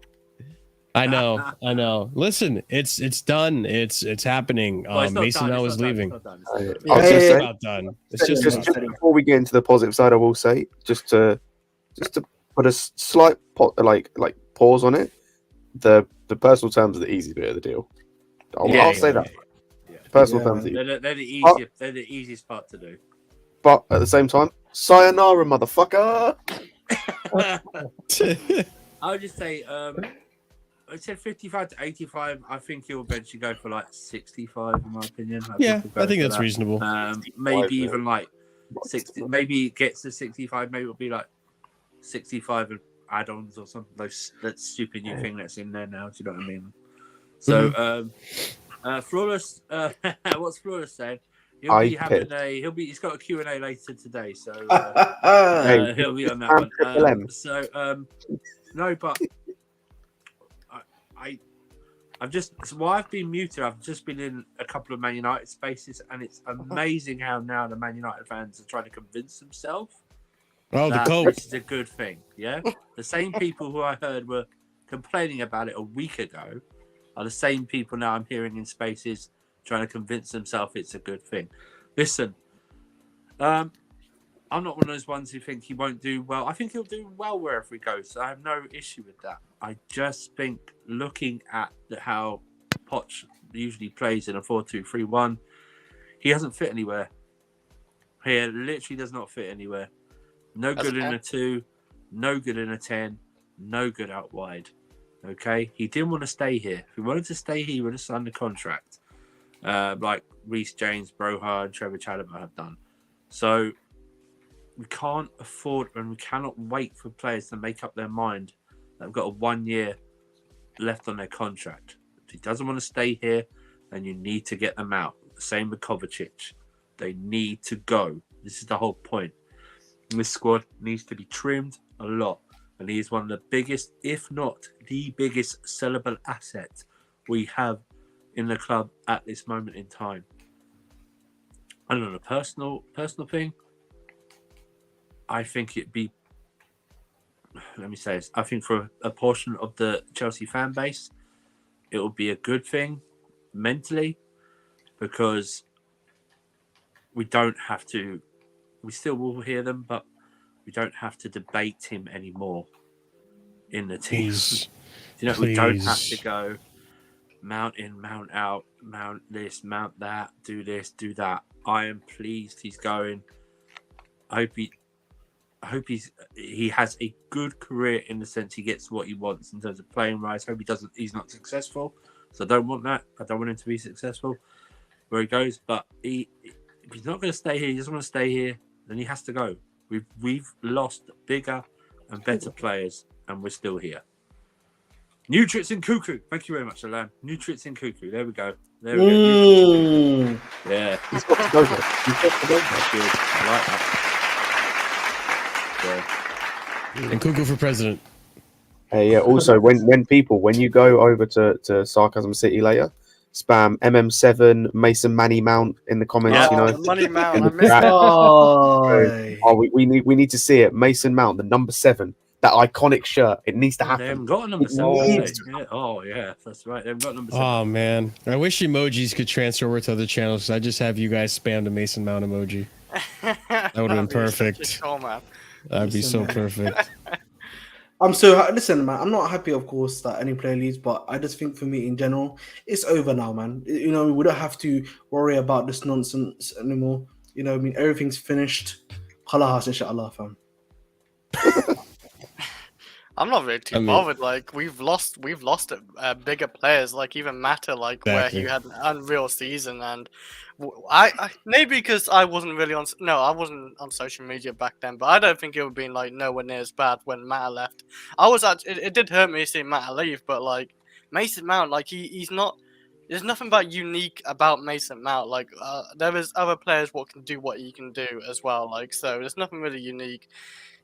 I know. Listen, it's done. It's happening. Mason Mount is leaving. It's about done. It's just before we get into the positive side, I will say just to put a slight pause on it. The personal terms are the easy bit of the deal. I'll say that. Yeah. Personal terms. They're the easiest part to do. But at the same time, sayonara, motherfucker. I would just say, I said 55 to 85. I think he'll eventually go for like 65, in my opinion. I think that's reasonable. Maybe even like 60. Maybe it gets to 65. Maybe it'll be like 65 and add-ons or something. That stupid new thing that's in there now. Do you know what I mean? So, Flawless. What's Flawless saying? He's got a Q&A later today, so he'll be on that one. No, but I've been muted. I've just been in a couple of Man United spaces, and it's amazing how now the Man United fans are trying to convince themselves that this is a good thing. Yeah, the same people who I heard were complaining about it a week ago are the same people now I'm hearing in spaces trying to convince themselves it's a good thing. Listen, I'm not one of those ones who think he won't do well. I think he'll do well wherever he goes. So I have no issue with that. I just think looking at how Poch usually plays in a 4-2-3-1, he hasn't fit anywhere. He literally does not fit anywhere. No good in a 2, no good in a 10, no good out wide. Okay? He didn't want to stay here. If he wanted to stay here, he would have signed a contract. Like Reece James, Broha, and Trevor Chalobah have done. So we can't afford and we cannot wait for players to make up their mind that have got a 1 year left on their contract. If he doesn't want to stay here, then you need to get them out. The same with Kovacic. They need to go. This is the whole point. This squad needs to be trimmed a lot. And he is one of the biggest, if not the biggest, sellable asset we have in the club at this moment in time. And on a personal thing, I think it'd be. Let me say this. I think for a portion of the Chelsea fan base, it will be a good thing mentally because we don't have to. We still will hear them, but we don't have to debate him anymore in the team. Please. We don't have to go mount in, mount out, mount this, mount that, do this, do that. I am pleased he's going. I hope he has a good career in the sense he gets what he wants in terms of playing rights. I hope he's not successful. So I don't want that. I don't want him to be successful where he goes. But if he's not going to stay here, he doesn't want to stay here, then he has to go. We've lost bigger and better players, and we're still here. Nutrients in Cuckoo. Thank you very much, Alan. Nutrients in Cuckoo. There we go. There we go. Yeah. He's got to go there. That's good. I like that. And Cuckoo for president. Hey, yeah. Also, when you go over to Sarcasm City later, spam MM7 Mason Manny Mount in the comments. Yeah, Money Mount. in I the missed chat. it. We need to see it. Mason Mount, the number 7, that iconic shirt. It needs to They happen. haven't got a number 7. Yeah. Oh, yeah. That's right. They haven't got number 7. Oh man, I wish emojis could transfer over to other channels. I just have you guys spam the Mason Mount emoji. That would have been perfect. That'd be so perfect. I'm so listen, man. I'm not happy, of course, that any player leaves, but I just think for me in general, it's over now, man. We don't have to worry about this nonsense anymore. Everything's finished. Khalas, inshallah, fam. I'm not really too bothered. Like we've lost bigger players, like even Mata, where he had an unreal season, and I maybe because I wasn't on social media back then, but I don't think it would be nowhere near as bad when Mata left. It did hurt me seeing Mata leave, but Mason Mount, he's not. There's nothing unique about Mason Mount. There is other players what can do what he can do as well. So there's nothing really unique.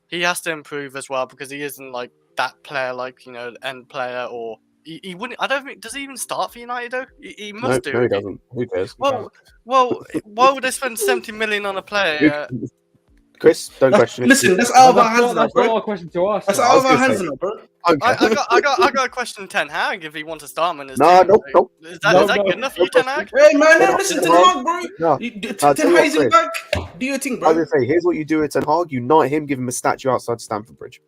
He has to improve as well because he isn't that player, end player, or he wouldn't. I don't think. Does he even start for United though? He must do. No, he doesn't. Who cares? Well, why would they spend 70 million on a player? Chris, don't question it. Listen, that's out of our hands now, That's bro. not our question to ask. That's out of our hands now, bro. I got a question, Ten Hag, if he wants to start him in his No, team. nope. Is that good enough for you, Ten Hag? Hey, man, listen to the Hag, bro. No. Ten Hag's in back. Do your thing, I bro. was gonna say, here's what you do at Ten Hag: you knight him, give him a statue outside Stamford Bridge.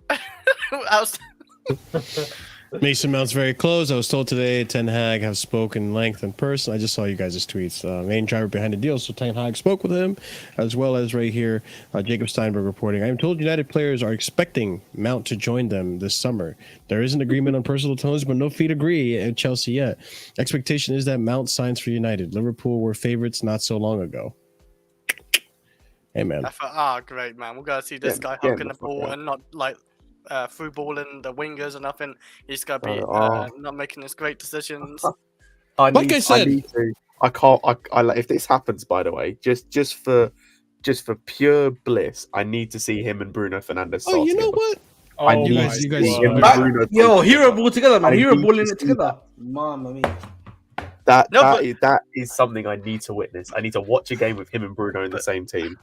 Mason Mount's very close. I was told today Ten Hag have spoken in length in person. I just saw you guys' tweets. Main driver behind the deal, so Ten Hag spoke with him, as well as right here, Jacob Steinberg reporting. I am told United players are expecting Mount to join them this summer. There is an agreement on personal terms, but no feet agree at Chelsea yet. Expectation is that Mount signs for United. Liverpool were favorites not so long ago. Hey, man. I thought, great, man. We're going to see this guy hucking the ball and not through balling the wingers and nothing. He's got to be not making his great decisions. If this happens, by the way, just for pure bliss, I need to see him and Bruno Fernandes. Oh, you know what? I need you guys see him and Bruno. Yo, hero ball together, man. Hero balling it together. Mamma mia. That is something I need to witness. I need to watch a game with him and Bruno in the same team.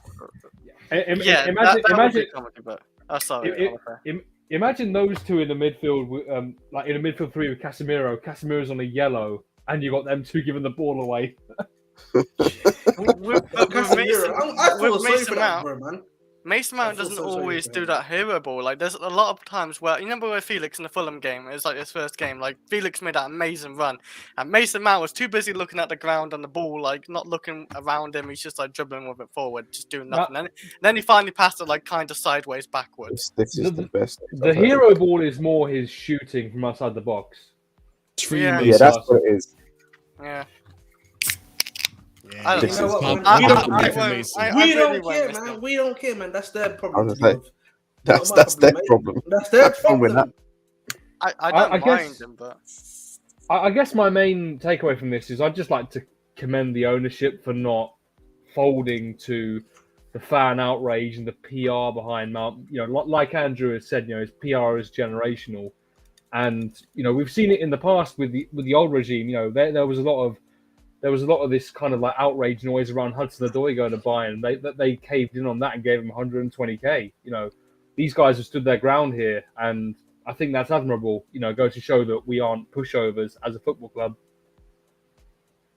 Imagine those two in the midfield, in the midfield three with Casemiro. Casemiro's on a yellow, and you got them two giving the ball away. Mason Mount doesn't always do that hero ball. There's a lot of times where, you remember where Felix in the Fulham game, it was his first game, Felix made that amazing run, and Mason Mount was too busy looking at the ground and the ball, not looking around him. He's just dribbling with it forward, just doing nothing. And then he finally passed it kind of sideways backwards. This is the best. The hero ball is more his shooting from outside the box. Yeah, that's what it is. Yeah. I don't know what, we don't care, man. We don't care, man. That's their problem. That's their problem. That's their problem. I don't mind them, but I guess my main takeaway from this is I'd just like to commend the ownership for not folding to the fan outrage and the PR behind Mount. Like Andrew has said, his PR is generational, and we've seen it in the past with the old regime. There was a lot of there was a lot of this kind of like outrage noise around Hudson-Odoi going to Bayern. They caved in on that and gave him 120k. You know, these guys have stood their ground here, and I think that's admirable. You know, go to show that we aren't pushovers as a football club.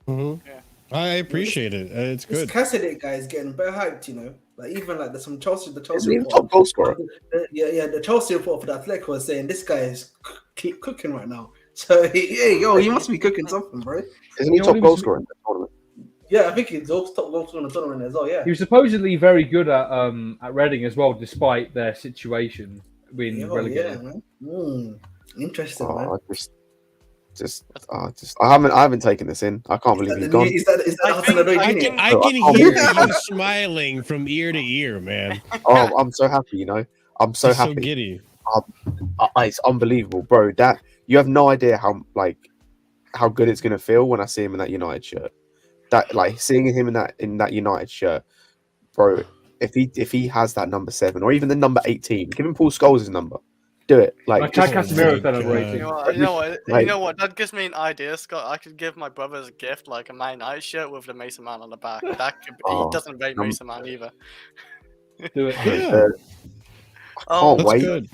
Mm-hmm. Yeah. I appreciate it. It's good. This Caicedo guy is getting better hyped, you know. Like even like there's some Chelsea, the Is Chelsea he the report. top goal scorer? The Chelsea report for the Athletic was saying this guy is keep cooking right now. So he must be cooking something, bro. Isn't he You know, top goal scorer in the tournament? Yeah, I think he's top goal scorer in the tournament as well. Yeah. He was supposedly very good at Reading as well, despite their situation being relegated. Yeah, man. Interesting, man. I haven't taken this in. I can't believe he's gone. Is that I can hear you smiling from ear to ear, man. Oh, I'm so happy, you know. I'm so It's happy. so giddy. It's unbelievable, bro. That you have no idea how good it's gonna feel when I see him in that United shirt. That like seeing him in that United shirt, bro. If he has that number 7 or even the number 18, give him Paul Scholes' number. Do it. Like Casemiro celebrating. You know what? That gives me an idea, Scott. I could give my brother as a gift like a Man United shirt with the Mason Man on the back. That could he doesn't rate Mason Man either. Do it. Yeah. I can't That's wait. good.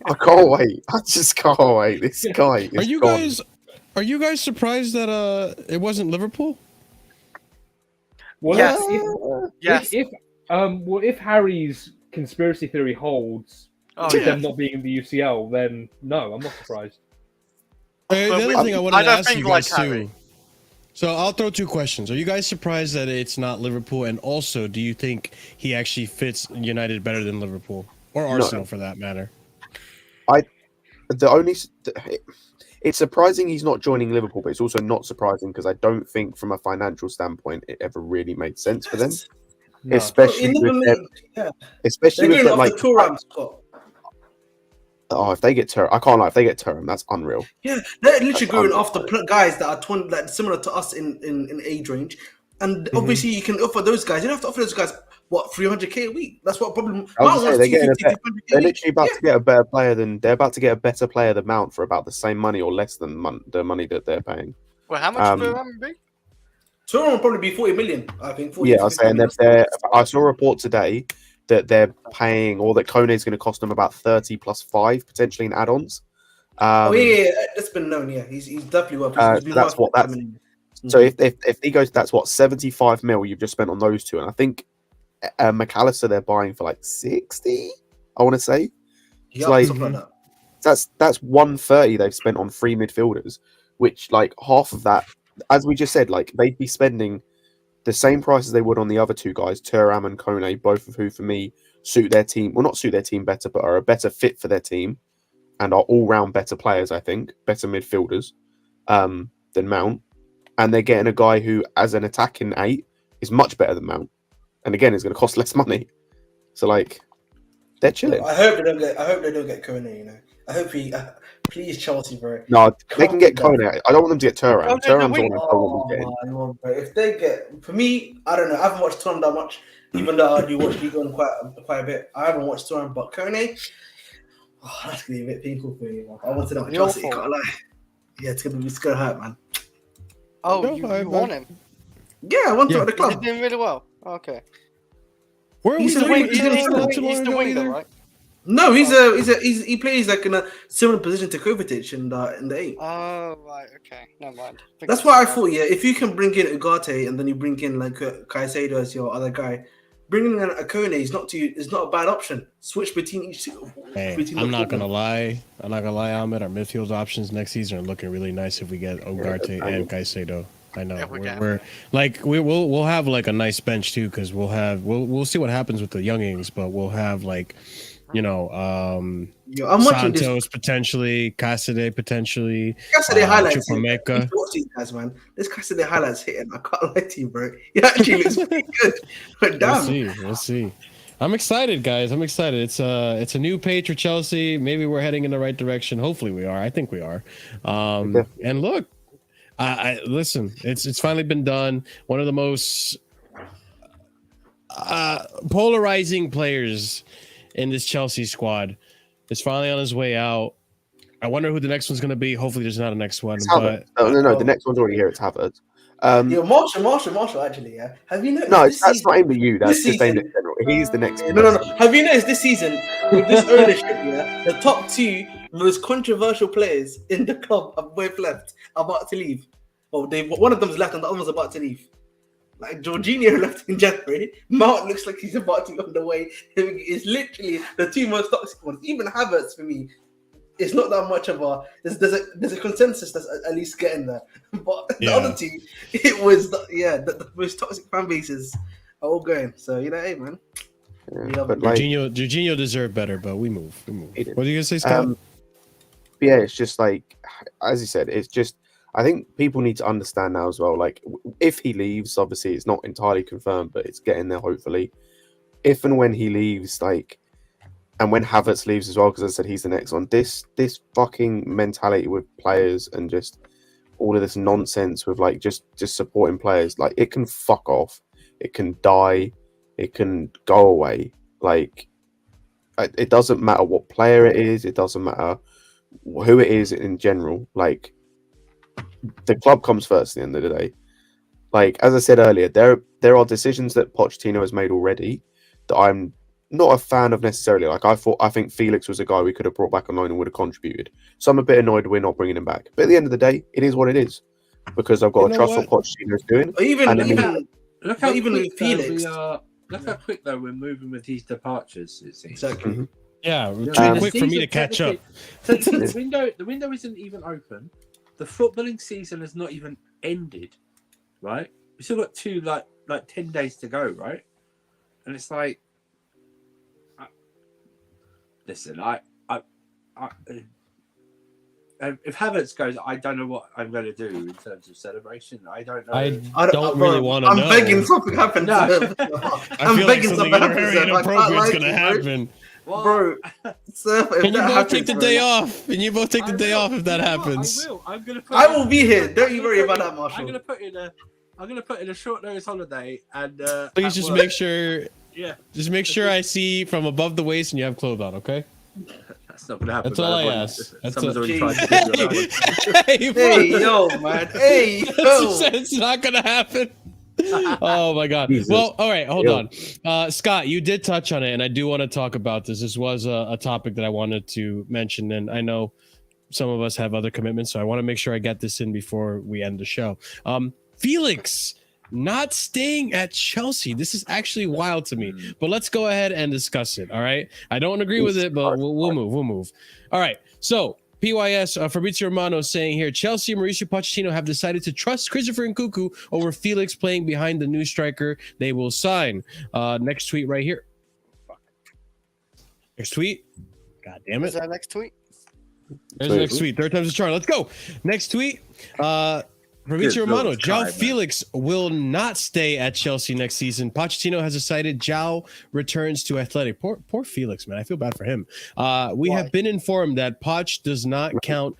I can't wait. I just can't wait. This guy is Are you guys surprised that it wasn't Liverpool? Well, Yes. If Harry's conspiracy theory holds, with them not being in the UCL, then no, I'm not surprised. The other thing I wanted to don't ask think you guys like too. Harry. So I'll throw 2 questions. Are you guys surprised that it's not Liverpool? And also, do you think he actually fits United better than Liverpool or Arsenal for that matter? It's surprising he's not joining Liverpool, but it's also not surprising because I don't think from a financial standpoint it ever really made sense for them. No. Especially with that, like Thuram, Scott. if they get Thuram, I can't lie. If they get Thuram, that's unreal. Yeah, they're literally going after guys that are like similar to us in age range, and obviously you can offer those guys. You don't have to offer those guys what 300k a week. That's what problem. They're literally about to get a better player than they're about to get a better player than Mount for about the same money or less than the money that they're paying. Well, how much would Thuram be? Thuram will probably be 40 million. I think. 40, Yeah, I was saying I saw a report today that they're paying, or that Kone is going to cost them about 30 plus 5 potentially in add-ons. That's been known. Yeah, he's definitely worth. That's what that's. So if he goes, that's what 75 mil you've just spent on those two, and I think McAllister they're buying for like 60. I want to say. Yeah, like, something like that. That's 130 they've spent on 3 midfielders, which like half of that, as we just said, like they'd be spending the same price as they would on the other 2 guys, Thuram and Kone, both of who for me suit their team. Well, not suit their team better, but are a better fit for their team and are all-round better players. I think better midfielders than Mount. And they're getting a guy who, as an attacking 8, is much better than Mount. And again, is going to cost less money. So, like, they're chilling. I hope they don't get Kone. You know, I hope please Chelsea, bro. No, they can get Kone. I don't want them to get Thuram. Thuram's the one I want them getting. If they get, for me, I don't know. I haven't watched Thuram that much, even though I do watch League One quite a bit. I haven't watched Thuram, but Kone, that's gonna be a bit painful for me. I want to know Chelsea. Can't lie. Yeah, it's gonna hurt, man. Oh, you want him? Yeah, I want him at the club. He's doing really well. Okay. He's the winger, right? No, he plays like in a similar position to Kovacic in the 8. Oh right, okay, never mind. That's why I thought. Yeah, if you can bring in Ugarte and then you bring in like Caicedo as your other guy, bringing in a Kone is not a bad option. Switch between each two. I'm not gonna lie, Ahmed. Our midfield options next season are looking really nice if we get Ugarte and Caicedo. I know we'll have like a nice bench too, because we'll see what happens with the youngings, but we'll have like, you know, I'm watching Santos potentially, Caicedo potentially, Caicedo highlights. Chukwuemeka. Watch these guys, man. This Caicedo highlights hitting. I can't lie to you, bro. He actually looks pretty good. But damn, we'll see. I'm excited, guys. I'm excited. It's a new page for Chelsea. Maybe we're heading in the right direction. Hopefully, we are. I think we are. And look. I listen. It's finally been done. One of the most polarizing players in this Chelsea squad is finally on his way out. I wonder who the next one's going to be. Hopefully, there's not a next one. But no. The next one's already here. It's Havertz. Marshall. Actually, yeah. Have you noticed? No, this that's season, not aimed at you. That's this just aimed at season- general. He's the next. No. Have you noticed this season with this ownership? Yeah, the top 2 most controversial players in the club have both left, about to leave. Well, one of them's left, and the other's about to leave. Like Jorginho left in January. Mount looks like he's about to be on the way. It's literally the 2 most toxic ones. Even Havertz for me, it's not that much of a. There's a consensus that's at least getting there. But the other 2, it was the most toxic fan bases are all going. So hey man, But like, Jorginho deserved better, but we move. What are you gonna say, Scott? yeah, it's just like, as you said, it's just. I think people need to understand now as well. Like, if he leaves, obviously it's not entirely confirmed, but it's getting there. Hopefully, if and when he leaves, like, and when Havertz leaves as well, because I said he's the next one. This fucking mentality with players and just all of this nonsense with like just supporting players, like it can fuck off, it can die, it can go away. Like, it doesn't matter what player it is, it doesn't matter who it is in general. Like, the club comes first at the end of the day. Like, as I said earlier, there are decisions that Pochettino has made already that I'm not a fan of necessarily. Like, I think Felix was a guy we could have brought back on loan and would have contributed. So I'm a bit annoyed we're not bringing him back. But at the end of the day, it is what it is, because I've got to trust what Pochettino's doing. Look how quick Felix. Look how quick though we're moving with these departures. It seems. Exactly. Mhm. Yeah, too quick for me to catch up. So the window isn't even open. The footballing season has not even ended, right? We still got 2 like 10 days to go, right? And it's like, listen, if Havertz goes, I don't know what I'm going to do in terms of celebration. I don't know. I don't really want to know. I'm begging something happens. No. I feel like something very inappropriate is going to happen. Bro, sir, Can you both take the day off? Can you both take the day off if that happens? I will. I'm gonna. I will be here. Don't you worry about that, Marshall. I'm gonna put in a short notice holiday and. Please just make sure. Yeah. Just make sure I see from above the waist and you have clothes on, okay? That's not gonna happen. That's all I ask. Someone's already tried to do that. Hey, yo, man. Hey, yo. It's not gonna happen. Oh my god. Jesus. Well, all right, hold on. Scott, you did touch on it, and I do want to talk about this. This was a topic that I wanted to mention, and I know some of us have other commitments, so I want to make sure I get this in before we end the show. Felix not staying at Chelsea. This is actually wild to me, but let's go ahead and discuss it. All right. I don't agree with it, but we'll move. All right. So PYS, Fabrizio Romano saying here, Chelsea and Mauricio Pochettino have decided to trust Christopher Nkunku over Felix playing behind the new striker they will sign. Next tweet right here. Next tweet. God damn it. Is that next tweet? There's the next tweet. 3rd time's a charm. Let's go. Next tweet. Fabrizio Romano, Joao Felix will not stay at Chelsea next season. Pochettino has decided Joao returns to Athletic. Poor Felix, man. I feel bad for him. We have been informed that Poch does not count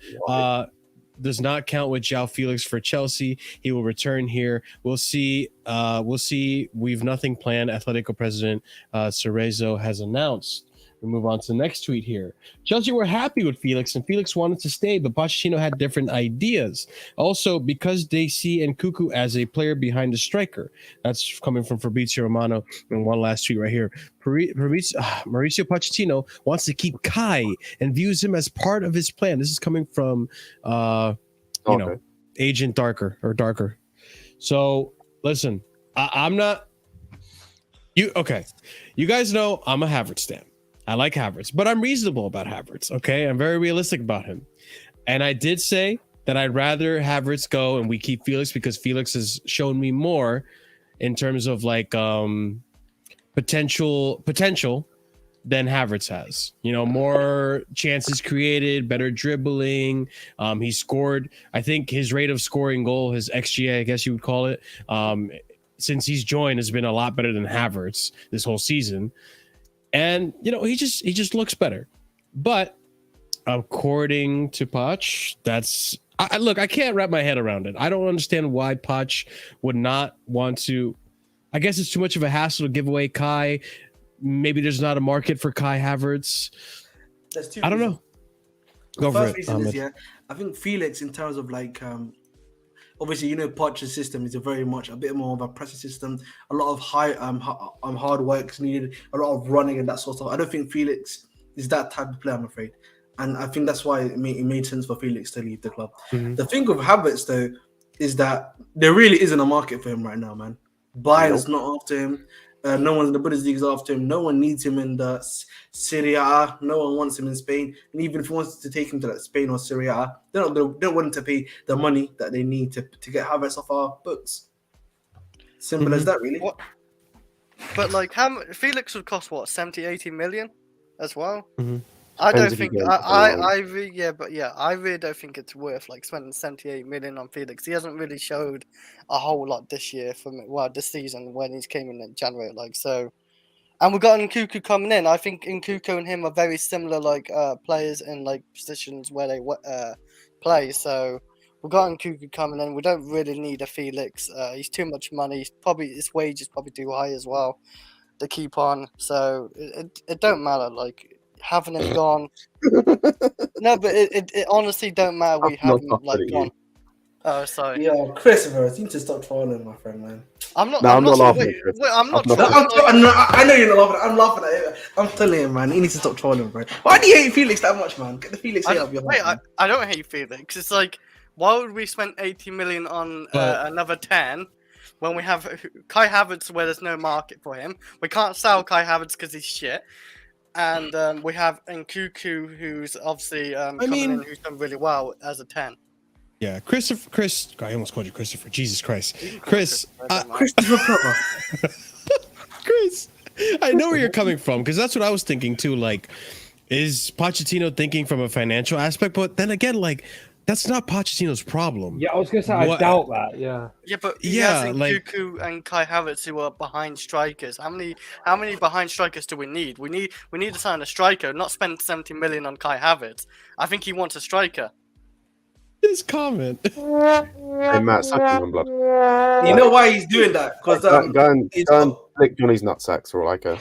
with Joao Felix for Chelsea. He will return here. We'll see. We've nothing planned. Atletico president Cerezo has announced. We move on to the next tweet here. Chelsea were happy with Felix, and Felix wanted to stay, but Pochettino had different ideas. Also, because they see Nkunku as a player behind the striker. That's coming from Fabrizio Romano. And one last tweet right here. Mauricio Pochettino wants to keep Kai and views him as part of his plan. This is coming from, Agent Darker. So, listen, I'm not... Okay. You guys know I'm a Havertz stan. I like Havertz, but I'm reasonable about Havertz, okay? I'm very realistic about him. And I did say that I'd rather Havertz go and we keep Felix because Felix has shown me more in terms of like potential than Havertz has. More chances created, better dribbling. He scored, I think his rate of scoring goal, his XGA, I guess you would call it, since he's joined has been a lot better than Havertz this whole season. And, he just looks better. But according to Poch, I can't wrap my head around it. I don't understand why Poch would not want to. I guess it's too much of a hassle to give away Kai. Maybe there's not a market for Kai Havertz. I don't know. Go for it. First reason is, I think Felix, in terms of like, obviously, Poch's system is a bit more of a pressing system. A lot of hard work is needed, a lot of running and that sort of stuff. I don't think Felix is that type of player, I'm afraid. And I think that's why it made sense for Felix to leave the club. Mhm. The thing with Havertz, though, is that there really isn't a market for him right now, man. Bayern's not after him. No one in the Bundesliga is after him. No one needs him in the Serie A. No one wants him in Spain. And even if he wants to take him to Spain or Serie A, they're not willing to pay the money that they need to get Havertz off our books. Simple as that, really. What? But like, Felix would cost what, 70, 80 million as well? Mhm. I don't Depends if think you go I really don't think it's worth like spending 78 million on Felix. He hasn't really showed a whole lot this year this season when he's came in January, like so. And we've got Nkunku coming in. I think Nkunku and him are very similar, like players in like positions where they play. So we've got Nkunku coming in. We don't really need a Felix. He's too much money. His wage is probably too high as well to keep on. So it don't matter. Like having him gone. No, but it honestly don't matter. We have him like gone. Oh, sorry. Yeah, Christopher, you need to stop trolling, my friend, man. I'm not laughing. Wait, I'm not I'm trolling. I know you're not laughing. I'm laughing at it. I'm telling you, man. You need to stop trolling, bro. Why do you hate Felix that much, man? Get the Felix hate up your heart. I don't hate Felix. It's like, why would we spend 80 million on another 10 when we have Kai Havertz where there's no market for him? We can't sell Kai Havertz because he's shit. And we have Nkunku, who's obviously coming in, who's done really well as a 10. Yeah, Chris, I almost called you Christopher. Jesus Christ. Chris, Christopher. Chris, I know where you're coming from because that's what I was thinking too. Like, is Pochettino thinking from a financial aspect? But then again, like, that's not Pochettino's problem. Yeah, I was gonna say I doubt that. Yeah. Yeah, but he has Nkunku and Kai Havertz who are behind strikers. How many behind strikers do we need? We need to sign a striker, not spend 70 million on Kai Havertz. I think he wants a striker. His comment. Hey, Matt, suck his own blood. You know why he's doing that? Because go and flick Johnny's nutsacks or because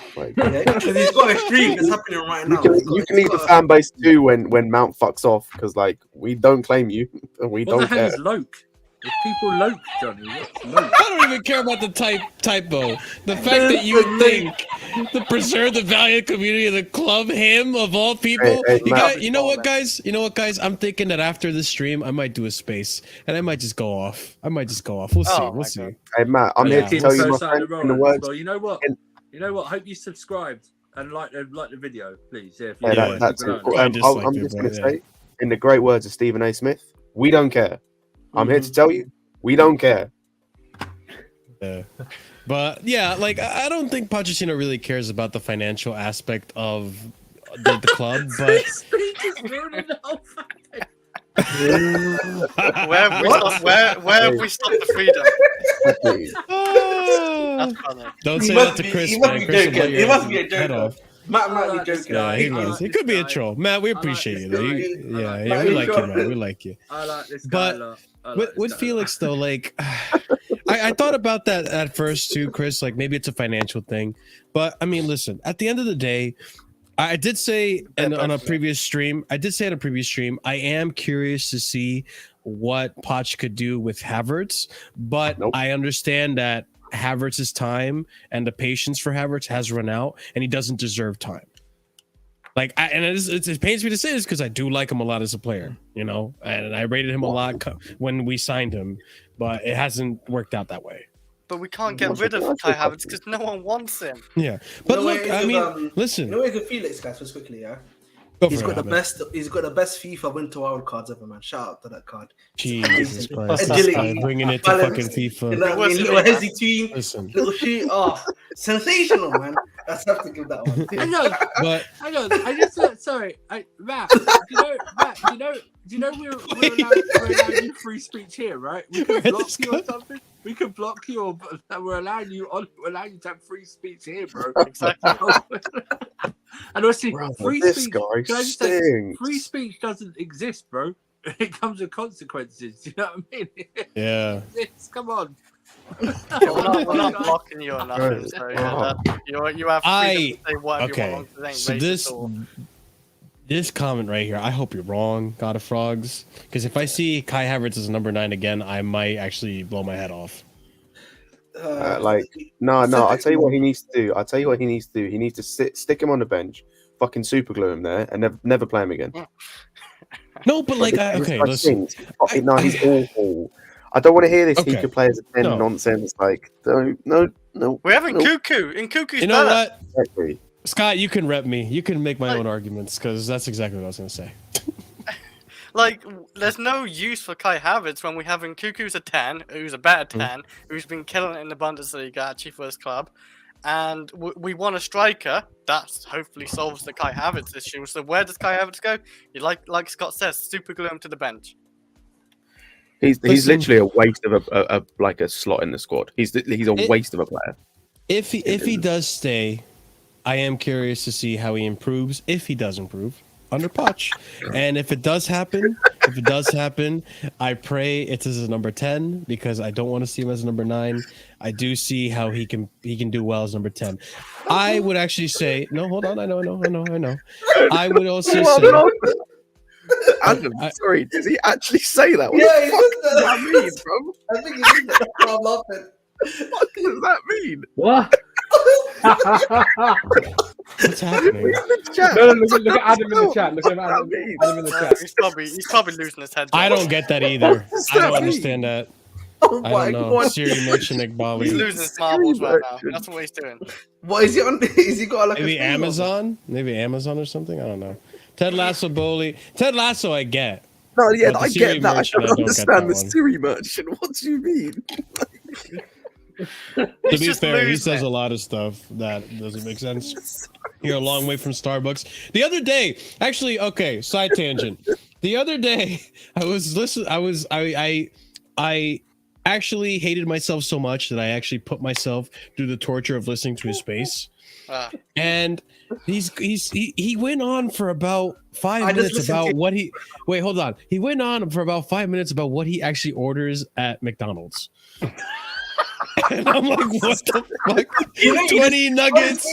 he's got a stream that's happening right now. You can eat the fan base too when Mount fucks off because we don't claim you and we don't care. What the hell is Loke? If people Loke, Johnny, what's Loke? I don't even care about the typo. The fact that you would think to preserve the valiant community of the club, him of all people. You know what, guys? I'm thinking that after this stream, I might do a space and I might just go off. We'll see. We'll see. Hey, Matt, I'm here to tell you, my friend, in the words. Well, you know what? I hope you subscribed and like the video, please. Yeah, that's it. I'm just going to say, in the great words of Stephen A. Smith, we don't care. I'm here to tell you, we don't care. Yeah. But yeah, like I don't think Pochettino really cares about the financial aspect of the club. But where have we stopped the freedom? That's funny. Don't say that to Chris. He must be joking. He must be a joker. Matt might be joking. Yeah, he knows. He could be a troll. Matt, we appreciate you. We like you, man. We like you. I like this guy. But with Felix, though, like, I thought about that at first too, Chris. Like, maybe it's a financial thing. But I mean, listen. At the end of the day, I did say on a previous stream. I am curious to see what Poch could do with Havertz. But I understand that Havertz's time and the patience for Havertz has run out, and he doesn't deserve time. Like, it pains me to say this because I do like him a lot as a player, and I rated him a lot when we signed him, but it hasn't worked out that way. But we can't get rid of Kai Havertz because no one wants him. Yeah, but look, I mean, listen. You know where Felix, guys, just quickly, yeah. He's got the best FIFA Winter Wild cards ever, man. Shout out to that card. Jesus Christ! Agility, bringing it to fucking FIFA. Little hezzy team, little shit. Oh, sensational, man. I have to give that one. Hang on. I just sorry, Matt. Do you know we're allowed you free speech here, right? We can block you or something. We can block you, or we're allowing you to have free speech here, bro. Exactly. And obviously, free speech doesn't exist, bro. It comes with consequences. You know what I mean? Yeah. Come on. We're not blocking you or nothing. So you have freedom to say whatever you want. So this, This comment right here, I hope you're wrong, God of Frogs. Because if I see Kai Havertz as number 9 again, I might actually blow my head off. No. I'll tell you what he needs to do. He needs to stick him on the bench, fucking super glue him there, and never play him again. No, but like, listen. He's awful. I don't want to hear this. Okay. He could play as a 10 nonsense. Like, no. We're having Cuckoo, and Cuckoo's You know better. what? Exactly. Scott, you can rep me. You can make my own arguments because that's exactly what I was going to say. Like, there's no use for Kai Havertz when we have Cuckoo's a 10, who's a better 10, who's been killing it in the Bundesliga actually for his club, and we want a striker. That hopefully solves the Kai Havertz issue. So where does Kai Havertz go? Like Scott says, super glue him to the bench. He's literally a waste of a slot in the squad. He's a waste of a player. If he does stay, I am curious to see how he improves. If he does improve under Poch, and if it does happen, I pray it's as a number 10 because I don't want to see him as a number 9. I do see how he can do well as number 10. I would actually say no. Hold on, I know. I would also say. Adam, sorry, does he actually say that? What Yeah, the fuck he does that mean, bro? I think he did. I'm laughing. What does that mean? What? What's happening? No, look at Adam in the chat. Look at Adam in the chat. He's probably losing his head. I don't get that either. does I that don't mean? understand that. Oh I my don't know. god. Siri mentioned He's Iqbali. losing his marbles right now. That's what he's doing. What is he on? Is he got like Maybe a Amazon? Maybe Amazon or something? I don't know. Ted Lasso Bowley. Ted Lasso, I get. No, yeah, But the I Siri get that. I merchant, don't I don't get understand the that one. Siri merchant. What do you mean? To He's be just fair, he losing says it. a lot of stuff that doesn't make sense. You're a long way from Starbucks. The other day, actually, okay, side tangent. The other day, I was listening. I actually hated myself so much that I actually put myself through the torture of listening to his space. And he went on for about 5 minutes about what he hold on. He went on for about 5 minutes about what he actually orders at McDonald's. And I'm like, what the fuck? 20 nuggets,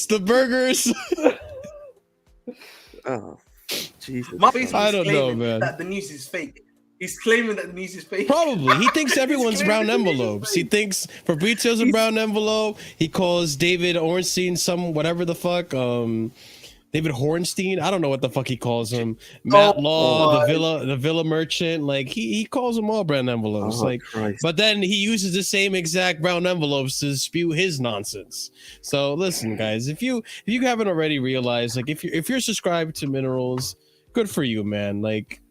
the burgers. Oh, Jesus. I don't know, man. That the news is fake. He's claiming that the news is fake. Probably. He thinks everyone's brown envelopes. He thinks Fabrizio's a brown envelope. He calls David Ornstein some whatever the fuck. David Hornstein. I don't know what the fuck he calls him. Matt Law, the Villa merchant. Like he calls them all brown envelopes. But then he uses the same exact brown envelopes to spew his nonsense. So listen, guys, if you haven't already realized, like if you're subscribed to Minerals, good for you, man. Like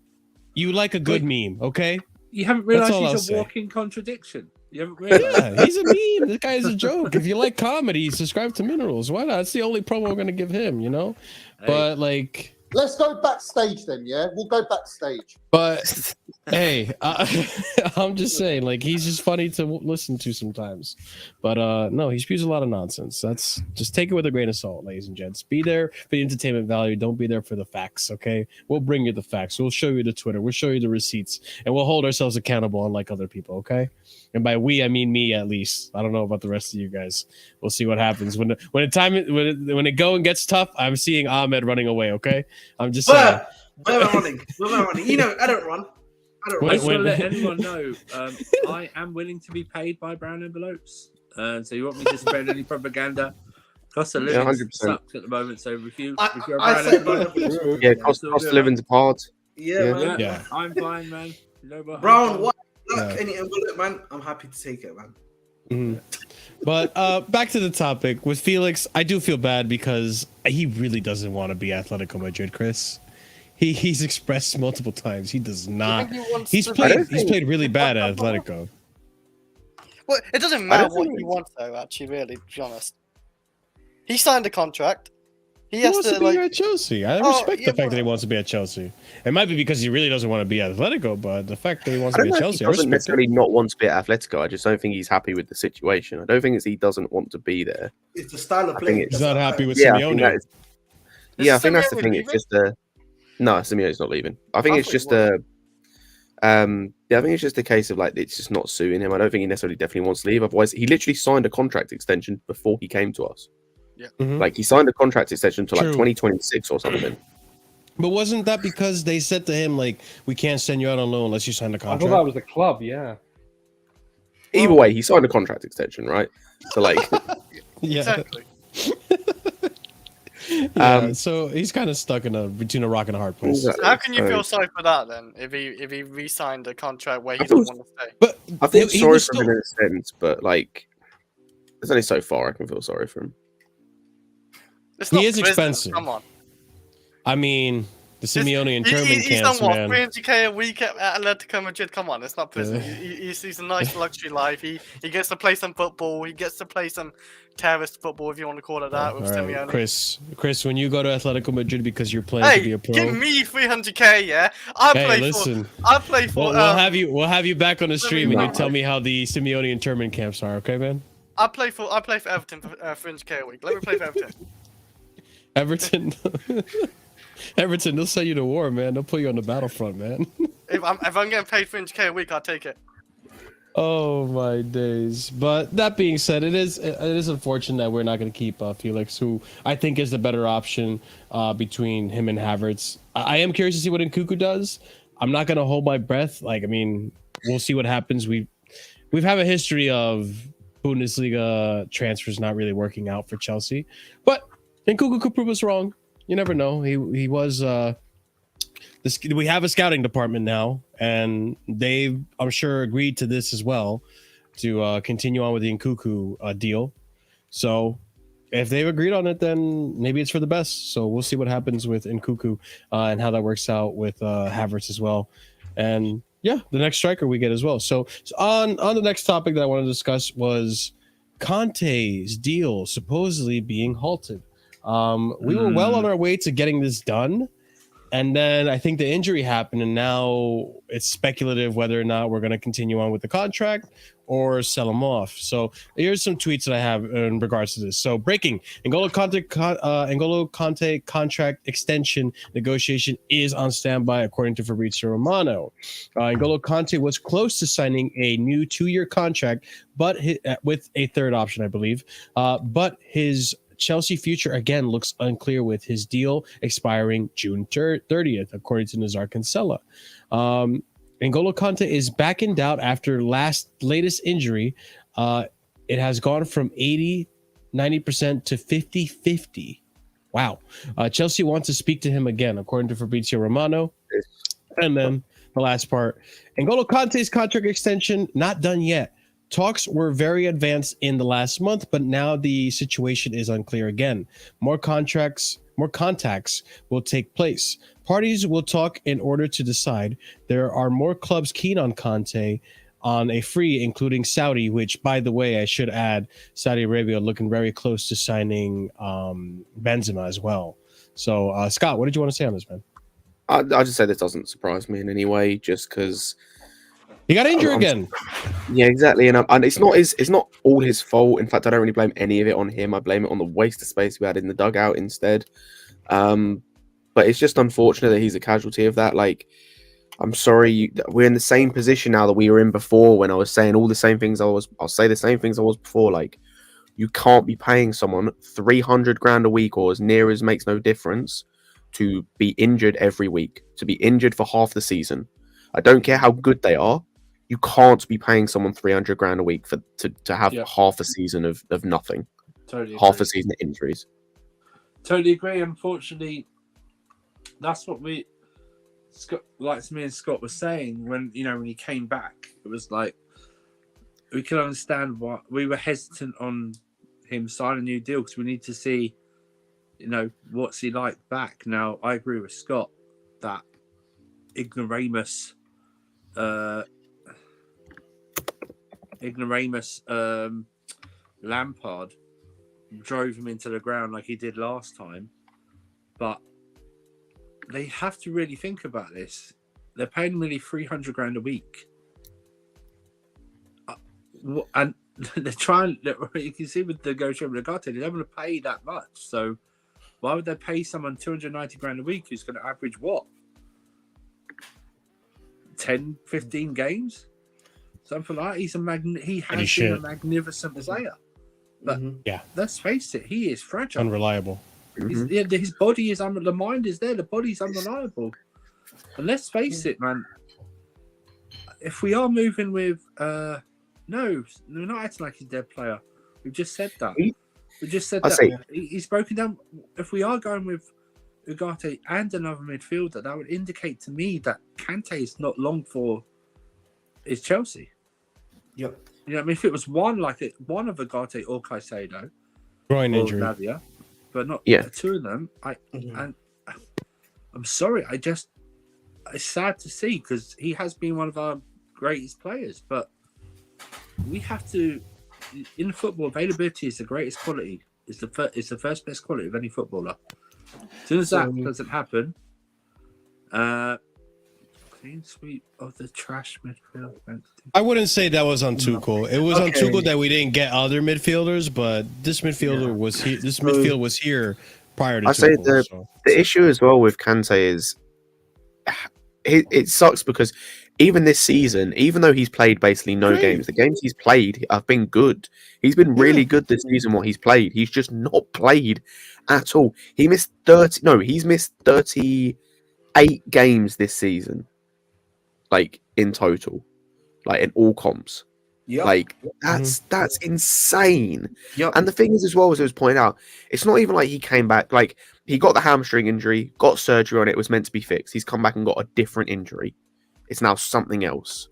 you like a good meme, okay? You haven't That's realised all I'll he's a say. walking contradiction. You haven't realised. Yeah, he's a meme. This guy is a joke. If you like comedy, subscribe to Minerals. Why not? It's the only promo we're gonna give him, you know. Hey. But like, Let's go backstage then, yeah? We'll go backstage. but hey, I'm just saying, like, he's just funny to listen to sometimes. But no, he spews a lot of nonsense. That's just take it with a grain of salt, ladies and gents. Be there for the entertainment value. Don't be there for the facts. Okay, we'll bring you the facts. We'll show you the Twitter. We'll show you the receipts, and we'll hold ourselves accountable, unlike other people. Okay. And by we, I mean me, at least. I don't know about the rest of you guys. We'll see what happens when it going gets tough. I'm seeing Ahmed running away. Okay, I'm just saying. Where am I running? Where am I running? You know, I don't run. I just want to let anyone know I am willing to be paid by brown envelopes. So you want me to spread any propaganda? Cost of living 100%. sucks at the moment. So if you're I a brown said envelope, Yeah, cost of living's hard. Yeah, man. Yeah. I'm fine, man. You know what? Brown, white, Yeah. black, any envelope, man. I'm happy to take it, man. Mhm. But back to the topic with Felix, I do feel bad because he really doesn't want to be Atletico Madrid, Chris. He's expressed multiple times he does not. He's played really bad at Atletico. Well, it doesn't matter what he wants, though. Actually, really, to be honest, he signed a contract. He He has wants to to be like. at Chelsea. I Oh, respect yeah, the fact but- that he wants to be at Chelsea. It might be because he really doesn't want to be at Atletico, but the fact that he wants I to don't be know at if Chelsea, he I doesn't respect it. necessarily not want to be at Atletico. I just don't think he's happy with the situation. I don't think it's he doesn't want to be there. It's the style of I play. think it's He's not happy with Yeah, I think Simeone. that is, I think that's the Simeone thing. It's leaving? just no, Simeone's not leaving. I think I it's thought just he I think it's just a case of like it's just not suiting him. I don't think he necessarily definitely wants to leave. Otherwise, he literally signed a contract extension before he came to us. Yeah. Mhm. Like he signed a contract extension to like True. 2026 or something. But wasn't that because they said to him, like, we can't send you out on loan unless you sign the I contract? thought that was the club, yeah. Either way, he signed a contract extension, right? So like, Yeah. Exactly. Yeah, so he's kind of stuck between a rock and a hard place. Exactly. How can you So- feel sorry for that then? If he re-signed a contract where he I feel- doesn't want to stay. But I feel he sorry was for him in a sense, but like, there's only so far I can feel sorry for him. It's He not is prison, expensive. Come on. I mean, the Simeone internment He's camps, done what? man. 300k a week at Atletico Madrid. Come on, it's not prison. Yeah. He's a nice luxury life. He gets to play some football. He gets to play some terrorist football, if you want to call it that, with All right, Simeone. Chris, when you go to Atletico Madrid because you're playing to be Hey, a pro, give me 300k, yeah. I hey, play listen, for. I play for. we'll have you back on the stream and you know. tell me how the Simeone internment camps are, okay, man? I play for Everton for 300k a week. Let me play for Everton. Everton, Everton, they'll send you to war, man. They'll put you on the battlefront, man. If I'm getting paid 300k a week, I'll take it. Oh my days! But that being said, it is unfortunate that we're not going to keep Felix, who I think is the better option between him and Havertz. I am curious to see what Nkunku does. I'm not going to hold my breath. Like, I mean, we'll see what happens. We've had a history of Bundesliga transfers not really working out for Chelsea, but Nkunku could prove us wrong. You never know. He was. We have a scouting department now, and they've, I'm sure, agreed to this as well to continue on with the Nkunku deal. So if they've agreed on it, then maybe it's for the best. So we'll see what happens with Nkunku and how that works out with Havertz as well. And yeah, the next striker we get as well. So on the next topic that I want to discuss was Kante's deal supposedly being halted. We were well on our way to getting this done. And then I think the injury happened, and now it's speculative whether or not we're going to continue on with the contract or sell him off. So here's some tweets that I have in regards to this. So breaking: N'Golo Kante contract extension negotiation is on standby, according to Fabrizio Romano. N'Golo Kante was close to signing a new 2-year contract, but with a third option, I believe. But his Chelsea future again looks unclear, with his deal expiring June 30th, according to Nazar Kinsella. N'Golo Kante is back in doubt after latest injury. It has gone from 90% to 50-50. Wow. Chelsea wants to speak to him again, according to Fabrizio Romano. And then the last part, N'Golo Kante's contract extension not done yet. Talks were very advanced in the last month, but now the situation is unclear again. More contacts will take place. Parties will talk in order to decide. There are more clubs keen on Kante on a free, including Saudi, which, by the way, I should add, Saudi Arabia looking very close to signing Benzema as well. So, Scott, what did you want to say on this, man? I just say this doesn't surprise me in any way, just because he got injured again. Yeah, exactly, and it's not all his fault. In fact, I don't really blame any of it on him. I blame it on the waste of space we had in the dugout instead. But it's just unfortunate that he's a casualty of that. Like, I'm sorry, we're in the same position now that we were in before, when I was saying all the same things. I'll say the same things I was before. Like, you can't be paying someone 300 grand a week, or as near as makes no difference, to be injured every week, to be injured for half the season. I don't care how good they are. You can't be paying someone 300 grand a week to have half a season of nothing. Totally half agree. a season of injuries. Totally agree. Unfortunately, that's what Scott, like me and Scott, was saying when he came back. It was like we can understand why we were hesitant on him signing a new deal, because we need to see, what's he like back. Now, I agree with Scott that ignoramus Lampard drove him into the ground like he did last time. But they have to really think about this. They're paying nearly 300 grand a week. And they're trying, you can see with the negotiation with Ugarte, they don't want to pay that much. So why would they pay someone 290 grand a week who's going to average what? 10, 15 games? Something like that. He has been a magnificent player. But let's face it, he is fragile. Unreliable. His body is the mind is there. The body's unreliable. And let's face it, man. If we are moving with no, we're not acting like he's a dead player. We've just said that. He's broken down. If we are going with Ugarte and another midfielder, that would indicate to me that Kante is not long for his Chelsea. Yep. You know, I mean, if it was one of Ugarte or Caicedo, groin or injury, Lavia, but not two of them. I'm sorry. It's sad to see because he has been one of our greatest players, but we have to. In football, availability is the greatest quality. It's the first best quality of any footballer. As soon as that doesn't happen, clean sweep of the trash midfield. I wouldn't say that was on Tuchel. It was on Tuchel that we didn't get other midfielders, but this midfielder was here. This midfield was here prior to. I say the issue as well with Kante is it sucks because even this season, even though he's played basically no games, the games he's played have been good. He's been really good this season. What he's played, he's just not played at all. He's missed 38 games this season, like in total, like in all comps. Yep. Like that's insane. Yep. And the thing is, as well as it was pointed out, it's not even like he came back. Like he got the hamstring injury, got surgery on it. It was meant to be fixed. He's come back and got a different injury. It's now something else.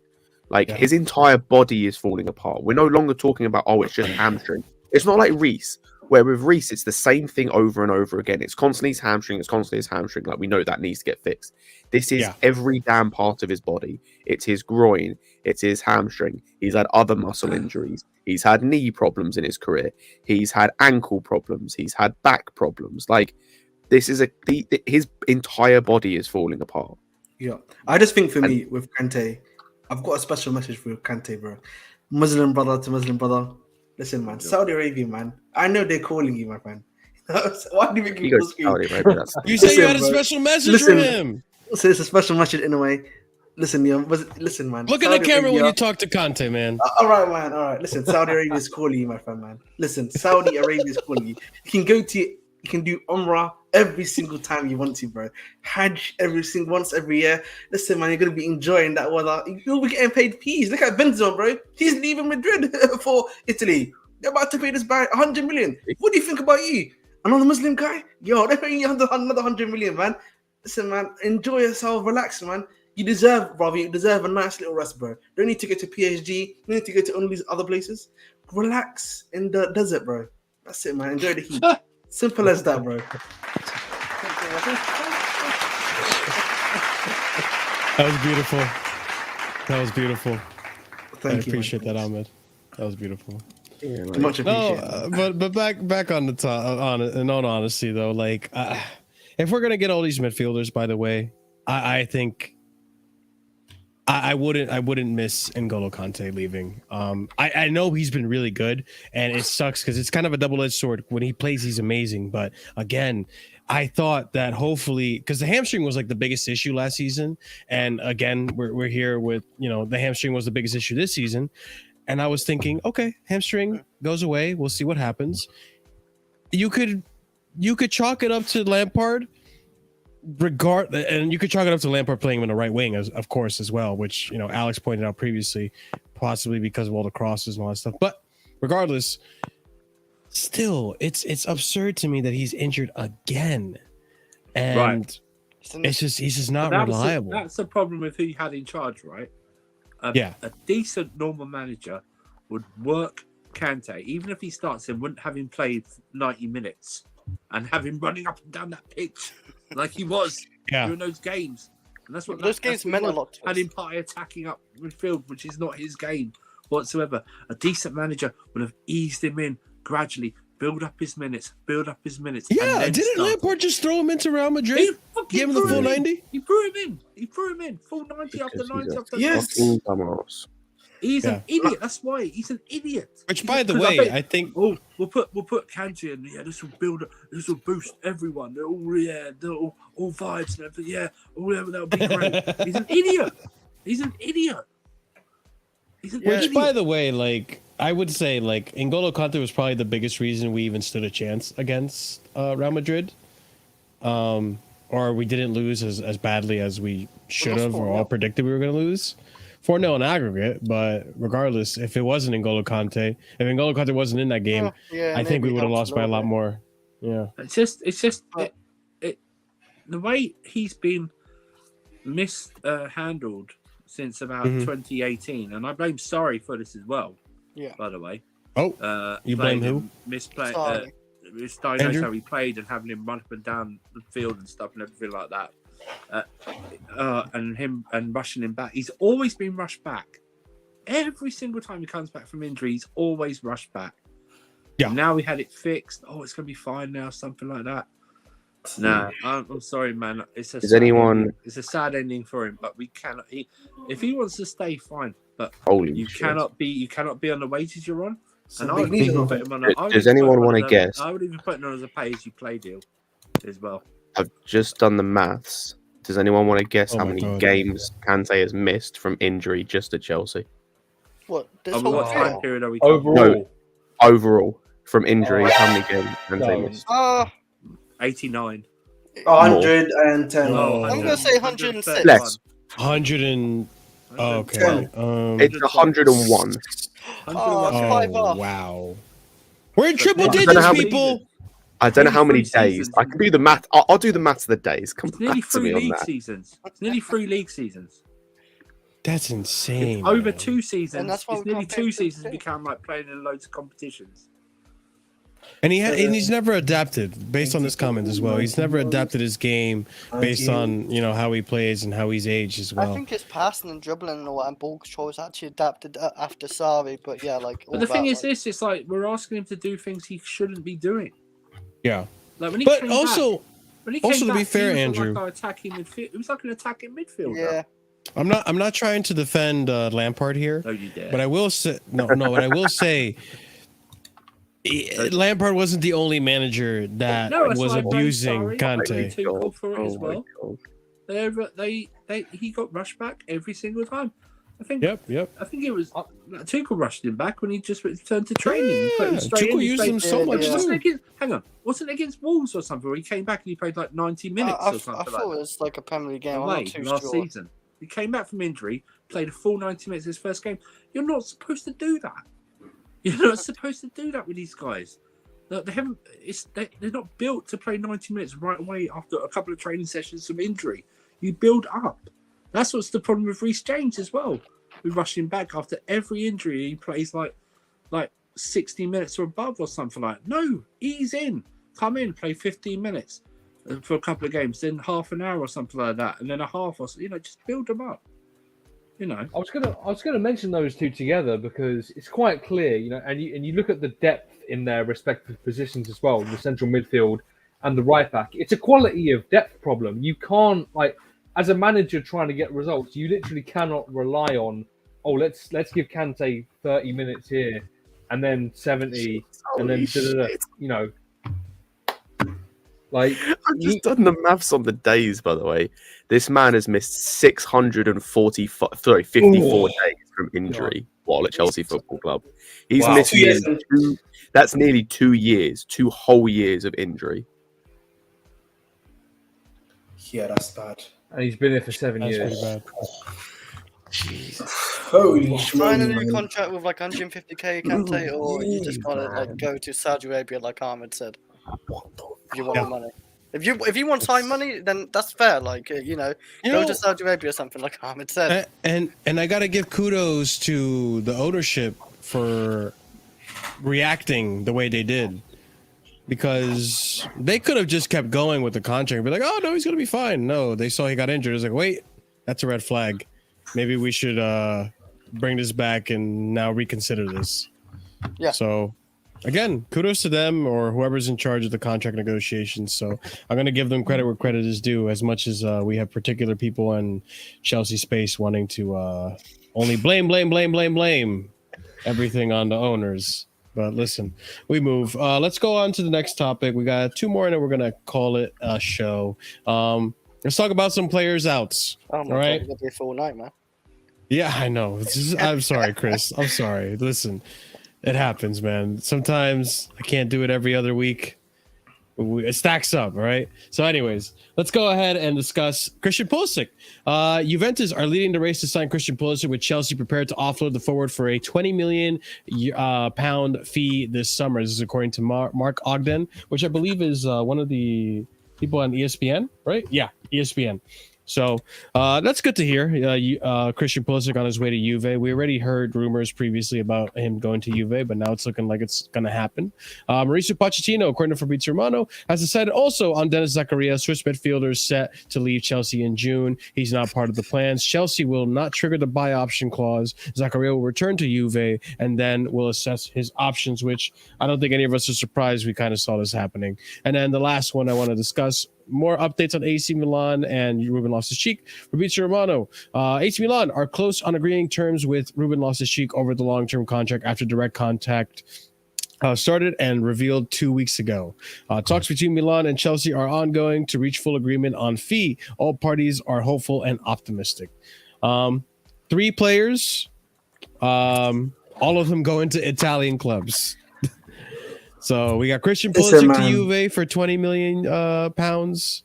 Like his entire body is falling apart. We're no longer talking about it's just hamstring. It's not like Reece, where with Reece it's the same thing over and over again. It's constantly his hamstring. It's constantly his hamstring. Like we know that needs to get fixed. This is every damn part of his body. It's his groin. It's his hamstring. He's had other muscle injuries. He's had knee problems in his career. He's had ankle problems. He's had back problems. Like this is his entire body is falling apart. Yeah, I just think for me with Kante, I've got a special message for Kante, bro. Muslim brother to Muslim brother. Listen, man, Saudi Arabia, man. I know they're calling you, my friend. Why do you make me go scream? You say you had a special message for him. So it's a special message in a way. Listen, listen, man. Look at the camera when you talk to Kante, man. All right, man. All right. Listen, Saudi Arabia is calling you, my friend, man. Listen, Saudi Arabia is calling you. You can do Umrah every single time you want to, bro. Hajj once every year. Listen, man, you're gonna be enjoying that weather. You'll be getting paid peas. Look at Benzema, bro. He's leaving Madrid for Italy. They're about to pay this guy 100 million. What do you think about you? Another Muslim guy? Yo, they're paying you another 100 million, man. Listen, man, enjoy yourself, relax, man. You deserve a nice little rest, bro. Don't need to go to PSG. Don't need to go to all these other places. Relax in the desert, bro. That's it, man. Enjoy the heat. Simple as that, bro. That was beautiful. That was beautiful. Thank you. Appreciate that, Ahmed. That was beautiful. Yeah, much appreciated. No, but back on the top. In all honesty, though, like if we're gonna get all these midfielders, by the way, I think I wouldn't miss N'Golo Kante leaving. I know he's been really good, and it sucks because it's kind of a double-edged sword. When he plays, he's amazing, but again, I thought that hopefully, because the hamstring was like the biggest issue last season, and again, we're here with, the hamstring was the biggest issue this season, and I was thinking, okay, hamstring goes away, we'll see what happens. You could chalk it up to Lampard. And you could chalk it up to Lampard playing him in the right wing, of course, as well, which Alex pointed out previously, possibly because of all the crosses and all that stuff. But regardless, still, it's absurd to me that he's injured again, and he's just not reliable. That's the problem with who you had in charge, right? A decent normal manager would work Kante, even if he starts him, wouldn't have him played 90 minutes and have him running up and down that pitch like he was during those games. And that's what those games meant a lot to us. Had him party attacking up midfield, which is not his game whatsoever. A decent manager would have eased him in gradually, build up his minutes. Yeah, didn't Lampard just throw him into Real Madrid? Give him the full 90? He threw him in. Full 90 after 90 after 90. Yes. He's an idiot. That's why he's an idiot. Which, by the way, I think we'll put Kante in. Yeah, this will boost everyone. They're all vibes and everything. Yeah, that'll be great. He's an idiot. He's an idiot. Which, by the way, like I would say like N'Golo Kante was probably the biggest reason we even stood a chance against Real Madrid. Or we didn't lose as badly as we should have, or all predicted we were going to lose. 4-0 in aggregate, but regardless, if it wasn't N'Golo Kante, if N'Golo Kante wasn't in that game, I think we would have lost by a lot more. Yeah, it's just the way he's been mishandled since about 2018, and I blame Sarri for this as well. Yeah, by the way. Oh, you blame who? Misplay. Misdiagnosed how he played and having him run up and down the field and stuff and everything like that. And rushing him back. He's always been rushed back. Every single time he comes back from injury, he's always rushed back. Yeah. And now we had it fixed. Oh, it's gonna be fine now, something like that. No, I'm sorry, man. It's a sad ending for him, but we cannot. If he wants to stay, fine. But you cannot be on the wages you're on. And I would even put him on. Does anyone want to guess? I would even put him on as a pay-as-you-play deal as well. I've just done the maths. Does anyone want to guess how many games Kante has missed from injury just at Chelsea? What? What time period are we talking? No, overall from injury, how many games Kante missed? 89. 110. I'm gonna say 106. Less. 100 and okay. It's 101. Oh, wow. We're in triple digits, people. I don't know how many days. I can do the math. I'll do the maths of the days. Come back to me on that. It's nearly 3 league seasons. That's insane. It's over 2 seasons. It's nearly 2 seasons become like playing in loads of competitions. And he's never adapted, based on this comment as well. He's never adapted his game based on how he plays and how he's aged as well. I think his passing and dribbling and all that and ball control is actually adapted after Sarri, but yeah, like. But the thing is, it's like we're asking him to do things he shouldn't be doing. Yeah. Like when he but came also, back, when he came to back, be fair, he was Andrew, like attacking midfield. It was like an attacking midfielder. Yeah. I'm not trying to defend Lampard here. No, you dare. But I will say But I will say. Lampard wasn't the only manager that was abusing Kante. He got rushed back every single time. I think. Yep. I think it was Tuchel rushed him back when he just returned to training. Yeah, Tuchel used him so much. Hang on, wasn't it against Wolves or something? Where he came back and he played like 90 minutes or something. I thought it was like a Premier League game. Last season, he came back from injury, played a full 90 minutes his first game. You're not supposed to do that. You're not supposed to do that with these guys. They haven't. They're not built to play 90 minutes right away after a couple of training sessions of injury. You build up. That's what's the problem with Reece James as well. We rush him back after every injury. He plays like 60 minutes or above or something like that. No, ease in. Come in, play 15 minutes for a couple of games, then half an hour or something like that, and then a half or so. Just build them up. I was gonna mention those two together because it's quite clear, and you look at the depth in their respective positions as well, the central midfield and the right back. It's a quality of depth problem. You can't as a manager trying to get results, you literally cannot rely on let's give Kante 30 minutes here and then 70 and then I've just done the maths on the days, by the way. This man has missed 54 days from injury while at Chelsea Football Club. He's missed that's nearly 2 years, 2 whole years of injury. Yeah, that's bad. And he's been here for 7 years. Pretty bad. Jesus. Holy sign a new contract with 150k Kante, or you just gotta go to Saudi Arabia like Ahmed said. If you want the money. If you want time money, then that's fair. Go to Saudi Arabia or something like Ahmed said. And I gotta give kudos to the ownership for reacting the way they did. Because they could have just kept going with the contract and be like, oh no, he's gonna be fine. No, they saw he got injured. It's like, wait, that's a red flag. Maybe we should bring this back and now reconsider this. Yeah. So again, kudos to them or whoever's in charge of the contract negotiations. So I'm going to give them credit where credit is due, as much as we have particular people in Chelsea space wanting to only blame everything on the owners. But listen, we move. Let's go on to the next topic. We got 2 more and then we're going to call it a show. Let's talk about some players outs. Oh my God, it'll be a full night, man. Yeah, I know. I'm sorry, Chris. I'm sorry. Listen. It happens, man. Sometimes I can't do it every other week. It stacks up, all right? So anyways, let's go ahead and discuss Christian Pulisic. Juventus are leading the race to sign Christian Pulisic, with Chelsea prepared to offload the forward for a 20 million pound fee this summer. This is according to Mark Ogden, which I believe is one of the people on ESPN, right? Yeah, ESPN. So that's good to hear. Christian Pulisic on his way to Juve. We already heard rumors previously about him going to Juve, but now it's looking like it's going to happen. Mauricio Pochettino, according to Fabrizio Romano, has decided also on Dennis Zakaria, Swiss midfielder set to leave Chelsea in June. He's not part of the plans. Chelsea will not trigger the buy option clause. Zakaria will return to Juve and then will assess his options, which I don't think any of us are surprised. We kind of saw this happening. And then the last one I want to discuss, more updates on AC Milan and Ruben Loftus-Cheek. Fabrizio Romano, AC Milan are close on agreeing terms with Ruben Loftus-Cheek over the long-term contract after direct contact started and revealed 2 weeks ago. Talks between Milan and Chelsea are ongoing to reach full agreement on fee. All parties are hopeful and optimistic. 3 players, all of them going to Italian clubs. So we got Christian Pulisic to Juve for 20 million pounds.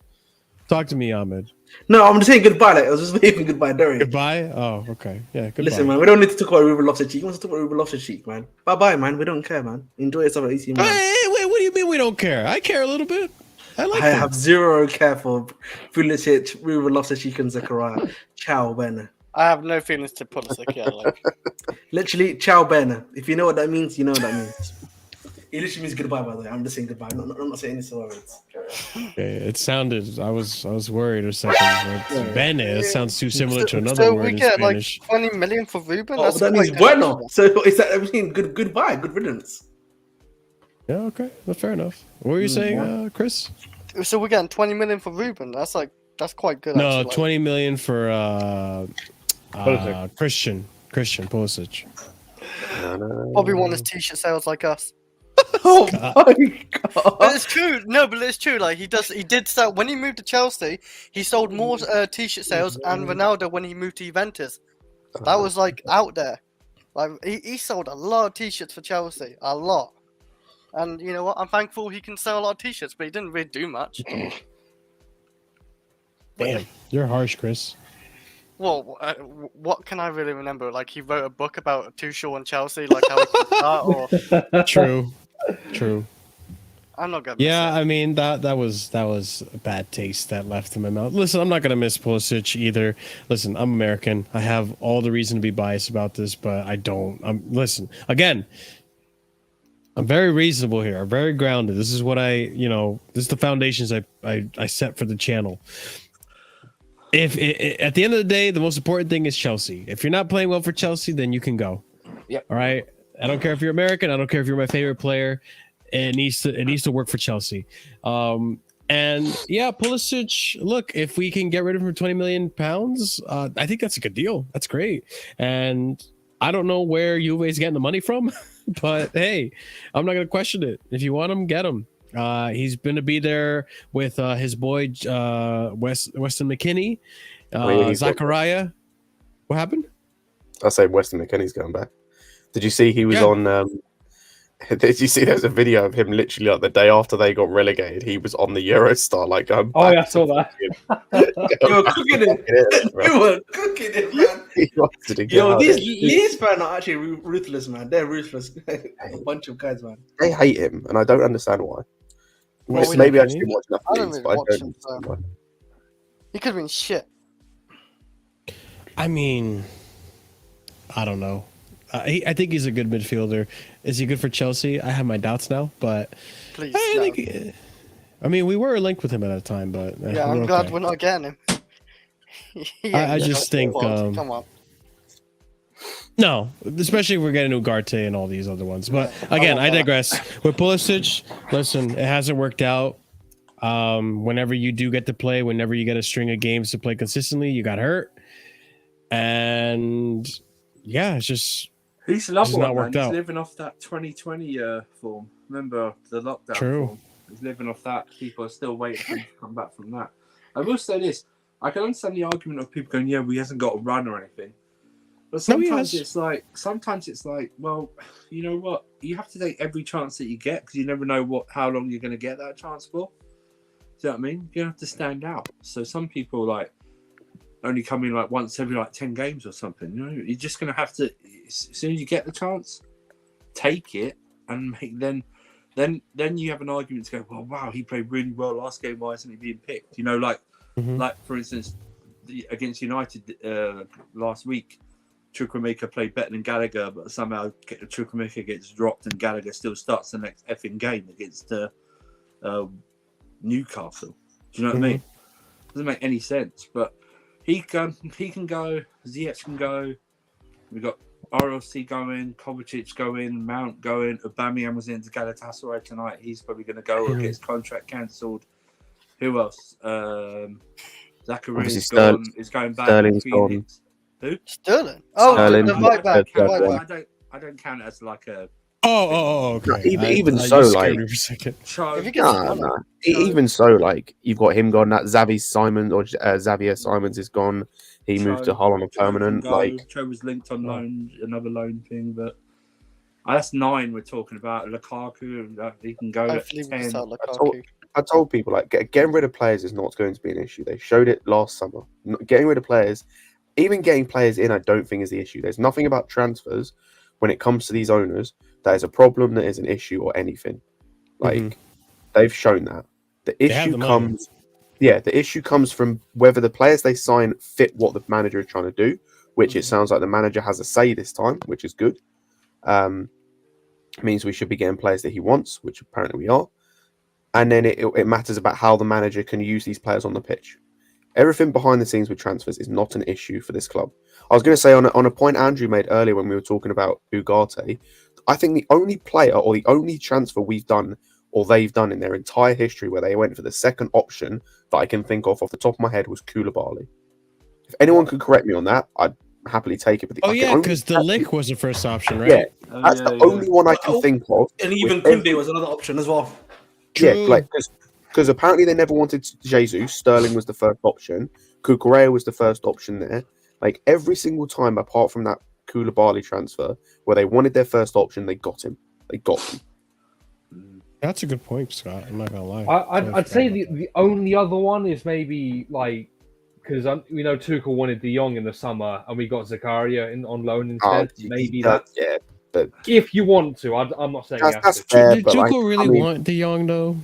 Talk to me, Ahmed. No, I'm just saying goodbye. Like, I was just waving goodbye, Dorian. Goodbye? Oh, okay. Yeah, goodbye. Listen, man, we don't need to talk about Ruben Loftus-Cheek. We want to talk about Ruben Loftus-Cheek, man. Bye-bye, man. We don't care, man. Enjoy yourself at AC Milan. Wait, what do you mean we don't care? I care a little bit. I have zero care for Pulisic, Ruben Loftus-Cheek, and Zakaria. Ciao, bene. I have no feelings to Pulisic, yeah. Like. Literally, ciao, bene. If you know what that means, you know what that means. It literally means goodbye, by the way. I'm just saying goodbye. I'm not saying any words. Okay, it sounded. I was worried a second. Bene. It sounds too similar to another so word we in get Spanish. like 20 million for Ruben. Oh, that means bueno. So is that everything? Goodbye. Good riddance. Yeah. Okay. Well, fair enough. What were you saying, Chris? So we're getting 20 million for Ruben. That's quite good. No, actually, 20 million for Christian Pulisic. Probably want his t-shirt sales like us. Oh my god! But it's true. No, but it's true. Like he did sell when he moved to Chelsea. He sold more t-shirt sales and Ronaldo when he moved to Juventus. That was like out there. Like he sold a lot of t-shirts for Chelsea, a lot. And you know what? I'm thankful he can sell a lot of t-shirts, but he didn't really do much. Damn, you're harsh, Chris. Well, what can I really remember? Like he wrote a book about Tuchel and Chelsea, like how he could start. Or True. I'm not gonna. Yeah, I mean that was a bad taste that left in my mouth. Listen, I'm not gonna miss Pulisic either. Listen, I'm American. I have all the reason to be biased about this, but I don't. Listen again. I'm very reasonable here. I'm very grounded. This is what this is the foundations I set for the channel. If at the end of the day, the most important thing is Chelsea. If you're not playing well for Chelsea, then you can go. Yeah. All right. I don't care if you're American. I don't care if you're my favorite player. It needs to work for Chelsea. And yeah, Pulisic. Look, if we can get rid of him for 20 million pounds, I think that's a good deal. That's great. And I don't know where Juve is getting the money from, but hey, I'm not gonna question it. If you want him, get him. He's going to be there with his boy Weston McKennie, Zakaria. What happened? I say Weston McKennie's going back. Did you see he was on? Did you see there's a video of him literally like the day after they got relegated? He was on the Eurostar, like going. Oh yeah, I saw that. You were cooking it. You were cooking it, man. Yo, these Leeds fans are actually ruthless, man. They're ruthless. A bunch of guys, man. They hate him, and I don't understand why. Well, maybe I should watch enough I don't Leeds, really but watch I him. don't. So. He could have been shit. I mean, I don't know. I think he's a good midfielder. Is he good for Chelsea? I have my doubts now, but Please, I mean, we were linked with him at a time, but yeah, I'm glad we're not getting him. I just think, come on. No, especially if we're getting Ugarte and all these other ones. But again, I digress. With Pulisic, listen, it hasn't worked out. Whenever you do get to play, whenever you get a string of games to play consistently, you got hurt, and yeah, it's just. He's loving not worked out. He's living off that 2020 form. Remember the lockdown True. form? He's living off that. People are still waiting for him to come back from that. I will say this. I can understand the argument of people going, yeah, well, he hasn't got a run or anything. But No, he sometimes has. sometimes it's like, well, you know what? You have to take every chance that you get because you never know how long you're going to get that chance for. Do you know what I mean? You have to stand out. So some people like only come in like once every like 10 games or something. You know, you're just going to have to, as soon as you get the chance, take it and then you have an argument to go, well, wow, he played really well last game. Why isn't he being picked? You know, like for instance, against United last week, Chukwuemeka played better than Gallagher, but somehow Chukwuemeka gets dropped and Gallagher still starts the next effing game against Newcastle. Do you know what I mean? Doesn't make any sense. But he can go, Ziyech can go. We've got RLC going, Kovacic going, Mount going. Aubameyang was into Galatasaray tonight. He's probably going to go or get his contract cancelled. Who else? Zakaria is gone. Is going back. Sterling's Phoenix. Who? Sterling. Oh, Sterling. the right back. I don't count it as like a. Okay. No, even I so, just like, scared me for a second. If you get even so, like, you've got him gone. That Xavier Simons is gone. He moved to Hull on a permanent. Like, Cho was linked on loan, another loan thing, but that's 9 we're talking about. Lukaku, he can go at 10. I told people, like, getting rid of players is not going to be an issue. They showed it last summer. Getting rid of players, even getting players in, I don't think is the issue. There's nothing about transfers when it comes to these owners that is a problem, that is an issue, or anything. Like, they've shown that. The issue comes, the issue comes from whether the players they sign fit what the manager is trying to do, which it sounds like the manager has a say this time, which is good. Means we should be getting players that he wants, which apparently we are. And then it matters about how the manager can use these players on the pitch. Everything behind the scenes with transfers is not an issue for this club. I was going to say on a point Andrew made earlier when we were talking about Ugarte, I think the only player or the only transfer we've done or they've done in their entire history where they went for the second option that I can think of off the top of my head was Koulibaly. If anyone could correct me on that, I'd happily take it. But because the Lick was the first option, right? Yeah, that's the only one I can think of. And even Kunde was another option as well. Yeah, like because apparently they never wanted Jesus. Sterling was the first option. Cucurella was the first option there. Like every single time, apart from that Koulibaly transfer, where they wanted their first option, they got him. That's a good point, Scott. I'm not gonna lie. I'd say the only other one is maybe like because we know Tuchel wanted Dujon in the summer, and we got Zakaria on loan instead. But if you want to, I'm not saying that's fair. Did Tuchel really want Dujon though?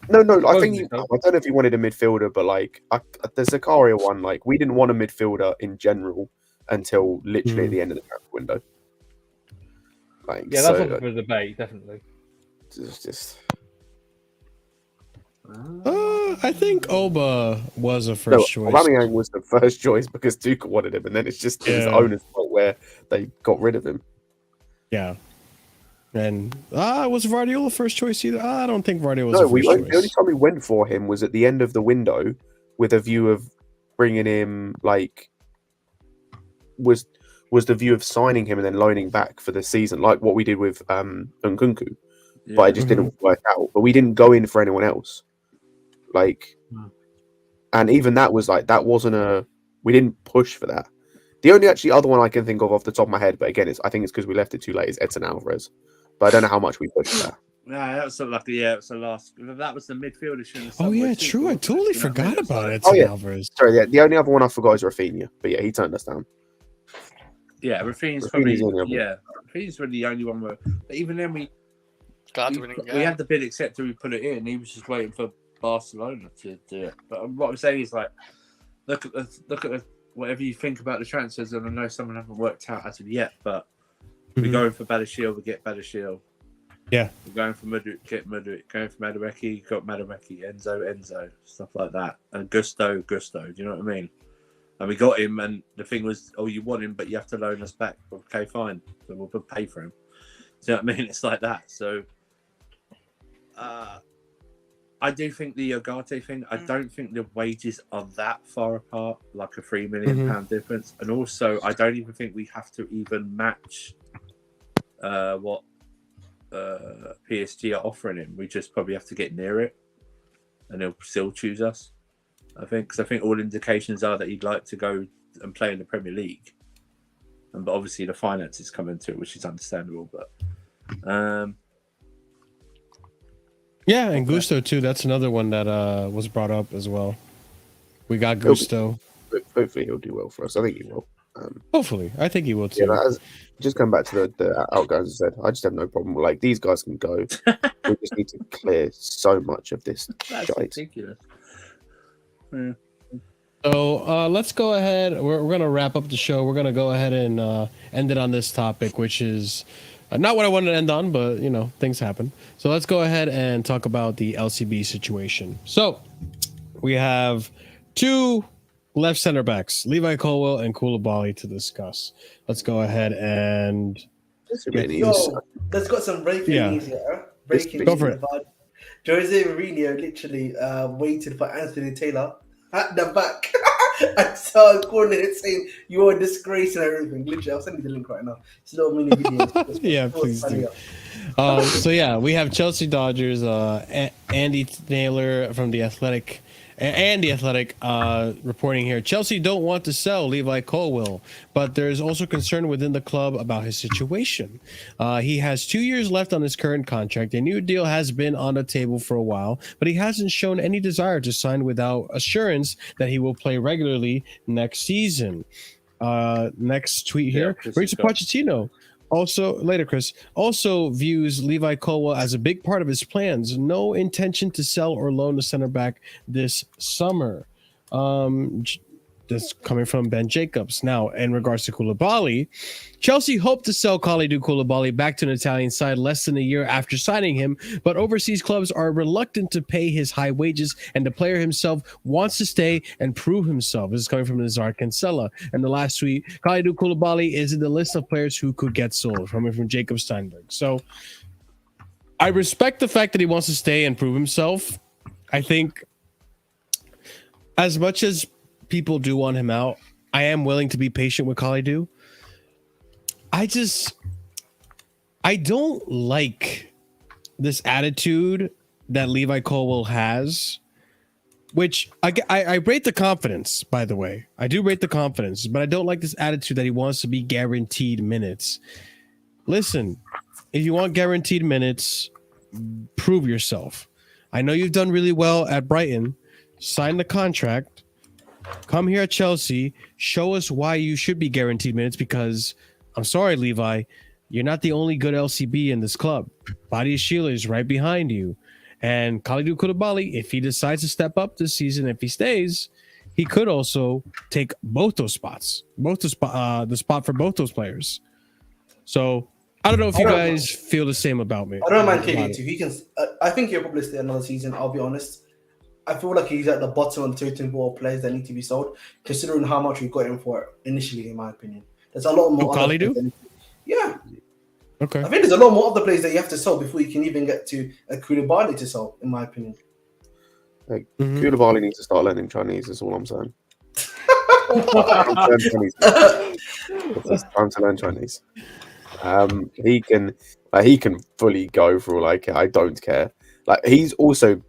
No. I think I don't know if he wanted a midfielder, but like the Zakaria one, like we didn't want a midfielder in general until literally at the end of the transfer window. Like, that's up for debate, definitely. It's just. I think Oba was a first choice. Aubameyang was the first choice because Tuchel wanted him, and then it's just his owner's fault where they got rid of him. Yeah. And was Guardiola first choice either? I don't think Guardiola was the first choice. The only time we went for him was at the end of the window with a view of bringing him, like, was the view of signing him and then loaning back for the season, like what we did with Nkunku. Yeah. But it just didn't work out. But we didn't go in for anyone else. Like, and even that was like, we didn't push for that. The only actually other one I can think of off the top of my head, but again, I think it's because we left it too late, is Edson Alvarez. But I don't know how much we pushed for that. Yeah, that was sort of like it was the last. That was the midfielder. Oh yeah, true. I totally forgot about Edson Alvarez. Sorry, the only other one I forgot is Rafinha. But yeah, he turned us down. Yeah, Rafinha's probably Rafinha's really the only one where. But even then, we had the bid accepted. We put it in. He was just waiting for Barcelona to do it. But what I'm saying is like, look at whatever you think about the transfers, and I know some of them haven't worked out as of yet, but we're going for Badiashile, we get Badiashile. Yeah. We're going for Mudryk, get Mudryk. Going for Madueke, got Madueke. Enzo, stuff like that. And Gusto, do you know what I mean? And we got him, and the thing was, you want him, but you have to loan us back. Okay, fine. So we'll pay for him. Do you know what I mean? It's like that. So, I do think the Ugarte thing, I don't think the wages are that far apart, like a £3 million difference. And also, I don't even think we have to even match what PSG are offering him. We just probably have to get near it, and he'll still choose us. I think, because I think all indications are that he'd like to go and play in the Premier League. but obviously the finances come into it, which is understandable. But Yeah, and Gusto too. That's another one that was brought up as well. We got Gusto. Hopefully he'll do well for us. I think he will. Hopefully, I think he will too. Yeah, just going back to the outgoings, I said I just have no problem. Like these guys can go. We just need to clear so much of this that's shite. ridiculous. Yeah. So let's go ahead. We're going to wrap up the show. We're going to go ahead and end it on this topic, which is not what I wanted to end on, but you know, things happen. So let's go ahead and talk about the LCB situation. So we have two left center backs, Levi Colwill and Koulibaly, to discuss. Let's go ahead and let's got some breaking news here. Breaking go for news about Jose Mourinho literally waited for Anthony Taylor at the back. I saw calling it saying you're a disgrace and everything. Literally, I'll send you the link right now. It's a little mini video. Yeah, please do. So yeah, we have Chelsea Dodgers, Andy Naylor from The Athletic, and The Athletic reporting here. Chelsea don't want to sell Levi Colwill, but there's also concern within the club about his situation. He has 2 years left on his current contract. A new deal has been on the table for a while, but he hasn't shown any desire to sign without assurance that he will play regularly next season. Next tweet here. Mauricio Pochettino. Also, later, Chris also views Levi Colwill as a big part of his plans. No intention to sell or loan the center back this summer. That's coming from Ben Jacobs. Now, in regards to Koulibaly, Chelsea hoped to sell Kalidou Koulibaly back to an Italian side less than a year after signing him, but overseas clubs are reluctant to pay his high wages, and the player himself wants to stay and prove himself. This is coming from Nazar Cancella. And the last tweet, Kalidou Koulibaly is in the list of players who could get sold, coming from Jacob Steinberg. So I respect the fact that he wants to stay and prove himself. I think as much as people do want him out, I am willing to be patient with Kalidou. I don't like this attitude that Levi Colwill has, which I rate the confidence, by the way. I do rate the confidence, but I don't like this attitude that he wants to be guaranteed minutes. Listen, if you want guaranteed minutes, prove yourself. I know you've done really well at Brighton. Sign the contract. Come here at Chelsea, show us why you should be guaranteed minutes, because I'm sorry, Levi, you're not the only good LCB in this club. Badi Sheila is right behind you. And Kalidou Koulibaly, if he decides to step up this season, if he stays, he could also take both those spots, the spot for both those players. So I don't know if you guys feel the same about me. I don't mind KD2. He can. I think he'll probably stay another season, I'll be honest. I feel like he's at the bottom of the totem pole of players that need to be sold, considering how much we got him for initially, in my opinion. There's a lot more. Yeah. Okay. I think there's a lot more other players that you have to sell before you can even get to a Koulibaly to sell, in my opinion. Like, Koulibaly needs to start learning Chinese, is all I'm saying. It's time to learn Chinese. He can fully go for like I don't care. Like he's also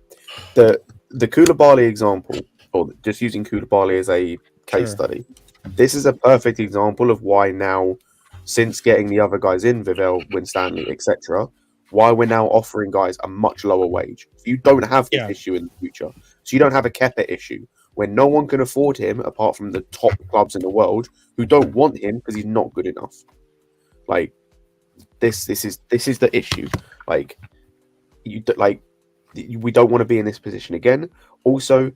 the Koulibaly example, or just using Koulibaly as a case study. This is a perfect example of why now, since getting the other guys in, Vivell, Winstanley, etc., why we're now offering guys a much lower wage. You don't have this issue in the future. So you don't have a Kepa issue when no one can afford him apart from the top clubs in the world who don't want him because he's not good enough. Like this is the issue. Like we don't want to be in this position again. Also,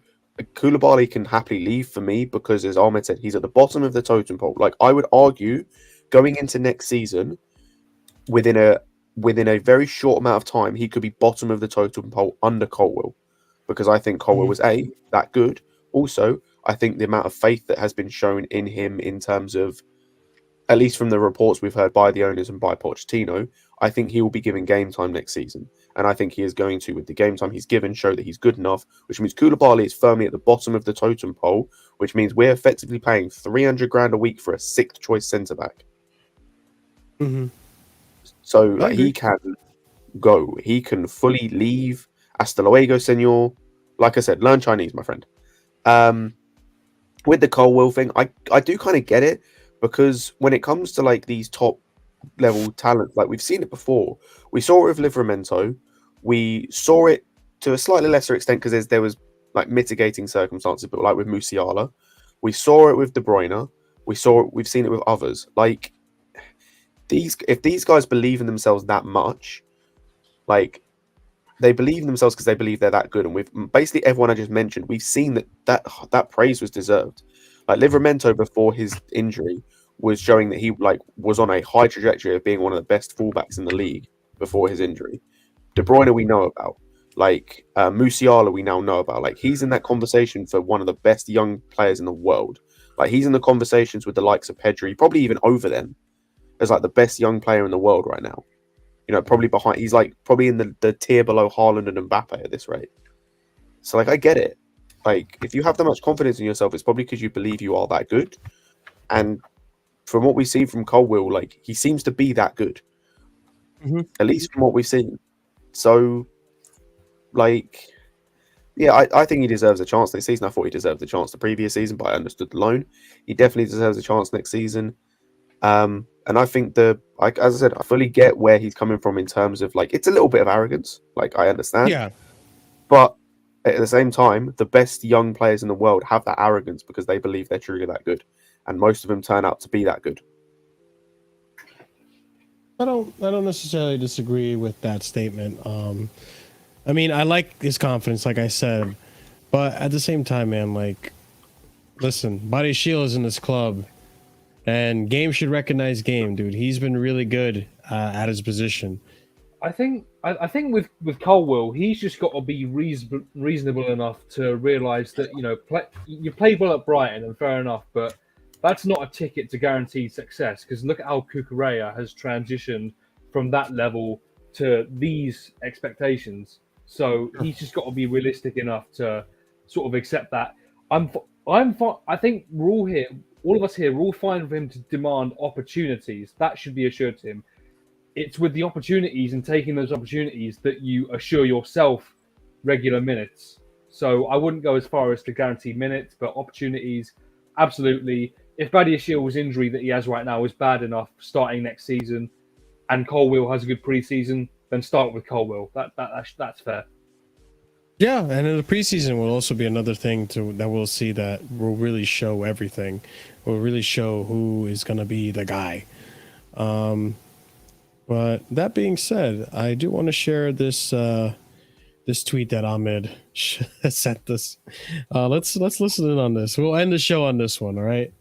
Koulibaly can happily leave for me because, as Ahmed said, he's at the bottom of the totem pole. Like I would argue, going into next season, within a very short amount of time, he could be bottom of the totem pole under Colwill, because I think Colwill was that good. Also, I think the amount of faith that has been shown in him, in terms of, at least from the reports we've heard by the owners and by Pochettino, I think he will be given game time next season. And I think he is going to, with the game time he's given, show that he's good enough, which means Koulibaly is firmly at the bottom of the totem pole, which means we're effectively paying 300 grand a week for a sixth choice centre-back. So like, he can go. He can fully leave. Hasta luego, senor. Like I said, learn Chinese, my friend. With the Colwill thing, I do kind of get it, because when it comes to like these top level talent, like we've seen it before. We saw it with Livramento. We saw it to a slightly lesser extent because there was like mitigating circumstances, but like with Musiala, we saw it with De Bruyne. We've seen it with others. Like if these guys believe in themselves that much, like they believe in themselves because they believe they're that good. And with basically everyone I just mentioned, we've seen that praise was deserved. Like Livramento before his injury was showing that he like was on a high trajectory of being one of the best fullbacks in the league before his injury. De Bruyne we know about. Like Musiala we now know about. Like he's in that conversation for one of the best young players in the world. Like he's in the conversations with the likes of Pedri, probably even over them, as like the best young player in the world right now. You know, probably behind. He's like probably in the tier below Haaland and Mbappe at this rate. So like I get it. Like if you have that much confidence in yourself, it's probably because you believe you are that good. And from what we see from Colwill, like he seems to be that good. At least from what we've seen. So like yeah, I think he deserves a chance next season. I thought he deserved a chance the previous season, but I understood the loan. He definitely deserves a chance next season. And I think as I said, I fully get where he's coming from in terms of like it's a little bit of arrogance. Like I understand. Yeah. But at the same time, the best young players in the world have that arrogance because they believe they're truly that good. And most of them turn out to be that good. I don't necessarily disagree with that statement. I mean, I like his confidence, like I said, but at the same time, man, like, listen, Body Shield is in this club, and game should recognize game, dude. He's been really good at his position. I think with Colwill, he's just got to be reasonable enough to realise that you played well at Brighton, and fair enough, but that's not a ticket to guaranteed success. Because look at how Cucurella has transitioned from that level to these expectations. So he's just got to be realistic enough to sort of accept that. I think we're all here, all of us here, we're all fine with him to demand opportunities. That should be assured to him. It's with the opportunities and taking those opportunities that you assure yourself regular minutes. So I wouldn't go as far as to guarantee minutes, but opportunities, absolutely. If Badiashiel's injury that he has right now is bad enough starting next season, and Colwill has a good preseason, then start with Colwill. That's fair. Yeah, and in the preseason will also be another thing that we'll see that will really show everything. Will really show who is going to be the guy. But that being said, I do want to share this this tweet that Ahmed sent us. Let's listen in on this. We'll end the show on this one. All right.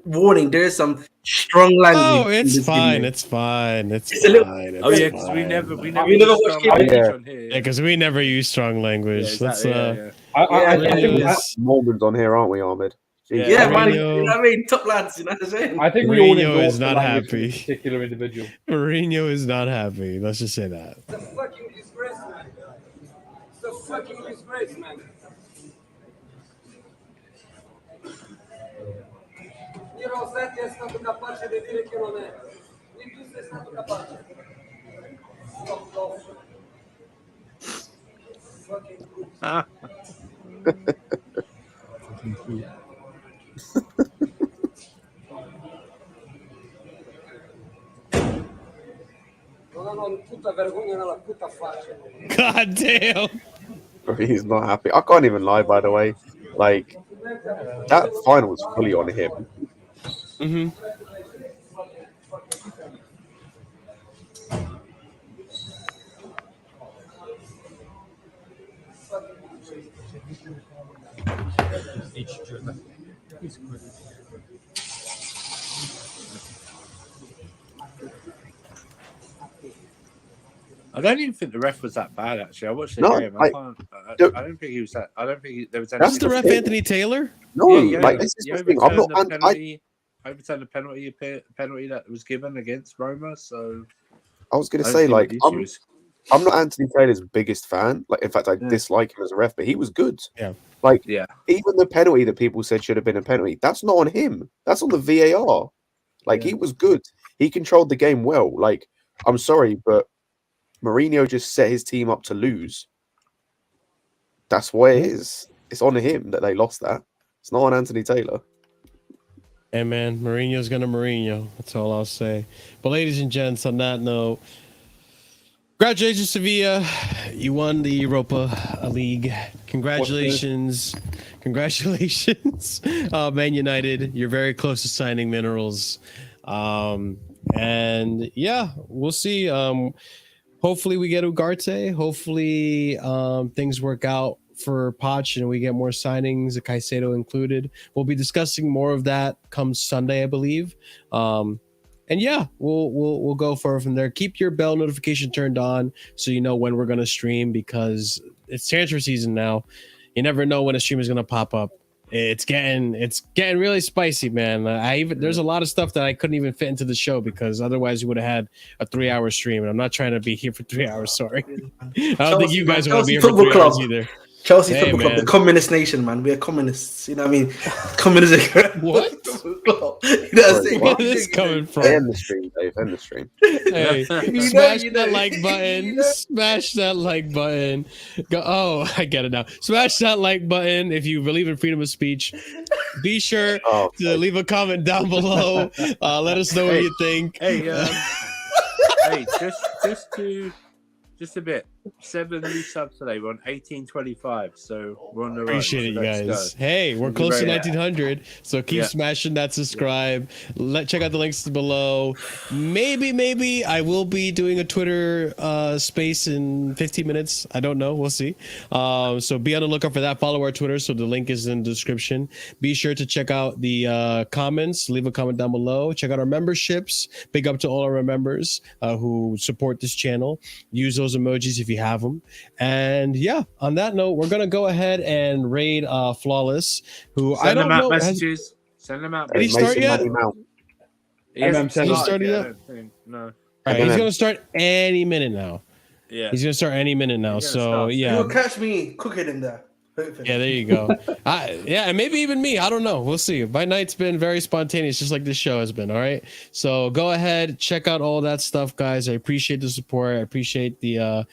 Warning: there is some strong language. Oh, it's fine. It's fine. It's a little- fine. Oh yeah, because we never use watched strong it. language on here. Yeah, because we never use strong language. Yeah, Let's exactly, I think Mourinho's- Mormons on here, aren't we, Ahmed? Jesus. Yeah, man. Mourinho- You know what I mean? Top lads, you know what I'm saying? I think we all Mourinho endorse is the not language of happy. this particular individual. Mourinho is not happy. Let's just say that. It's a fucking disgrace, man. It's a fucking disgrace, man. Ni Rossetti è stato capace di dire che non è. Ni tu sei stato capace. Stop, stop. Fucking non hanno tutta vergogna nella puta faccia. God damn. He's not happy. I can't even lie, by the way. Like, that final was fully on him. Mm-hmm. I don't even think the ref was that bad. Actually, I watched the No, game. I don't think he was that. I don't think there was any. That's the ref, Anthony Taylor. No, Yeah, like this is the thing. I'm not. Overturned the penalty that was given against Roma. So I was going to I don't say, see like, what the issue is. I'm not Anthony Taylor's biggest fan. Like, in fact, I dislike him as a ref, but he was good. Yeah. Like, Yeah. even the penalty that people said should have been a penalty, that's not on him. That's on the VAR. Like, he was good. He controlled the game well. Like, I'm sorry, but Mourihno just set his team up to lose. That's what it is. It's on him that they lost that. It's not on Anthony Taylor. Hey man, Mourinho's gonna Mourinho. That's all I'll say. But ladies and gents, on that note, congratulations, Sevilla. You won the Europa League. Congratulations. Congratulations, Man United. You're very close to signing Minerals. And yeah, we'll see. Hopefully we get Ugarte. Hopefully things work out for Poch and we get more signings, Caicedo included. We'll be discussing more of that come Sunday, I believe. And yeah, we'll go forward from there. Keep your bell notification turned on so you know when we're gonna stream, because it's transfer season now. You never know when a stream is gonna pop up. It's getting really spicy, man. There's a lot of stuff that I couldn't even fit into the show because otherwise we would have had a 3-hour stream, and I'm not trying to be here for 3 hours. Sorry, I don't think you guys want to be here for 3 hours either. Chelsea Football Club, the communist nation, man. We are communists. You know what I mean? Communism. What? You know what I'm saying? Where is this coming from? End the stream, Dave. End the stream. Hey, smash that like button. Smash that like button. Go. Oh, I get it now. Smash that like button if you believe in freedom of speech. Be sure to leave a comment down below. Let us know what you think. Hey, hey, just a bit. 7 new subs today. We're on 1825, so we're on the right. Appreciate it, you guys. Hey, we're close to 1900, so keep smashing that subscribe. Check out the links below. Maybe I will be doing a Twitter space in 15 minutes. I don't know. We'll see. So be on the lookout for that. Follow our Twitter, so the link is in the description. Be sure to check out the comments. Leave a comment down below. Check out our memberships. Big up to all our members who support this channel. Use those emojis if you have them. And yeah, on that note, we're gonna go ahead and raid Flawless, who Send I don't them out know messages. Send them out. Did he start yet? He hasn't started yet? No. All right, he's gonna start any minute now. Yeah, he's gonna start any minute now. So yeah, You'll catch me cooking in there. Hopefully. Yeah, there you go. Yeah, and maybe even me. I don't know. We'll see. My night's been very spontaneous, just like this show has been. All right. So go ahead, check out all that stuff, guys. I appreciate the support. I appreciate the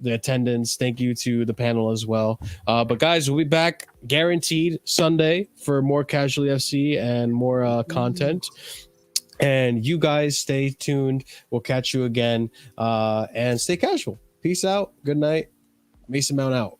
attendance. Thank you to the panel as well. But guys, we'll be back guaranteed Sunday for more Casually FC and more content. And you guys stay tuned. We'll catch you again. And stay casual. Peace out. Good night. Mason Mount out.